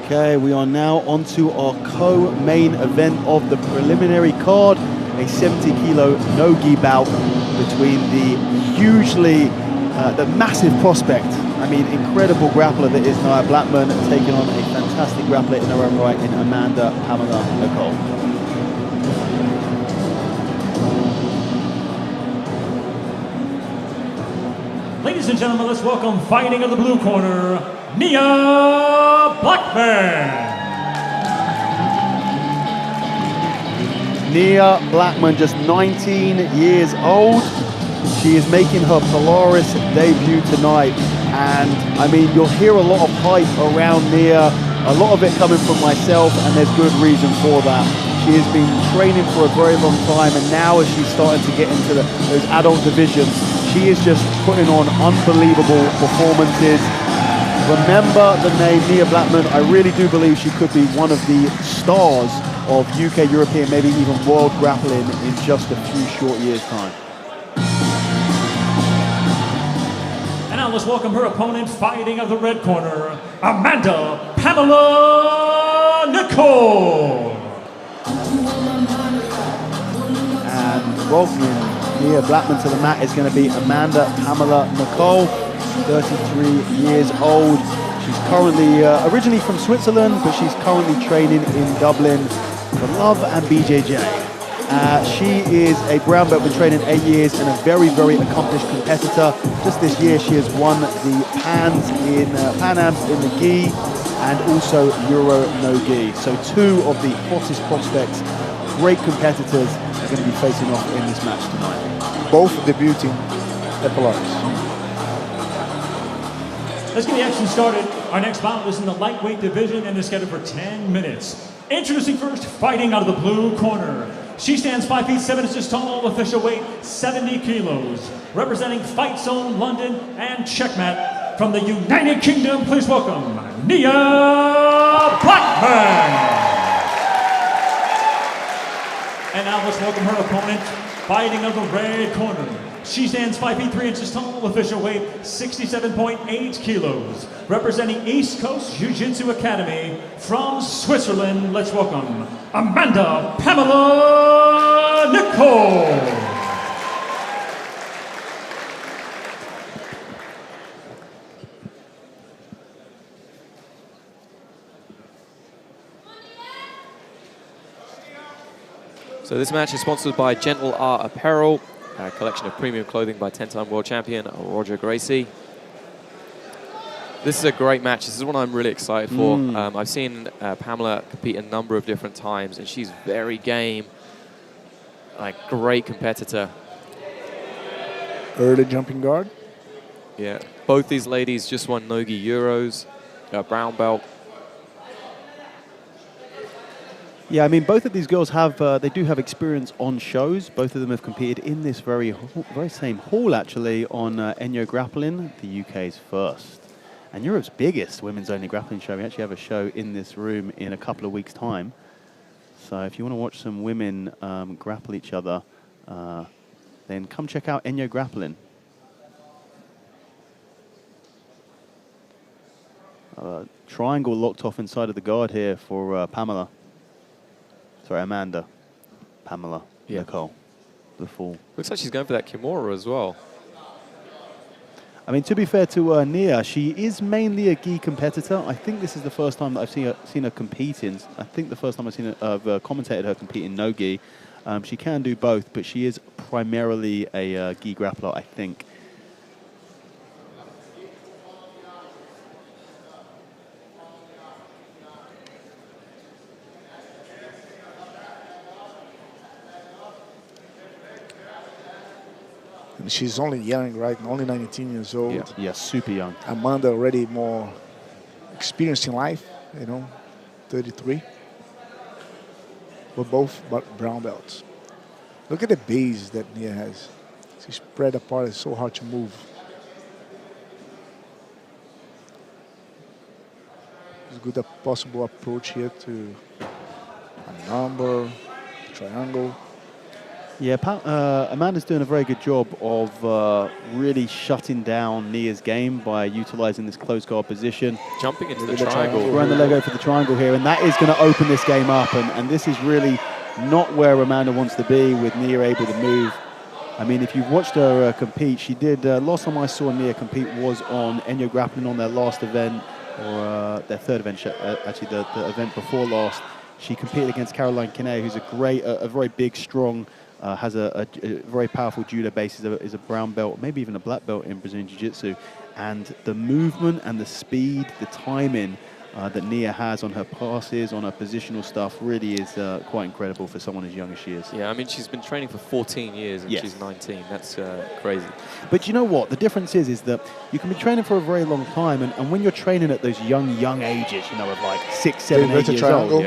Okay, we are now onto our co-main event of the preliminary card, a 70-kilo no-gi bout between the the massive prospect, I mean, incredible grappler that is Nia Blackman, taking on a fantastic grappler in her own right in Amanda Pamela Nicole. Ladies and gentlemen, let's welcome, fighting in the blue corner, Nia Blackman. Nia Blackman, just 19 years old. She is making her Polaris debut tonight. And I mean, you'll hear a lot of hype around Nia, a lot of it coming from myself, and there's good reason for that. She has been training for a very long time, and now as she's starting to get into those adult divisions, she is just putting on unbelievable performances. Remember the name Nia Blackman. I really do believe she could be one of the stars of UK, European, maybe even world grappling in just a few short years' time. And now let's welcome her opponent, fighting of the red corner, Amanda Pamela Nicole. And welcoming Nia Blackman to the mat is going to be Amanda Pamela Nicole, 33 years old. She's currently originally from Switzerland, but she's currently training in Dublin for Love and BJJ. She is a brown belt, been training 8 years, and a very, very accomplished competitor. Just this year, she has won the Pan Ams in the gi and also Euro no gi. So two of the hottest prospects, great competitors, are going to be facing off in this match tonight. Both debuting at Polaris. Let's get the action started. Our next bout is in the lightweight division and is scheduled for 10 minutes. Introducing first, fighting out of the blue corner. She stands 5 feet 7 inches tall, official weight 70 kilos. Representing Fight Zone London and Checkmat from the United Kingdom, please welcome Nia Blackman. And now let's welcome her opponent, fighting out of the red corner. She stands 5 feet 3 inches tall, official weight 67.8 kilos. Representing East Coast Jiu-Jitsu Academy from Switzerland, let's welcome Amanda Pamela Nicole. So this match is sponsored by Gentle R Apparel, a collection of premium clothing by 10-time world champion Roger Gracie. This is a great match. This is one I'm really excited for. I've seen Pamela compete a number of different times, and she's very game, like great competitor. Early jumping guard. Yeah, both these ladies just won Nogi Euros, brown belt. Yeah, I mean, both of these girls have, they do have experience on shows. Both of them have competed in this very same hall, actually, on Enyo Grappling, the UK's first and Europe's biggest women's only grappling show. We actually have a show in this room in a couple of weeks' time. So if you want to watch some women grapple each other, then come check out Enyo Grappling. Triangle locked off inside of the guard here for Pamela. Sorry, Amanda. Pamela. Yeah. Nicole. The full. Looks like she's going for that Kimura as well. I mean, to be fair to Nia, she is mainly a gi competitor. I think this is the first time that I've seen her compete in. I think the first time I've commentated her compete in no gi. She can do both, but she is primarily a gi grappler, I think. And she's only young, right? Only 19 years old. Yeah, super young. Amanda already more experienced in life, you know, 33. But both brown belts. Look at the base that Nia has. She's spread apart. It's so hard to move. It's a good possible approach here to a number, triangle. Yeah, Amanda's doing a very good job of really shutting down Nia's game by utilising this close guard position. Jumping into the triangle. We're on the Lego for the triangle here, and that is going to open this game up, and this is really not where Amanda wants to be, with Nia able to move. I mean, if you've watched her compete, she did, last time I saw Nia compete was on Enyo Grappling on their last event, or their third event, actually the event before last. She competed against Caroline Kinney, who's a very big, strong, has a very powerful judo base, is a brown belt, maybe even a black belt in Brazilian Jiu-Jitsu. And the movement and the speed, the timing that Nia has on her passes, on her positional stuff, really is quite incredible for someone as young as she is. Yeah, I mean, she's been training for 14 years and she's 19. That's crazy. But you know what? The difference is that you can be training for a very long time, and when you're training at those young ages, you know, of like 6, 7, 8 years old,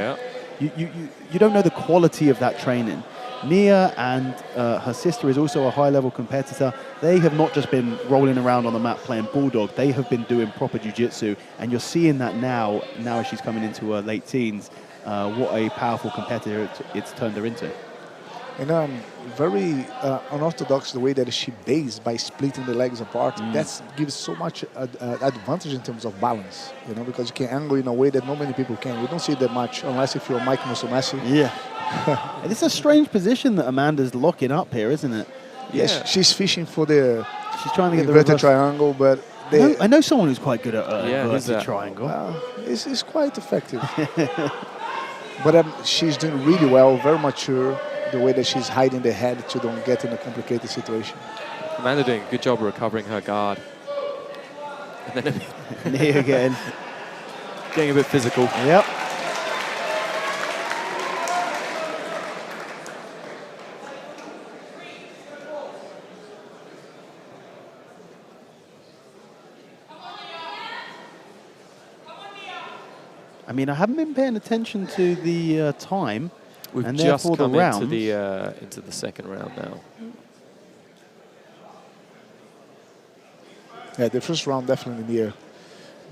you don't know the quality of that training. Nia and her sister is also a high-level competitor. They have not just been rolling around on the mat playing bulldog. They have been doing proper jiu-jitsu, and you're seeing that now as she's coming into her late teens, what a powerful competitor it's turned her into. And very unorthodox the way that she based by splitting the legs apart. That gives so much advantage in terms of balance, you know, because you can angle in a way that not many people can. You don't see that much unless if you're Mike Musumeci. Yeah. It's a strange position that Amanda's locking up here, isn't it? Yes, she's fishing for the. She's trying to get the inverted triangle, but I know someone who's quite good at inverted triangle. It's quite effective. But she's doing really well, very mature. The way that she's hiding the head to don't get in a complicated situation. Amanda doing a good job of recovering her guard. And then Nia again. Getting a bit physical. Yep. I mean, I haven't been paying attention to the time. We've and just come the into the second round now. Yeah, the first round definitely Nia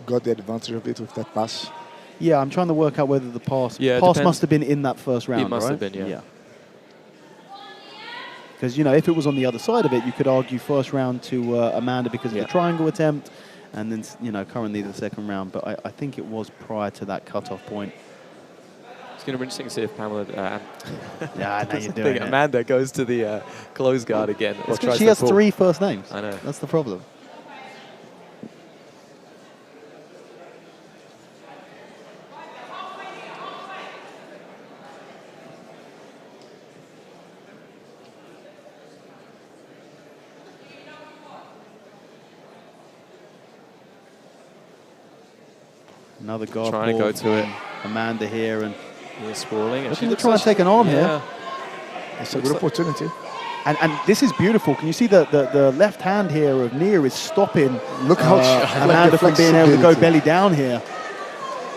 got the advantage of it with that pass. Yeah, I'm trying to work out whether the pass must have been in that first round, It must right? have been, yeah. Because, you know, if it was on the other side of it, you could argue first round to Amanda because of the triangle attempt, and then, you know, currently the second round. But I think it was prior to that cutoff point. It's going to be interesting to see if Pamela... yeah, I know you're doing it. Amanda goes to the close guard again. Or tries she to has pull. 3 first names. I know. That's the problem. Another guard trying to go to it. Amanda here, and sprawling. Looking to try and take an arm here. It's a good opportunity. And this is beautiful. Can you see the left hand here of Nia is stopping Look how Amanda from being able to go belly down here.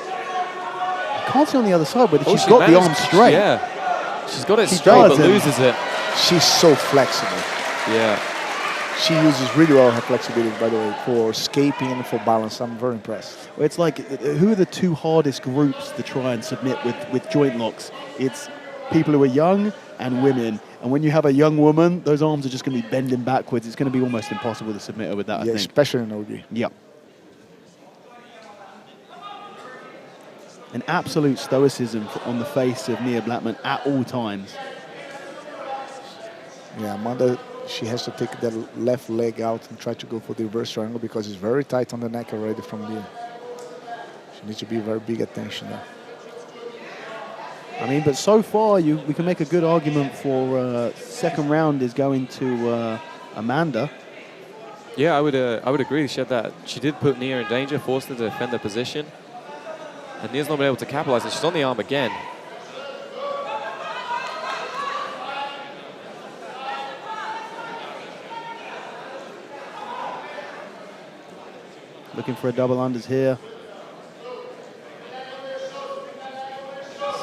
I can't see on the other side whether she's got the arm straight. Yeah, she's got it straight, but loses it. She's so flexible. Yeah. She uses really well her flexibility, by the way, for escaping and for balance. I'm very impressed. Well, it's like, who are the 2 hardest groups to try and submit with joint locks? It's people who are young and women. And when you have a young woman, those arms are just going to be bending backwards. It's going to be almost impossible to submit her with that, I think. Especially in OG. Yep. An absolute stoicism on the face of Nia Blackman at all times. Yeah, Amanda, she has to take that left leg out and try to go for the reverse triangle because it's very tight on the neck already from Nia. She needs to be very big attention there. I mean, but so far, we can make a good argument for second round is going to Amanda. Yeah, I would agree. She did put Nia in danger, forced her to defend the position. And Nia's not been able to capitalize, and she's on the arm again. Looking for a double unders here.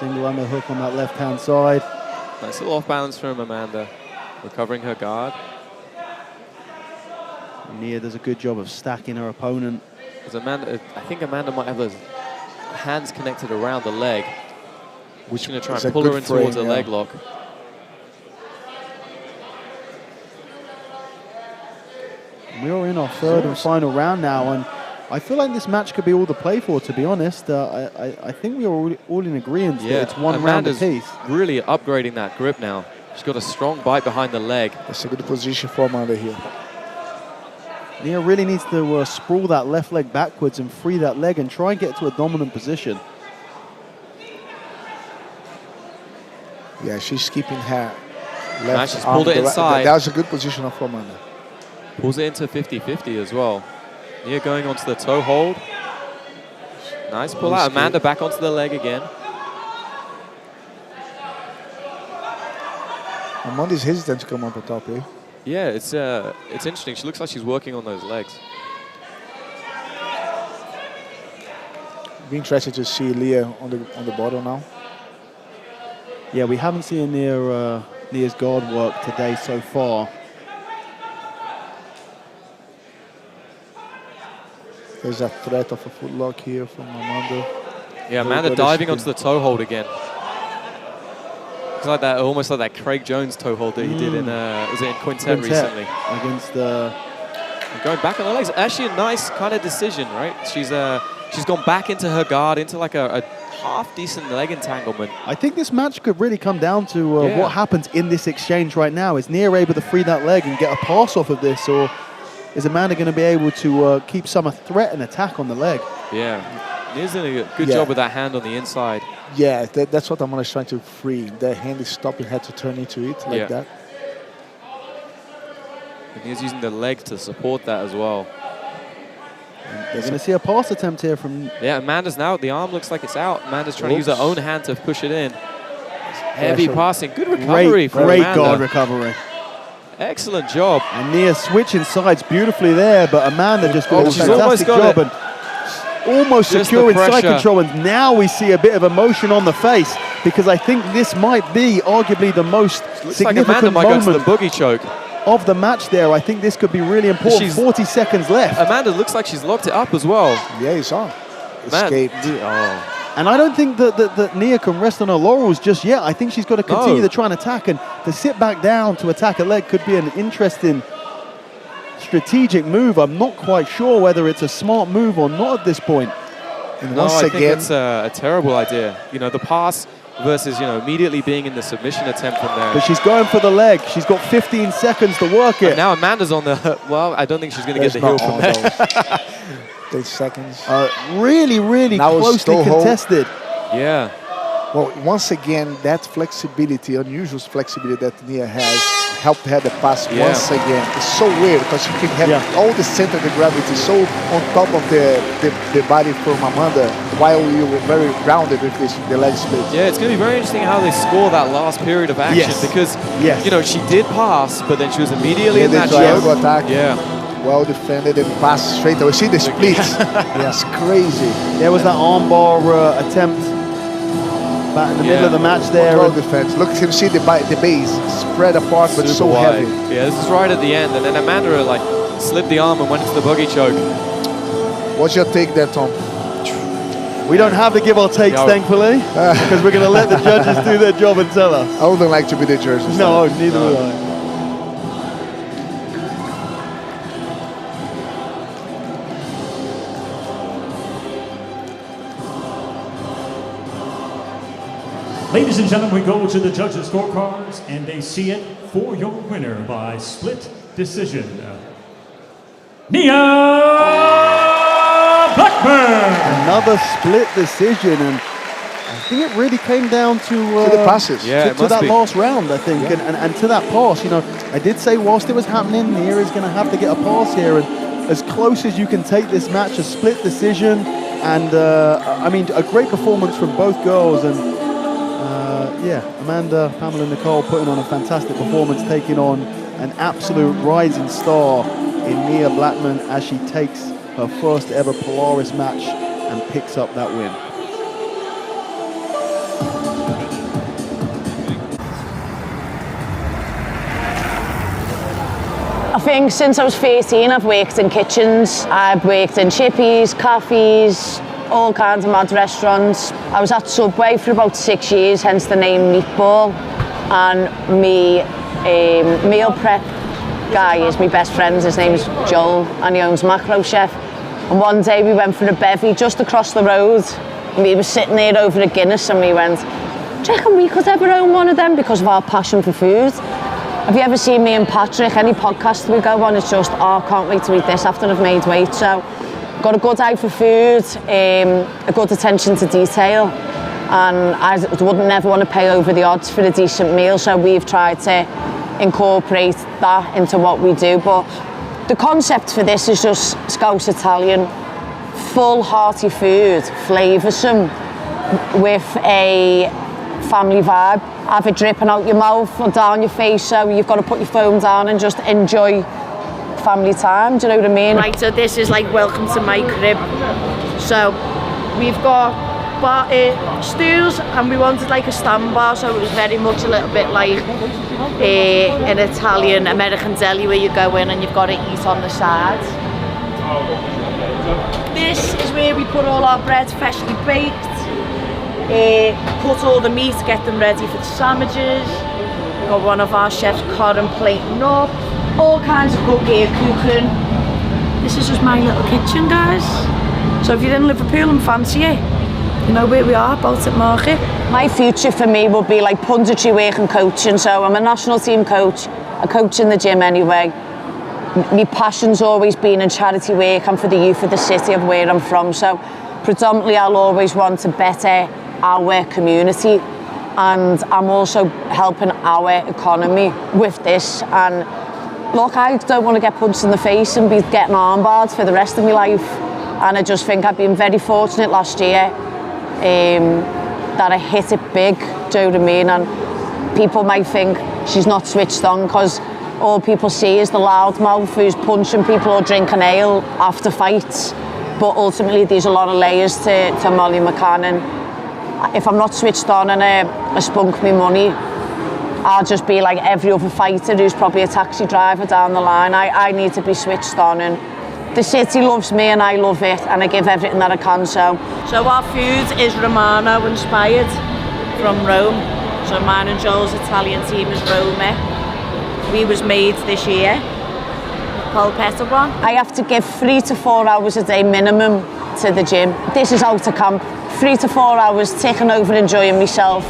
Single underhook on that left-hand side. Nice little off balance from Amanda, recovering her guard. Nia does a good job of stacking her opponent. I think Amanda might have those hands connected around the leg. She's going to try and pull her in towards a leg lock. We're in our third and final round now, and I feel like this match could be all the play for, to be honest. I think we are all in agreement that it's one round apiece. Really upgrading that grip now. She's got a strong bite behind the leg. That's a good position for Amanda here. Nia really needs to sprawl that left leg backwards and free that leg and try and get to a dominant position. Yeah, she's keeping her left Now she's arm. pulled it inside. That was a good position for Amanda. Pulls it into 50-50 as well. Nia going onto the toe hold. Nice pull out. Amanda back onto the leg again. Amanda's hesitant to come up on top, eh? Yeah, it's interesting. She looks like she's working on those legs. Be interested to see Nia on the bottom now. Yeah, we haven't seen Nia's guard work today so far. There's a threat of a footlock here from Amanda. Yeah, Amanda diving onto the toe hold again. It's like that, almost like that Craig Jones toe hold that he did in, was it in Quintet recently? Against going back on the legs. Actually, a nice kind of decision, right? She's gone back into her guard, into like a half-decent leg entanglement. I think this match could really come down to what happens in this exchange right now. Is Nia able to free that leg and get a pass off of this, or is Amanda going to be able to keep some threat and attack on the leg? Yeah, Nia's doing a good job with that hand on the inside. Yeah, that's what Amanda's trying to free. The hand is stopping her to turn into it like that. And Nia's using the leg to support that as well. We're going to see a pass attempt here from... Yeah, Amanda's now, the arm looks like it's out. Amanda's trying to use her own hand to push it in. Heavy passing, good recovery from Great Amanda. guard recovery. Excellent job. And Nia switching sides beautifully there, but Amanda just got a she's almost fantastic got job and almost Just securing the side pressure. control. And now we see a bit of emotion on the face, because I think this might be arguably the most Looks like significant Amanda might go moment to the boogie choke. of the match there. I think this could be really important. 40 seconds left. Amanda looks like she's locked it up as well. Yeah, it's on. Escaped. And I don't think that Nia can rest on her laurels just yet. I think she's got to continue to try and attack, and to sit back down to attack a leg could be an interesting strategic move. I'm not quite sure whether it's a smart move or not at this point. And No, I think it's a terrible idea. You know, the pass versus, you know, immediately being in the submission attempt from there. But she's going for the leg. She's got 15 seconds to work it. And now Amanda's on the, well, I don't think she's going to get the heel from there. 30 seconds. Really, really Now it's closely still hold. contested. Yeah. Well, once again, that flexibility, unusual flexibility that Nia has, helped her to pass once again. It's so weird because she can have all the center of the gravity so on top of the body from Amanda, while you were very grounded with the leg split. Yeah, it's going to be very interesting how they score that last period of action because, you know, she did pass, but then she was immediately in that triangle choke. attack. Yeah. Well defended and passed straight away. See the splits. That's crazy. There was that armbar attempt back in the middle of the match there. Well defense. Look, you can see the base spread apart, but so wide. heavy. Yeah, this is right at the end, and then Amanda like slipped the arm and went into the boogie choke. What's your take there, Tom? We don't have the give or takes, thankfully, because we're going to let the judges do their job and tell us. I wouldn't like to be the judge. No, neither would I. Ladies and gentlemen, we go to the judges' scorecards, and they see it for your winner by split decision. Nia Blackman! Another split decision, and I think it really came down to the passes. to that last round, I think, and to that pass. You know, I did say whilst it was happening, Nia is going to have to get a pass here, and as close as you can take this match, a split decision, and I mean, a great performance from both girls, and yeah, Amanda, Pamela, Nicole putting on a fantastic performance, taking on an absolute rising star in Nia Blackman as she takes her first ever Polaris match and picks up that win. I think since I was 13, I've worked in kitchens. I've worked in chippies, coffees, all kinds of mad restaurants. I was at Subway for about 6 years, hence the name Meatball. And me meal prep guy is my best friend. His name's Joel, and he owns Macro Chef. And one day we went for a bevy just across the road. And we were sitting there over a Guinness, and we went, do you reckon we could ever own one of them because of our passion for food? Have you ever seen me and Patrick, any podcast we go on, it's just, oh, I can't wait to eat this after I've made weight. So, got a good eye for food, a good attention to detail, and I wouldn't never want to pay over the odds for a decent meal, so we've tried to incorporate that into what we do. But the concept for this is just Scouse Italian, full hearty food, flavoursome, with a family vibe. Have it dripping out your mouth or down your face, so you've got to put your phone down and just enjoy family time, do you know what I mean? Right, so this is like welcome to my crib. So we've got stools, and we wanted like a stand bar, so it was very much a little bit like an Italian American deli where you go in and you've got to eat on the side. This is where we put all our bread freshly baked. Put all the meat, get them ready for the sandwiches. We've got one of our chefs, Corin, plating up. All kinds of cooking. This is just my little kitchen, guys. So if you're in Liverpool and fancy it, you know where we are, bout at market. My future for me will be like punditry work and coaching. So I'm a national team coach. I coach in the gym anyway. My passion's always been in charity work and for the youth of the city of where I'm from. So predominantly I'll always want to better our community, and I'm also helping our economy with this. And look, I don't want to get punched in the face and be getting armbarred for the rest of my life, and I just think I've been very fortunate last year that I hit it big, do you know what I mean? And people might think she's not switched on because all people see is the loudmouth who's punching people or drinking ale after fights, but ultimately there's a lot of layers to Molly McCann. And if I'm not switched on and I spunk me money, I'll just be like every other fighter who's probably a taxi driver down the line. I need to be switched on, and the city loves me and I love it, and I give everything that I can. So our food is Romano inspired from Rome. So mine and Joel's Italian team is Roma. We was made this year. Polpetta one. I have to give 3 to 4 hours a day minimum to the gym. This is out of camp. 3 to 4 hours taking over, enjoying myself.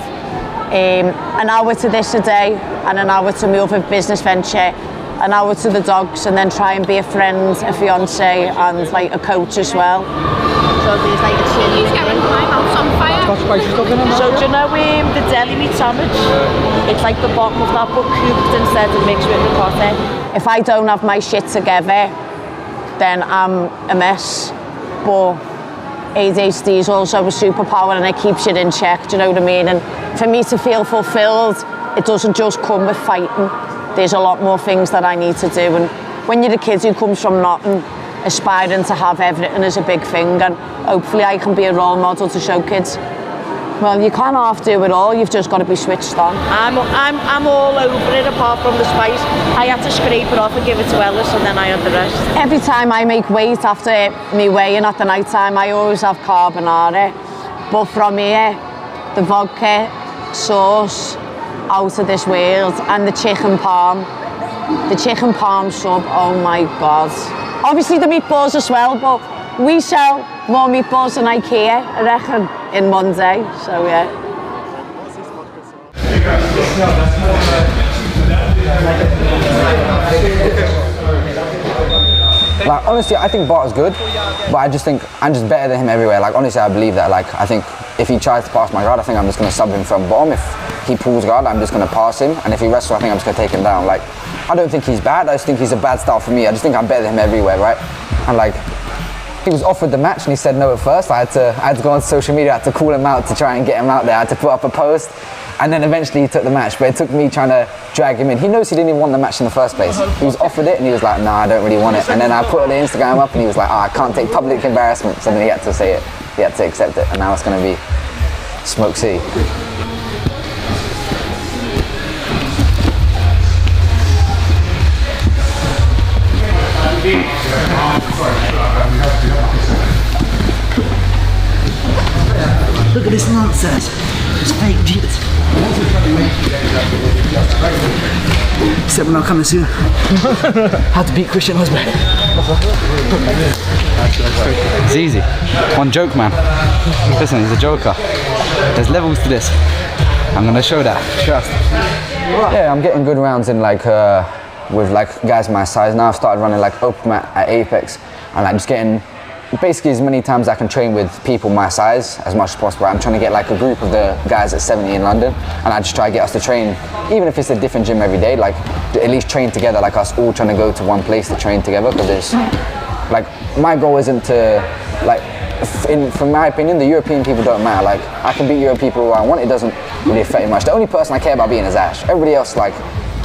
An hour to this a day, and an hour to my other business venture, an hour to the dogs, and then try and be a friend, a fiance, and like a coach as well. So there's like a chili. My mouth's on fire. So do you know the deli meat sandwich? It's like the bottom of that, but cooked instead of mixed with ricotta. If I don't have my shit together, then I'm a mess. But ADHD is also a superpower, and it keeps you in check, do you know what I mean? And for me to feel fulfilled, it doesn't just come with fighting. There's a lot more things that I need to do. And when you're a kid who comes from nothing, aspiring to have everything is a big thing, and hopefully I can be a role model to show kids, well, you can't half do it all, you've just got to be switched on. I'm all over it apart from the spice. I had to scrape it off and give it to Ellis, and then I had the rest. Every time I make weight after me weighing at the night time, I always have carbonara. But from here, the vodka sauce, out of this world, and the chicken palm. The chicken palm sub, oh my God. Obviously the meatballs as well, but we sell more meatballs than IKEA, I reckon, in one day, so yeah. Like, honestly, I think Bart is good, but I just think I'm just better than him everywhere. Like, honestly, I believe that. Like, I think if he tries to pass my guard, I think I'm just going to sub him from bottom. If he pulls guard, I'm just going to pass him. And if he wrestles, I think I'm just going to take him down. Like, I don't think he's bad. I just think he's a bad start for me. I just think I'm better than him everywhere, right? And like, he was offered the match and he said no at first. I had to go on social media, I had to call him out to try and get him out there. I had to put up a post, and then eventually he took the match. But it took me trying to drag him in. He knows he didn't even want the match in the first place. He was offered it and he was like, nah, I don't really want it. And then I put the Instagram up and he was like, I can't take public embarrassment. So then he had to say it. He had to accept it. And now it's going to be Smoke City. Look at this nonsense. It's fake jitters. Except we're not coming soon. How to beat Christian Osberg. It's easy. One joke, man. Listen, he's a joker. There's levels to this. I'm gonna show that. Trust. Yeah, I'm getting good rounds in like with like guys my size now. I've started running like open mat at Apex and like just getting basically as many times I can train with people my size as much as possible. I'm trying to get like a group of the guys at 70 in London, and I just try to get us to train, even if it's a different gym every day, like to at least train together, like us all trying to go to one place to train together. Because there's like, my goal isn't to like, from my opinion, the European people don't matter. Like, I can beat European people who I want. It doesn't really affect me much. The only person I care about beating is Ash. Everybody else like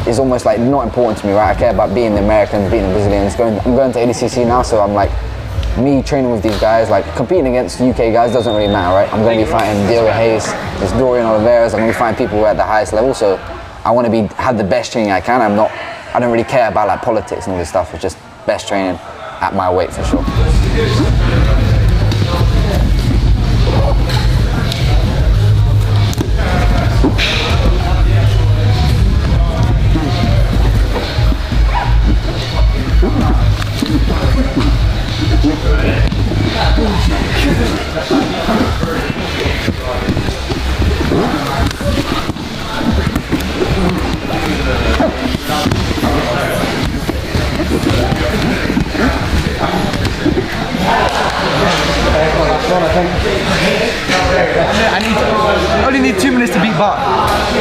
is almost like not important to me, right? I care about beating the Americans, beating the Brazilians. I'm going to ADCC now, so I'm like, me training with these guys, like competing against UK guys doesn't really matter, right? I'm going to be fighting Diego Hayes, there's Dorian Oliveira's. I'm going to be fighting people who are at the highest level, so I want to have the best training I can. I don't really care about like politics and all this stuff. It's just best training at my weight for sure. I only need 2 minutes to beat BART.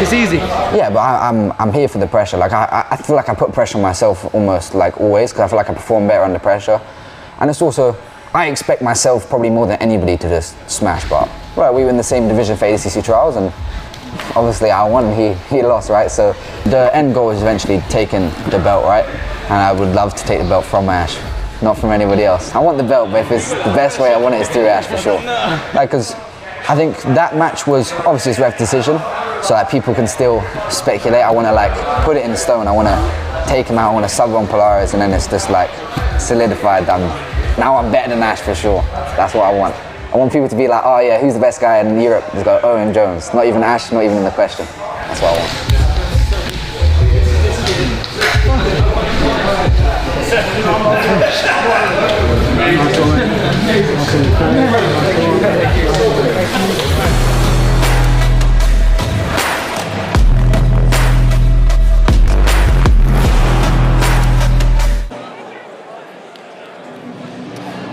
It's easy. Yeah, but I'm here for the pressure. Like I feel like I put pressure on myself almost like always, because I feel like I perform better under pressure. And it's also, I expect myself probably more than anybody to just smash BART. Right, we were in the same division for ADCC trials, and obviously I won, he lost, right? So the end goal is eventually taking the belt, right? And I would love to take the belt from Ash, not from anybody else. I want the belt, but if it's the best way I want it is through Ash for sure. Like, because I think that match was, obviously it's ref decision, so that people can still speculate. I want to like put it in stone. I want to take him out, I want to sub on Polaris, and then it's just like solidified. Now I'm better than Ash for sure. That's what I want. I want people to be like, oh yeah, who's the best guy in Europe? Just go, Owen Jones. Not even Ash, not even in the question. That's what I want.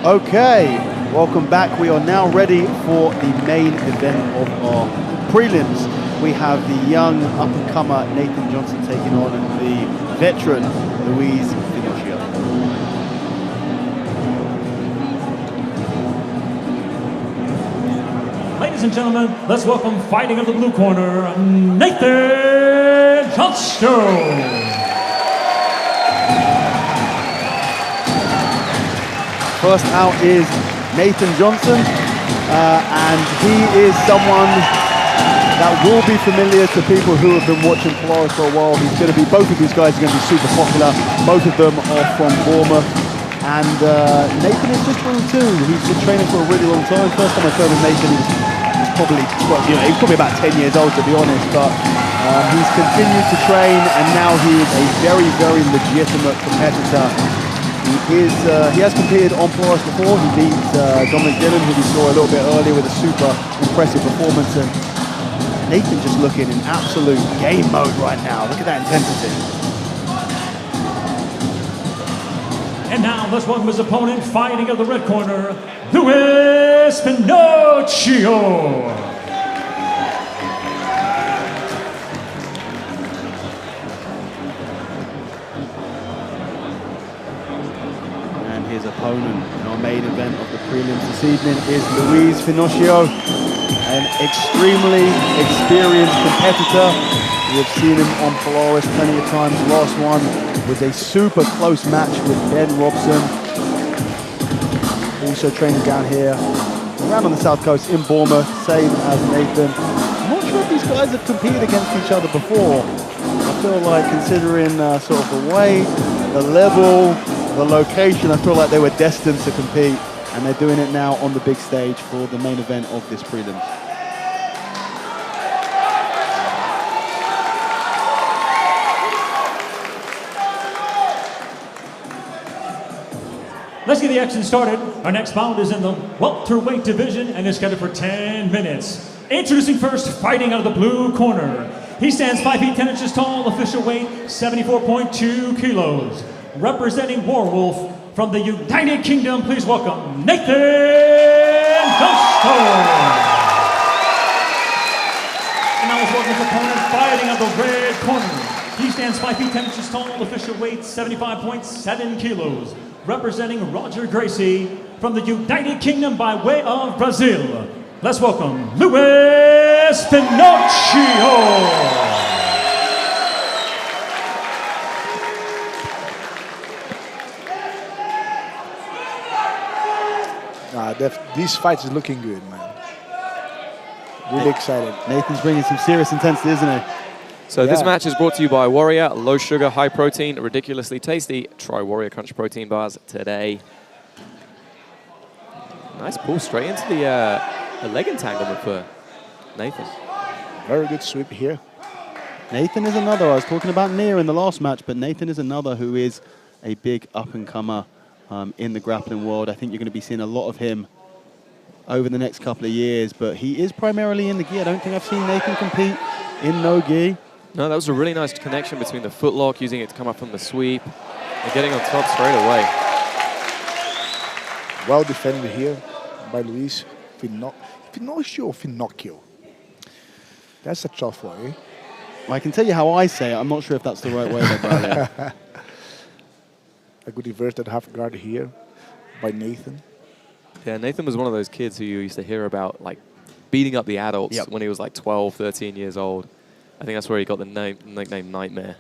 Okay, welcome back. We are now ready for the main event of our prelims. We have the young up-and-comer Nathan Johnson taking on the veteran Luiz. Ladies and gentlemen, let's welcome fighting of the blue corner, Nathan Johnstone. First out is Nathan Johnson, and he is someone that will be familiar to people who have been watching Polaris for a while. He's going to be, both of these guys are going to be super popular. Both of them are from Bournemouth. And Nathan is just 22. He's been training for a really long time. First time I trained with Nathan, he was probably, well, you know, he was probably about 10 years old, to be honest. But he's continued to train, and now he is a very, very legitimate competitor. He has competed on Polaris before. He beat Dominic Dillon, who we saw a little bit earlier with a super impressive performance. And Nathan just looking in absolute game mode right now. Look at that intensity. And now let's welcome his opponent, fighting of the red corner, Luiz FINOCCHIO. His opponent in our main event of the prelims this evening is Luiz FINOCCHIO, an extremely experienced competitor. We have seen him on Polaris plenty of times. Last one was a super close match with Ben Robson. Also training down here, around on the south coast in Bournemouth, same as Nathan. I'm not sure if these guys have competed against each other before. I feel like, considering sort of the weight, the level, the location, I feel like they were destined to compete, and they're doing it now on the big stage for the main event of this prelims. Let's get the action started. Our next bout is in the welterweight division and is scheduled for 10 minutes. Introducing first, fighting out of the blue corner. He stands 5 feet 10 inches tall, official weight 74.2 kilos. Representing Warwolf from the United Kingdom, please welcome Nathan Johnstone. And now let's welcome his opponent, fighting out of the red corner. He stands 5 feet 10 inches tall, official weight 75.7 kilos. Representing Roger Gracie from the United Kingdom by way of Brazil. Let's welcome Luiz FINOCCHIO. This fight is looking good, man. Really excited. Nathan's bringing some serious intensity, isn't he? So this match is brought to you by Warrior, low sugar, high protein, ridiculously tasty. Try Warrior Crunch protein bars today. Nice pull straight into the leg entanglement for Nathan. Very good sweep here. Nathan is another, I was talking about Nia in the last match, but Nathan is another who is a big up-and-comer in the grappling world. I think you're going to be seeing a lot of him over the next couple of years, but he is primarily in the gi. I don't think I've seen Nathan compete in no gi. No, that was a really nice connection between the footlock, using it to come up from the sweep, and getting on top straight away. Well defended here by Luiz. Finocchio or Finocchio? That's a tough one, eh? Well, I can tell you how I say it. I'm not sure if that's the right way, though. A good inverted half guard here by Nathan. Yeah, Nathan was one of those kids who you used to hear about, like, beating up the adults when he was like 12, 13 years old. I think that's where he got the nickname Nightmare.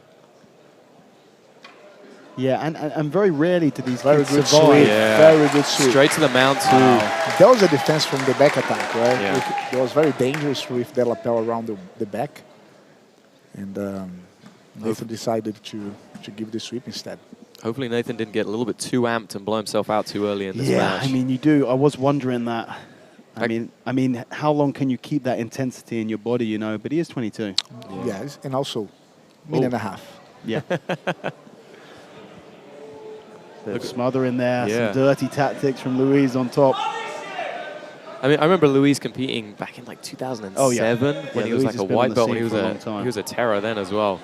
Yeah, and very rarely do these very kids good survive. Sweep. Yeah. Very good sweep. Straight to the mount too. That was a defense from the back attack, right? Yeah. It was very dangerous with the lapel around the back. And Nathan decided to give the sweep instead. Hopefully Nathan didn't get a little bit too amped and blow himself out too early in this match. I mean, you do. I was wondering that. I mean, how long can you keep that intensity in your body, you know? But he is 22. Yes, and also minute and a half. Yeah. Bit of smother in there, some dirty tactics from Luiz on top. I mean, I remember Luiz competing back in like 2007 when he was like a white belt, when he was a terror then as well.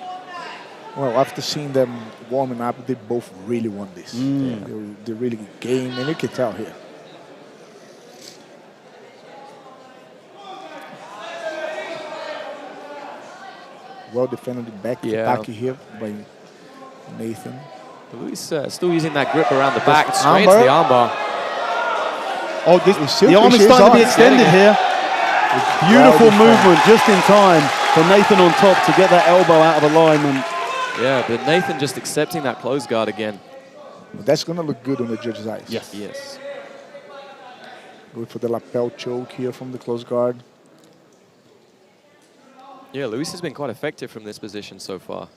Well, after seeing them warming up, they both really want this. They really game, and you can tell here. Well defended back attack here by Nathan. Luiz still using that grip around the back, straight to the armbar. Oh, the arm is starting to be extended here. Beautiful movement just in time for Nathan on top to get that elbow out of alignment. Yeah, but Nathan just accepting that close guard again. That's going to look good on the judge's eyes. Yes. Yes. Good for the lapel choke here from the close guard. Yeah, Luiz has been quite effective from this position so far.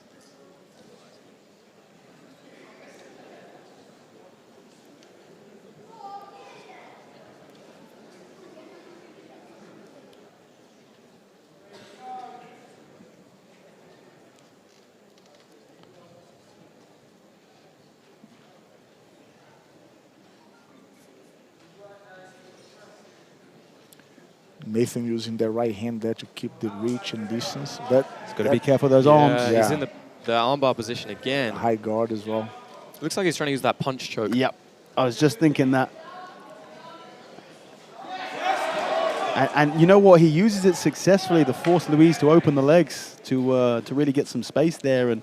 Nathan using the right hand there to keep the reach and distance. But he's got to be careful of those arms. Yeah, he's in the armbar position again. High guard as well. Looks like he's trying to use that punch choke. Yep. I was just thinking that. And you know what? He uses it successfully to force Luiz to open the legs to really get some space there. And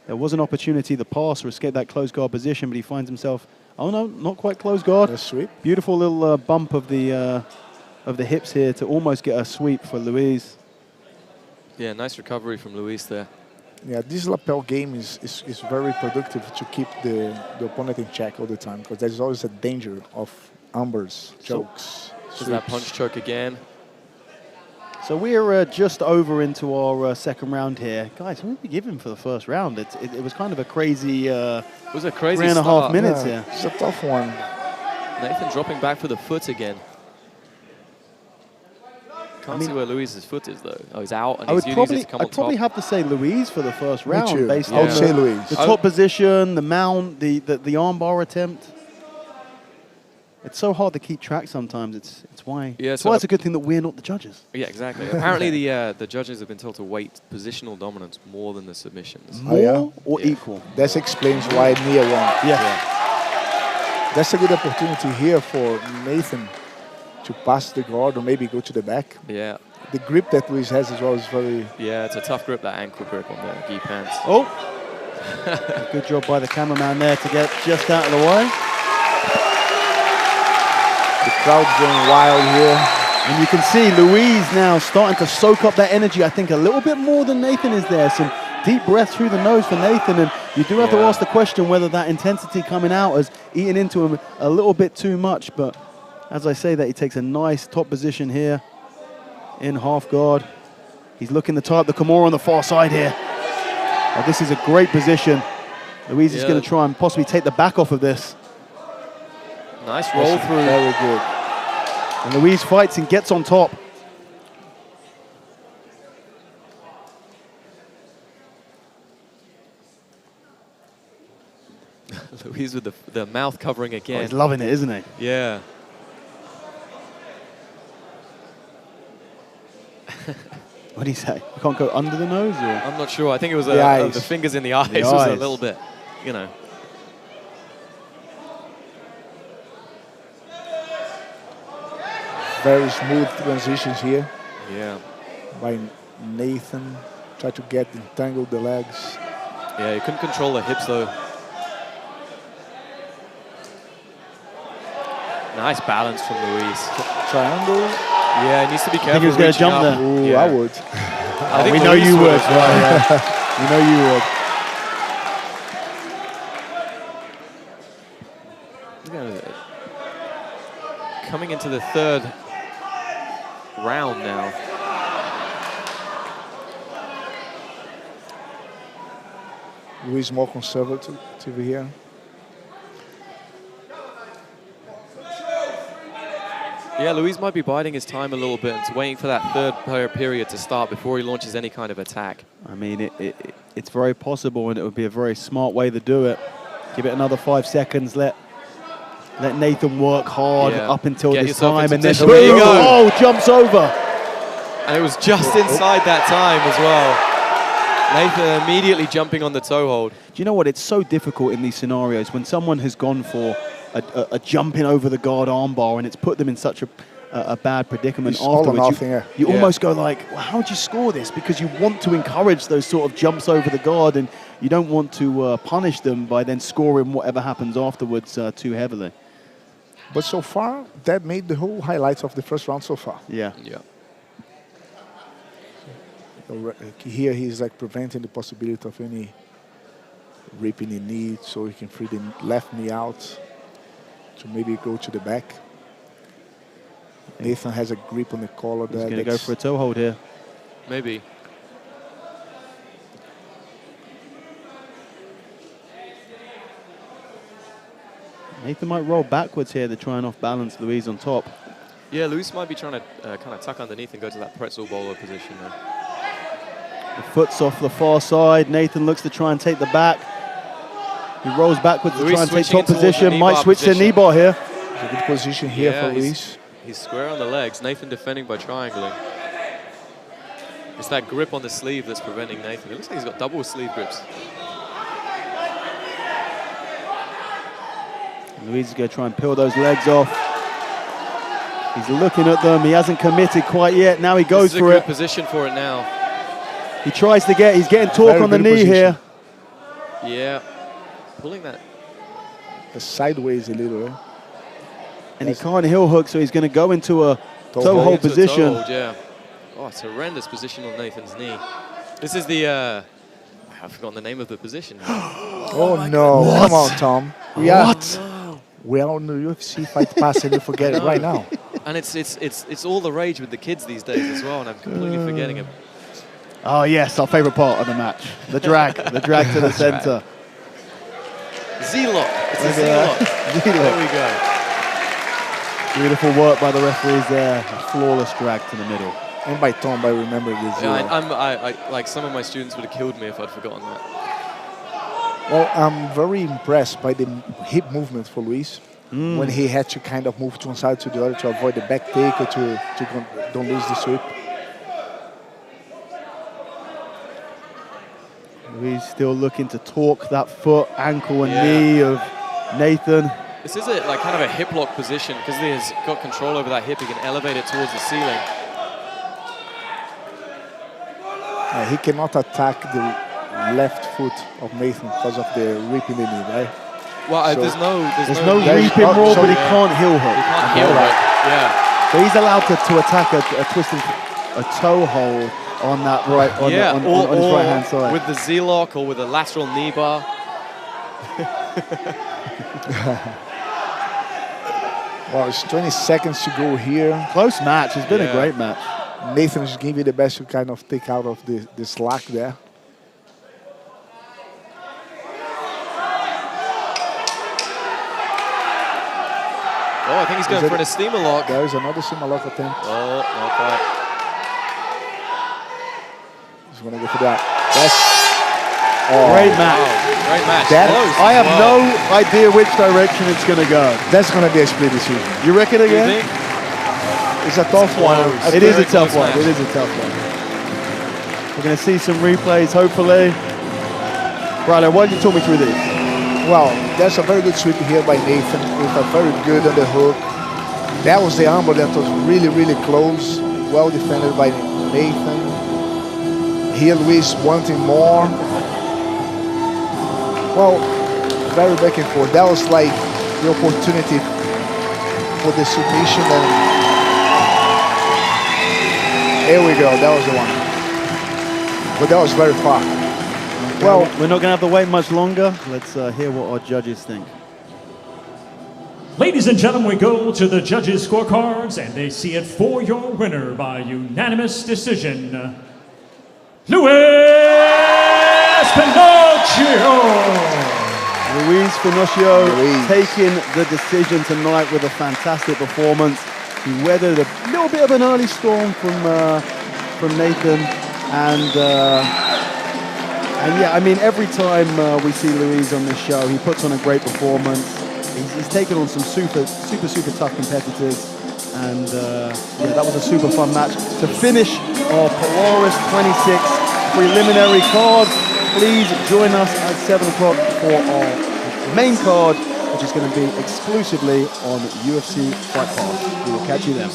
there was an opportunity to pass or escape that close guard position, but he finds himself, oh no, not quite close guard. A sweep. Beautiful little bump of the hips here to almost get a sweep for Luiz. Yeah, nice recovery from Luiz there. Yeah, this lapel game is very productive to keep the opponent in check all the time, because there's always a danger of umbers, chokes. Just that punch choke again. So we're just over into our second round here. Guys, what did we give him for the first round? It was kind of a crazy, it was a crazy 3.5 minutes here. It's a tough one. Nathan dropping back for the foot again. Can't see where Luiz's foot is though. Oh, he's out, and he's using it to come on top. I'd probably have to say Luiz for the first round, too. based I on would say Luiz. the top position, the mount, the armbar attempt. It's so hard to keep track sometimes. It's why. Yeah, it's why it's a good thing that we're not the judges. Yeah, exactly. Apparently, the judges have been told to weight positional dominance more than the submissions. More or equal? That explains why Nia won. Yeah. That's a good opportunity here for Nathan to pass the guard or maybe go to the back. Yeah. The grip that Luiz has as well is very... Yeah, it's a tough grip, that ankle grip on the gi pants. Oh! Good job by the cameraman there to get just out of the way. The crowd's going wild here. And you can see Luiz now starting to soak up that energy, I think, a little bit more than Nathan is there. Some deep breath through the nose for Nathan, and you do have to ask the question whether that intensity coming out has eaten into him a little bit too much. But as I say that, he takes a nice top position here in half guard. He's looking to tie up the Kimura on the far side here. Oh, this is a great position. Luiz is going to try and possibly take the back off of this. Nice roll through. Very good. And Luiz fights and gets on top. Luiz with the mouth covering again. Oh, he's loving it, isn't he? Yeah. What did he say? You can't go under the nose? Or? I'm not sure. I think it was the the fingers in the eyes. The was eyes. a little bit, you know. Very smooth transitions here. Yeah. By Nathan. Try to entangle the legs. Yeah, he couldn't control the hips though. Nice balance from Luiz. Triangle. Yeah, he needs to be careful. I think he was going to jump there. Ooh, yeah. I would. I think we know Luiz you would. Right, yeah. We know you would. Coming into the third round now. Luiz more conservative here. Yeah, Luiz might be biding his time a little bit and waiting for that third period to start before he launches any kind of attack. I mean, it's very possible, and it would be a very smart way to do it. Give it another 5 seconds. Let Nathan work hard up until this time, and then there you go. Jumps over. And it was just inside that time as well. Nathan immediately jumping on the toe hold. Do you know what? It's so difficult in these scenarios when someone has gone for a jumping over the guard armbar and it's put them in such a bad predicament afterwards. You almost go like, well, how would you score this? Because you want to encourage those sort of jumps over the guard, and you don't want to punish them by then scoring whatever happens afterwards too heavily. But so far, that made the whole highlights of the first round so far. Yeah. Yeah. Here he's like preventing the possibility of any ripping the knee, so he can free the left knee out to maybe go to the back. Nathan has a grip on the collar there. He's going to go for a toe hold here. Maybe. Nathan might roll backwards here to try and off-balance Luiz on top. Yeah, Luiz might be trying to kind of tuck underneath and go to that pretzel bowler position there. The foot's off the far side. Nathan looks to try and take the back. He rolls backwards to try and take top position. Might switch to knee bar here. It's a good position here for Luiz. He's square on the legs. Nathan defending by triangling. It's that grip on the sleeve that's preventing Nathan. It looks like he's got double sleeve grips. Luiz is going to try and peel those legs off. He's looking at them. He hasn't committed quite yet. Now he goes for it. This is a good position for it now. He tries to he's getting torque on the knee here. Yeah. Pulling that. Sideways a little, eh? And he can't heel hook, so he's going to go into a toe hold position. Toe hold, yeah. Oh, it's a horrendous position on Nathan's knee. This is the, I've forgotten the name of the position. Oh no, come on, Tom. We are on the UFC Fight Pass and you forget it right now. And it's all the rage with the kids these days as well, and I'm completely forgetting it. Oh yes, our favourite part of the match. The drag. The drag to the centre. Z-lock. It's a Z-lock. There we go. Beautiful work by the referees there. A flawless drag to the middle. And by Tom, by remembering this. Yeah, I like some of my students would have killed me if I'd forgotten that. Well, I'm very impressed by the hip movement for Luiz. when he had to kind of move to one side to the other to avoid the back take or to don't lose the sweep. Luiz still looking to torque that foot, ankle and knee of Nathan. This is like kind of a hip lock position because he's got control over that hip. He can elevate it towards the ceiling. He cannot attack the left foot of Nathan because of the rip in the knee, right? Well, So there's no reaping roll, but he can't heel hook. He can't heel hook. Yeah. So he's allowed to attack a twisted, a toe hold on that right, on his right hand side. With the Z-lock or with a lateral knee bar. Well, it's 20 seconds to go here. Close match. It's been a great match. Nathan's giving you the best to kind of take out of the slack there. Oh, I think he's going for an steamer lock. There is another steamer lock attempt. Oh, not quite. He's going to go for that. That's great match. Wow, great match. I have no idea which direction it's going to go. That's going to be a split decision. You reckon again? It's a tough one. It is a tough one. It is a tough one. We're going to see some replays, hopefully. Brado, why don't you talk me through this? Well, there's a very good sweep here by Nathan with a very good underhook. That was the armbar that was really, really close. Well defended by Nathan. Here Luiz wanting more. Well, very back and forth. That was like the opportunity for the submission, and here we go. That was the one. But that was very far. Well, we're not going to have to wait much longer. Let's hear what our judges think. Ladies and gentlemen, we go to the judges' scorecards, and they see it for your winner by unanimous decision, Luiz FINOCCHIO! Luiz FINOCCHIO taking the decision tonight with a fantastic performance. He weathered a little bit of an early storm from Nathan, and yeah, I mean, every time we see Luiz on this show, he puts on a great performance. He's taken on some super tough competitors, and yeah, that was a super fun match. To finish our Polaris 26 preliminary card, please join us at 7 o'clock for our main card, which is going to be exclusively on UFC Fight Pass. We will catch you then.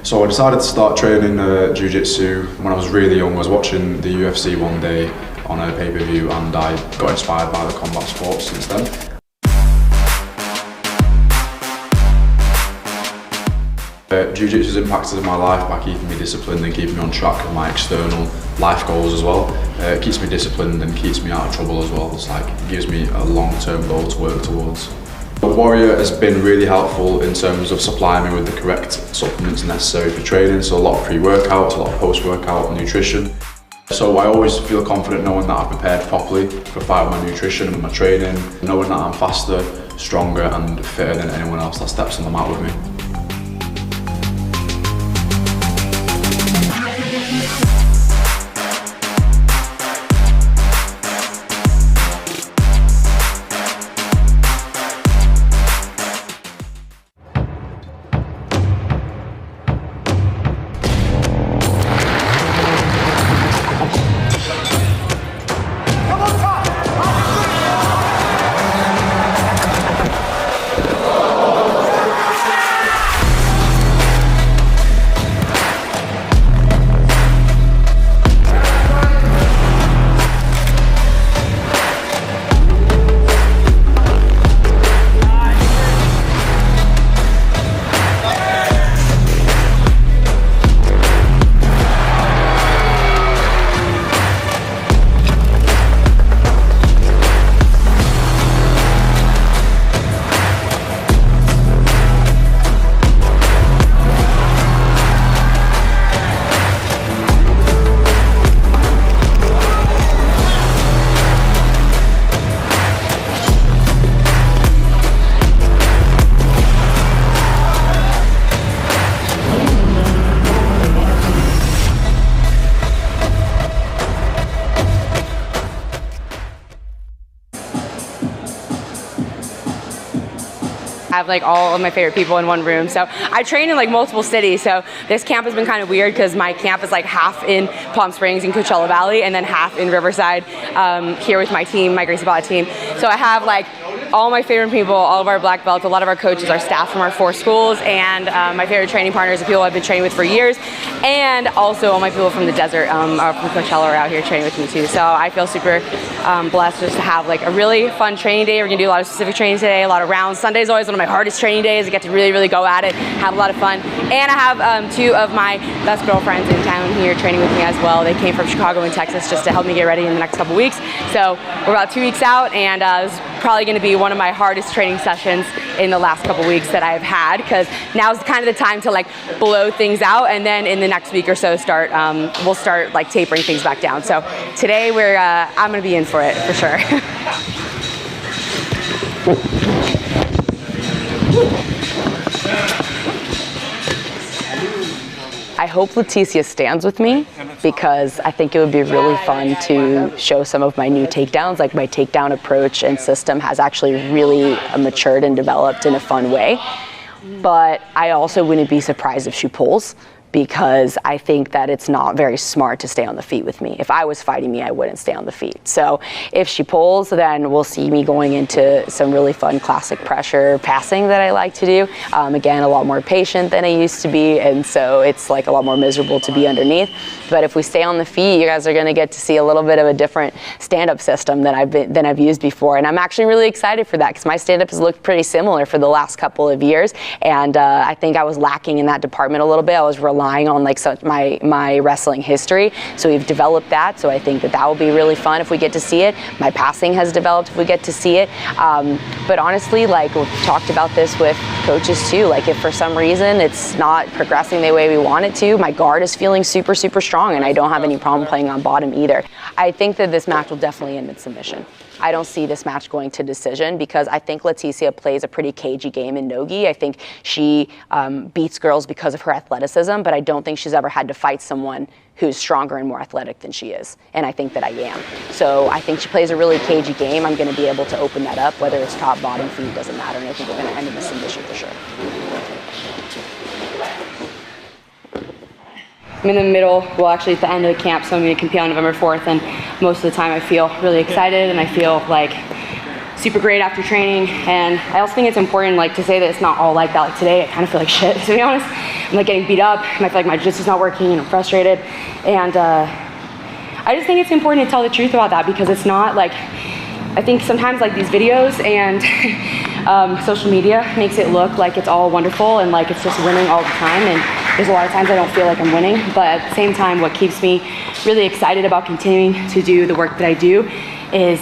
So I decided to start training jiu-jitsu when I was really young. I was watching the UFC one day on a pay-per-view, and I got inspired by the combat sports since then. Jiu-jitsu's impacted in my life by keeping me disciplined and keeping me on track with my external life goals as well. It keeps me disciplined and keeps me out of trouble as well. It's like, it gives me a long-term goal to work towards. Warrior has been really helpful in terms of supplying me with the correct supplements necessary for training, so a lot of pre-workouts, a lot of post-workout nutrition. So I always feel confident knowing that I've prepared properly for fight with my nutrition and my training, knowing that I'm faster, stronger and fitter than anyone else that steps on the mat with me. have like all of my favorite people in one room. So I train in like multiple cities. So this camp has been kind of weird because my camp is like half in Palm Springs and Coachella Valley and then half in Riverside here with my team, my Gracie Bot team. So I have like all my favorite people, all of our black belts, a lot of our coaches, our staff from our 4 schools, and my favorite training partners, the people I've been training with for years, and also all my people from the desert, from Coachella are out here training with me too. So I feel super blessed just to have like a really fun training day. We're gonna do a lot of specific training today, a lot of rounds. Sunday's always one of my hardest training days. I get to really, really go at it, have a lot of fun. And I have 2 of my best girlfriends in town here training with me as well. They came from Chicago and Texas just to help me get ready in the next couple weeks. So we're about 2 weeks out, and this is probably gonna be one of my hardest training sessions in the last couple weeks that I've had, because now's kind of the time to like blow things out, and then in the next week or so we'll start like tapering things back down. So today I'm gonna be in for it for sure. I hope Leticia stands with me, because I think it would be really fun to show some of my new takedowns. Like my takedown approach and system has actually really matured and developed in a fun way. But I also wouldn't be surprised if she pulls, because I think that it's not very smart to stay on the feet with me. If I was fighting me, I wouldn't stay on the feet. So if she pulls, then we'll see me going into some really fun classic pressure passing that I like to do. Again, a lot more patient than I used to be, and so it's like a lot more miserable to be underneath. But if we stay on the feet, you guys are gonna get to see a little bit of a different stand-up system than I've used before. And I'm actually really excited for that, because my stand-up has looked pretty similar for the last couple of years. And I think I was lacking in that department a little bit. I was relying on like my wrestling history. So we've developed that. So I think that will be really fun if we get to see it. My passing has developed if we get to see it. But honestly, like we've talked about this with coaches too, like if for some reason it's not progressing the way we want it to, my guard is feeling super, super strong, and I don't have any problem playing on bottom either. I think that this match will definitely end in submission. I don't see this match going to decision, because I think Leticia plays a pretty cagey game in no-gi. I think she beats girls because of her athleticism, but I don't think she's ever had to fight someone who's stronger and more athletic than she is, and I think that I am. So I think she plays a really cagey game. I'm gonna be able to open that up, whether it's top, bottom, feet, doesn't matter, and I think we're gonna end in a submission for sure. I'm in the middle, well actually at the end of the camp, so I'm going to compete on November 4th, and most of the time I feel really excited and I feel like super great after training. And I also think it's important like to say that it's not all like that. Like today I kind of feel like shit, to be honest. I'm like getting beat up and I feel like my jiu-jitsu's not working and I'm frustrated. And I just think it's important to tell the truth about that, because it's not like, I think sometimes like these videos and social media makes it look like it's all wonderful and like it's just winning all the time, and there's a lot of times I don't feel like I'm winning, but at the same time what keeps me really excited about continuing to do the work that I do is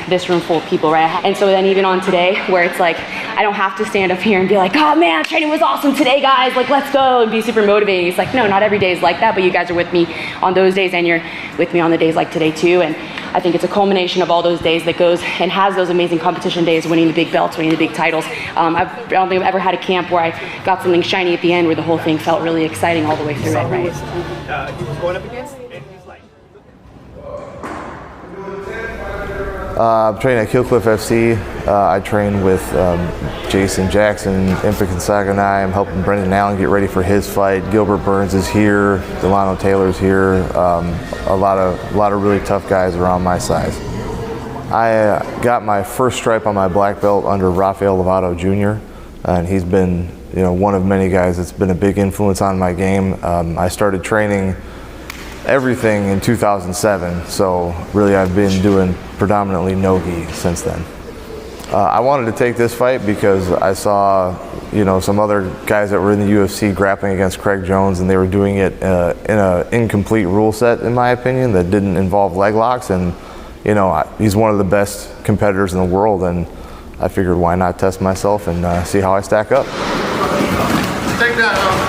this room full of people, right? And so then even on today, where it's like I don't have to stand up here and be like, oh man, training was awesome today guys, like let's go, and be super motivating. It's like, no, not every day is like that, but you guys are with me on those days and you're with me on the days like today too. And I think it's a culmination of all those days that goes and has those amazing competition days, winning the big belts, winning the big titles. I don't think I've ever had a camp where I got something shiny at the end, where the whole thing felt really exciting all the way through it, right? He was going up against, and he's like... I'm training at Killcliff FC. I train with Jason Jackson, Impic and Saganai. I'm helping Brendan Allen get ready for his fight. Gilbert Burns is here. Delano Taylor's here. A lot of really tough guys around my size. I got my first stripe on my black belt under Rafael Lovato Jr. And he's been, one of many guys that's been a big influence on my game. I started training everything in 2007, so really I've been doing predominantly no-gi since then. I wanted to take this fight because I saw, some other guys that were in the UFC grappling against Craig Jones, and they were doing it in an incomplete rule set, in my opinion, that didn't involve leg locks. And he's one of the best competitors in the world, and I figured why not test myself and see how I stack up. Take that.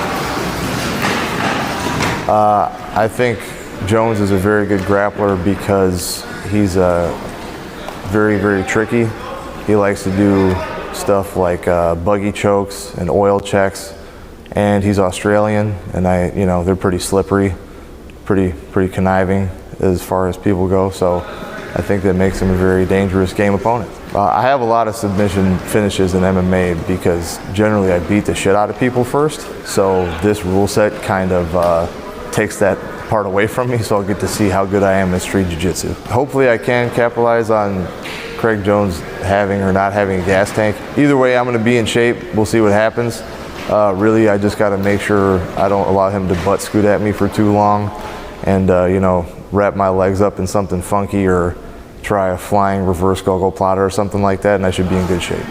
I think Jones is a very good grappler because he's very, very tricky. He likes to do stuff like buggy chokes and oil checks, and he's Australian, and they're pretty slippery, pretty conniving as far as people go. So I think that makes him a very dangerous game opponent. I have a lot of submission finishes in MMA because generally I beat the shit out of people first. So this rule set kind of takes that part away from me, so I'll get to see how good I am in street jiu-jitsu. Hopefully I can capitalize on Craig Jones having or not having a gas tank. Either way, I'm going to be in shape. We'll see what happens. Really, I just got to make sure I don't allow him to butt scoot at me for too long and, you know, wrap my legs up in something funky or try a flying reverse gogo plotter or something like that, and I should be in good shape.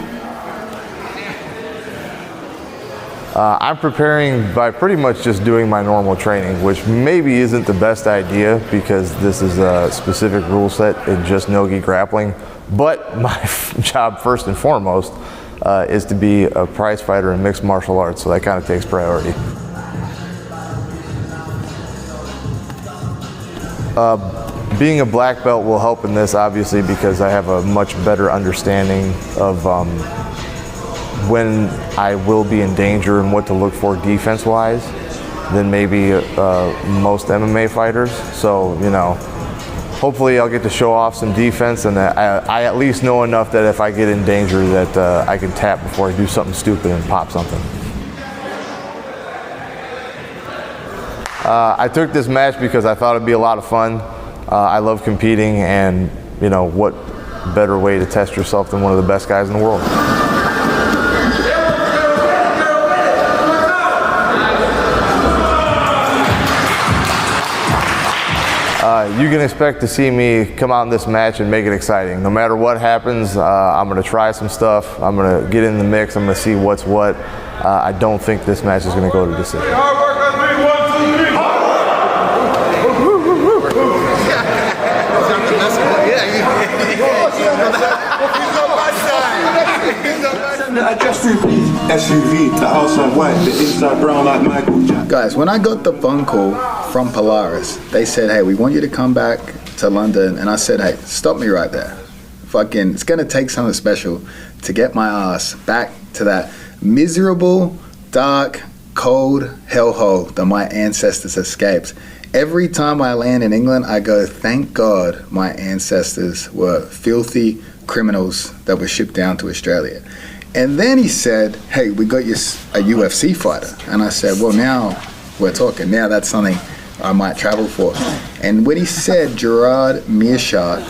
I'm preparing by pretty much just doing my normal training, which maybe isn't the best idea because this is a specific rule set in just no-gi grappling. But my job first and foremost is to be a prize fighter in mixed martial arts, so that kind of takes priority. Being a black belt will help in this, obviously, because I have a much better understanding of when I will be in danger and what to look for defense-wise than maybe most MMA fighters. So, you know, hopefully I'll get to show off some defense, and I at least know enough that if I get in danger that I can tap before I do something stupid and pop something. I took this match because I thought it'd be a lot of fun. I love competing, and you know, what better way to test yourself than one of the best guys in the world. You can expect to see me come out in this match and make it exciting. No matter what happens, I'm going to try some stuff. I'm going to get in the mix. I'm going to see what's what. I don't think this match is going to go to decision. I just repeat SUV to outside white, the inside brown like Michael Jackson. Guys, when I got the phone call from Polaris, they said, hey, we want you to come back to London. And I said, hey, stop me right there. Fucking, it's gonna take something special to get my ass back to that miserable, dark, cold hellhole that my ancestors escaped. Every time I land in England, I go, thank God my ancestors were filthy criminals that were shipped down to Australia. And then he said, hey, we got you a UFC fighter. And I said, well, now we're talking. Now that's something I might travel for. And when he said Gerard Meerschaert,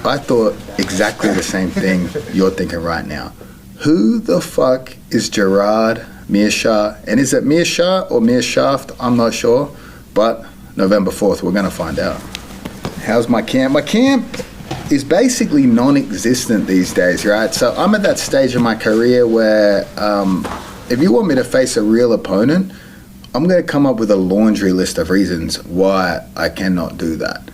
I thought exactly the same thing you're thinking right now. Who the fuck is Gerard Meerschaert? And is it Meerschaert or Meerschaft? I'm not sure. But November 4th, we're going to find out. How's my camp? My camp is basically non-existent these days, right? So I'm at that stage in my career where if you want me to face a real opponent, I'm going to come up with a laundry list of reasons why I cannot do that.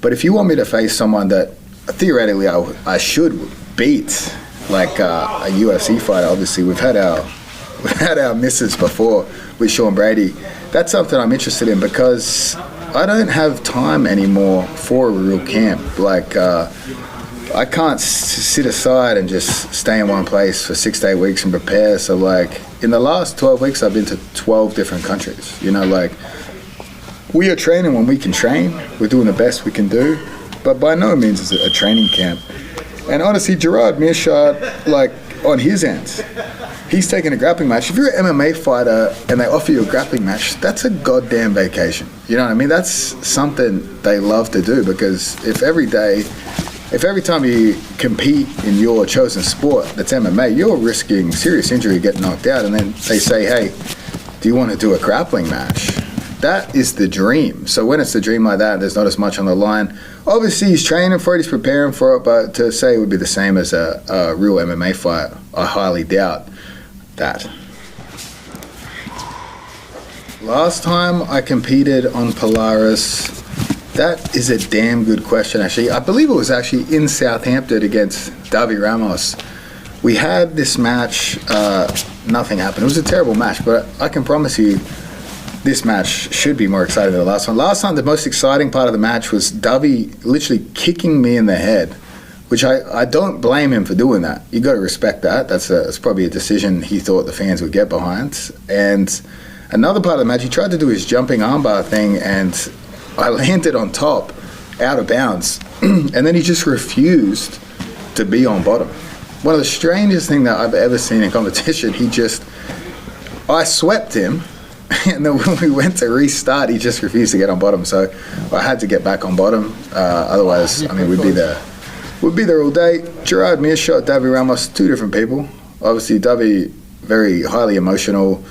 But if you want me to face someone that theoretically I should beat, like a UFC fighter, obviously we've had our misses before with Sean Brady. That's something I'm interested in because I don't have time anymore for a real camp. Like, I can't sit aside and just stay in one place for 6 to 8 weeks and prepare. So, like, in the last 12 weeks, I've been to 12 different countries. You know, like, we are training when we can train. We're doing the best we can do. But by no means is it a training camp. And honestly, Gerard Meerschaert, like, on his end, he's taking a grappling match. If you're an MMA fighter and they offer you a grappling match, that's a goddamn vacation. You know what I mean? That's something they love to do because if every time you compete in your chosen sport that's MMA, you're risking serious injury, get knocked out, and then they say, hey, do you want to do a grappling match? That is the dream. So when it's the dream like that, there's not as much on the line. Obviously, he's training for it, he's preparing for it, but to say it would be the same as a real MMA fight, I highly doubt that. Last time I competed on Polaris, that is a damn good question, actually. I believe it was actually in Southampton against Davi Ramos. We had this match, nothing happened. It was a terrible match, but I can promise you, this match should be more exciting than the last one. Last time, the most exciting part of the match was Davi literally kicking me in the head, which I don't blame him for doing that. You got to respect that. That's probably a decision he thought the fans would get behind. And another part of the match, he tried to do his jumping armbar thing, and I landed on top, out of bounds, and then he just refused to be on bottom. one of the strangest things that I've ever seen in competition. I swept him, and then when we went to restart, he just refused to get on bottom. So I had to get back on bottom. Otherwise, I mean, we'd be there. We'd be there all day. Gerard Mearshot, Davy Ramos, two different people. Obviously, Davy, very highly emotional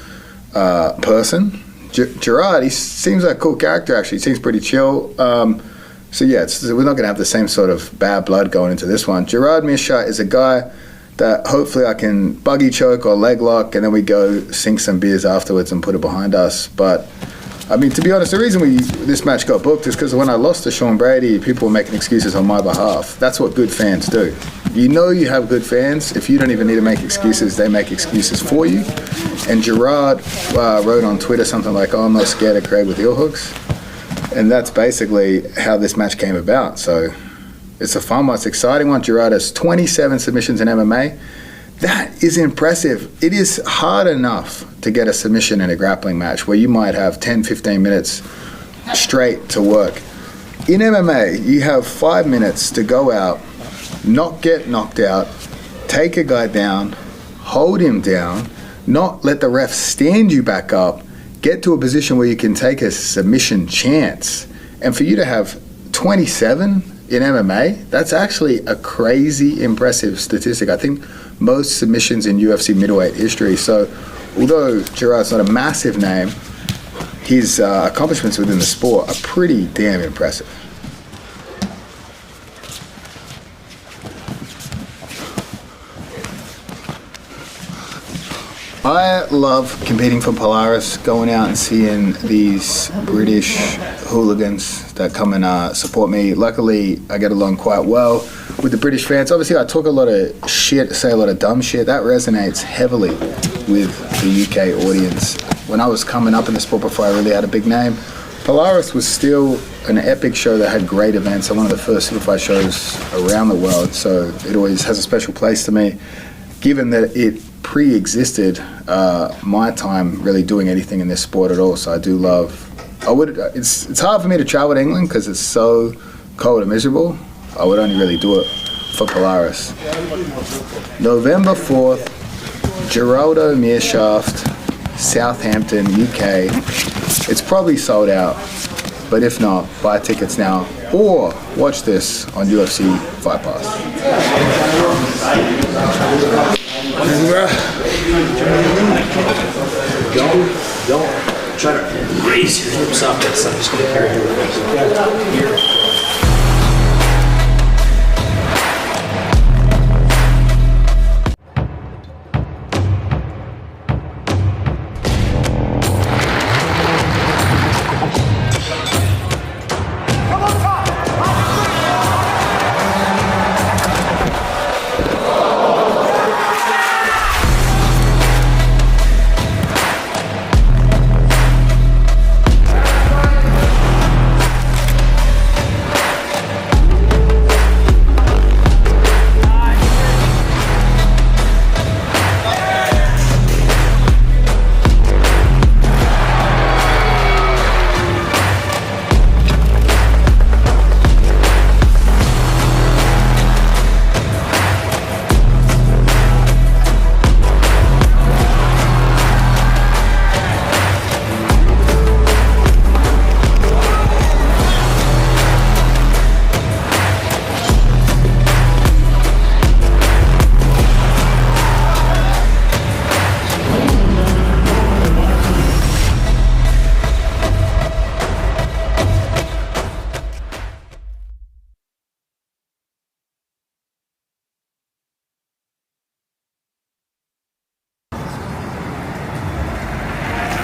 person. Gerard, he seems like a cool character, actually. He seems pretty chill. So yeah, we're not going to have the same sort of bad blood going into this one. Gerard Mearshot is a guy that hopefully I can buggy choke or leg lock, and then we go sink some beers afterwards and put it behind us. But I mean, to be honest, the reason this match got booked is because when I lost to Sean Brady, people were making excuses on my behalf. That's what good fans do. You know you have good fans. If you don't even need to make excuses, they make excuses for you. And Gerard wrote on Twitter something like, "Oh, I'm not scared of Craig with heel hooks." And that's basically how this match came about. So it's a fun one, it's an exciting one. Gerard has 27 submissions in MMA. That is impressive. It is hard enough to get a submission in a grappling match where you might have 10, 15 minutes straight to work. In MMA, you have 5 minutes to go out, not get knocked out, take a guy down, hold him down, not let the ref stand you back up, get to a position where you can take a submission chance. And for you to have 27 in MMA, that's actually a crazy impressive statistic. I think most submissions in UFC middleweight history. So although Gerard's not a massive name, his accomplishments within the sport are pretty damn impressive. I love competing for Polaris, going out and seeing these British hooligans that come and support me. Luckily, I get along quite well with the British fans. Obviously, I talk a lot of shit, say a lot of dumb shit. That resonates heavily with the UK audience. When I was coming up in the sport before I really had a big name, Polaris was still an epic show that had great events and one of the first superfight shows around the world. So it always has a special place to me, given that it pre-existed my time really doing anything in this sport at all. So I do love, it's hard for me to travel to England because it's so cold and miserable. I would only really do it for Polaris. November 4th, Geraldo Mearshaft, Southampton, UK. It's probably sold out, but if not, buy tickets now or watch this on UFC Fight Pass. Don't try to raise your hips up. I'm just going to carry you.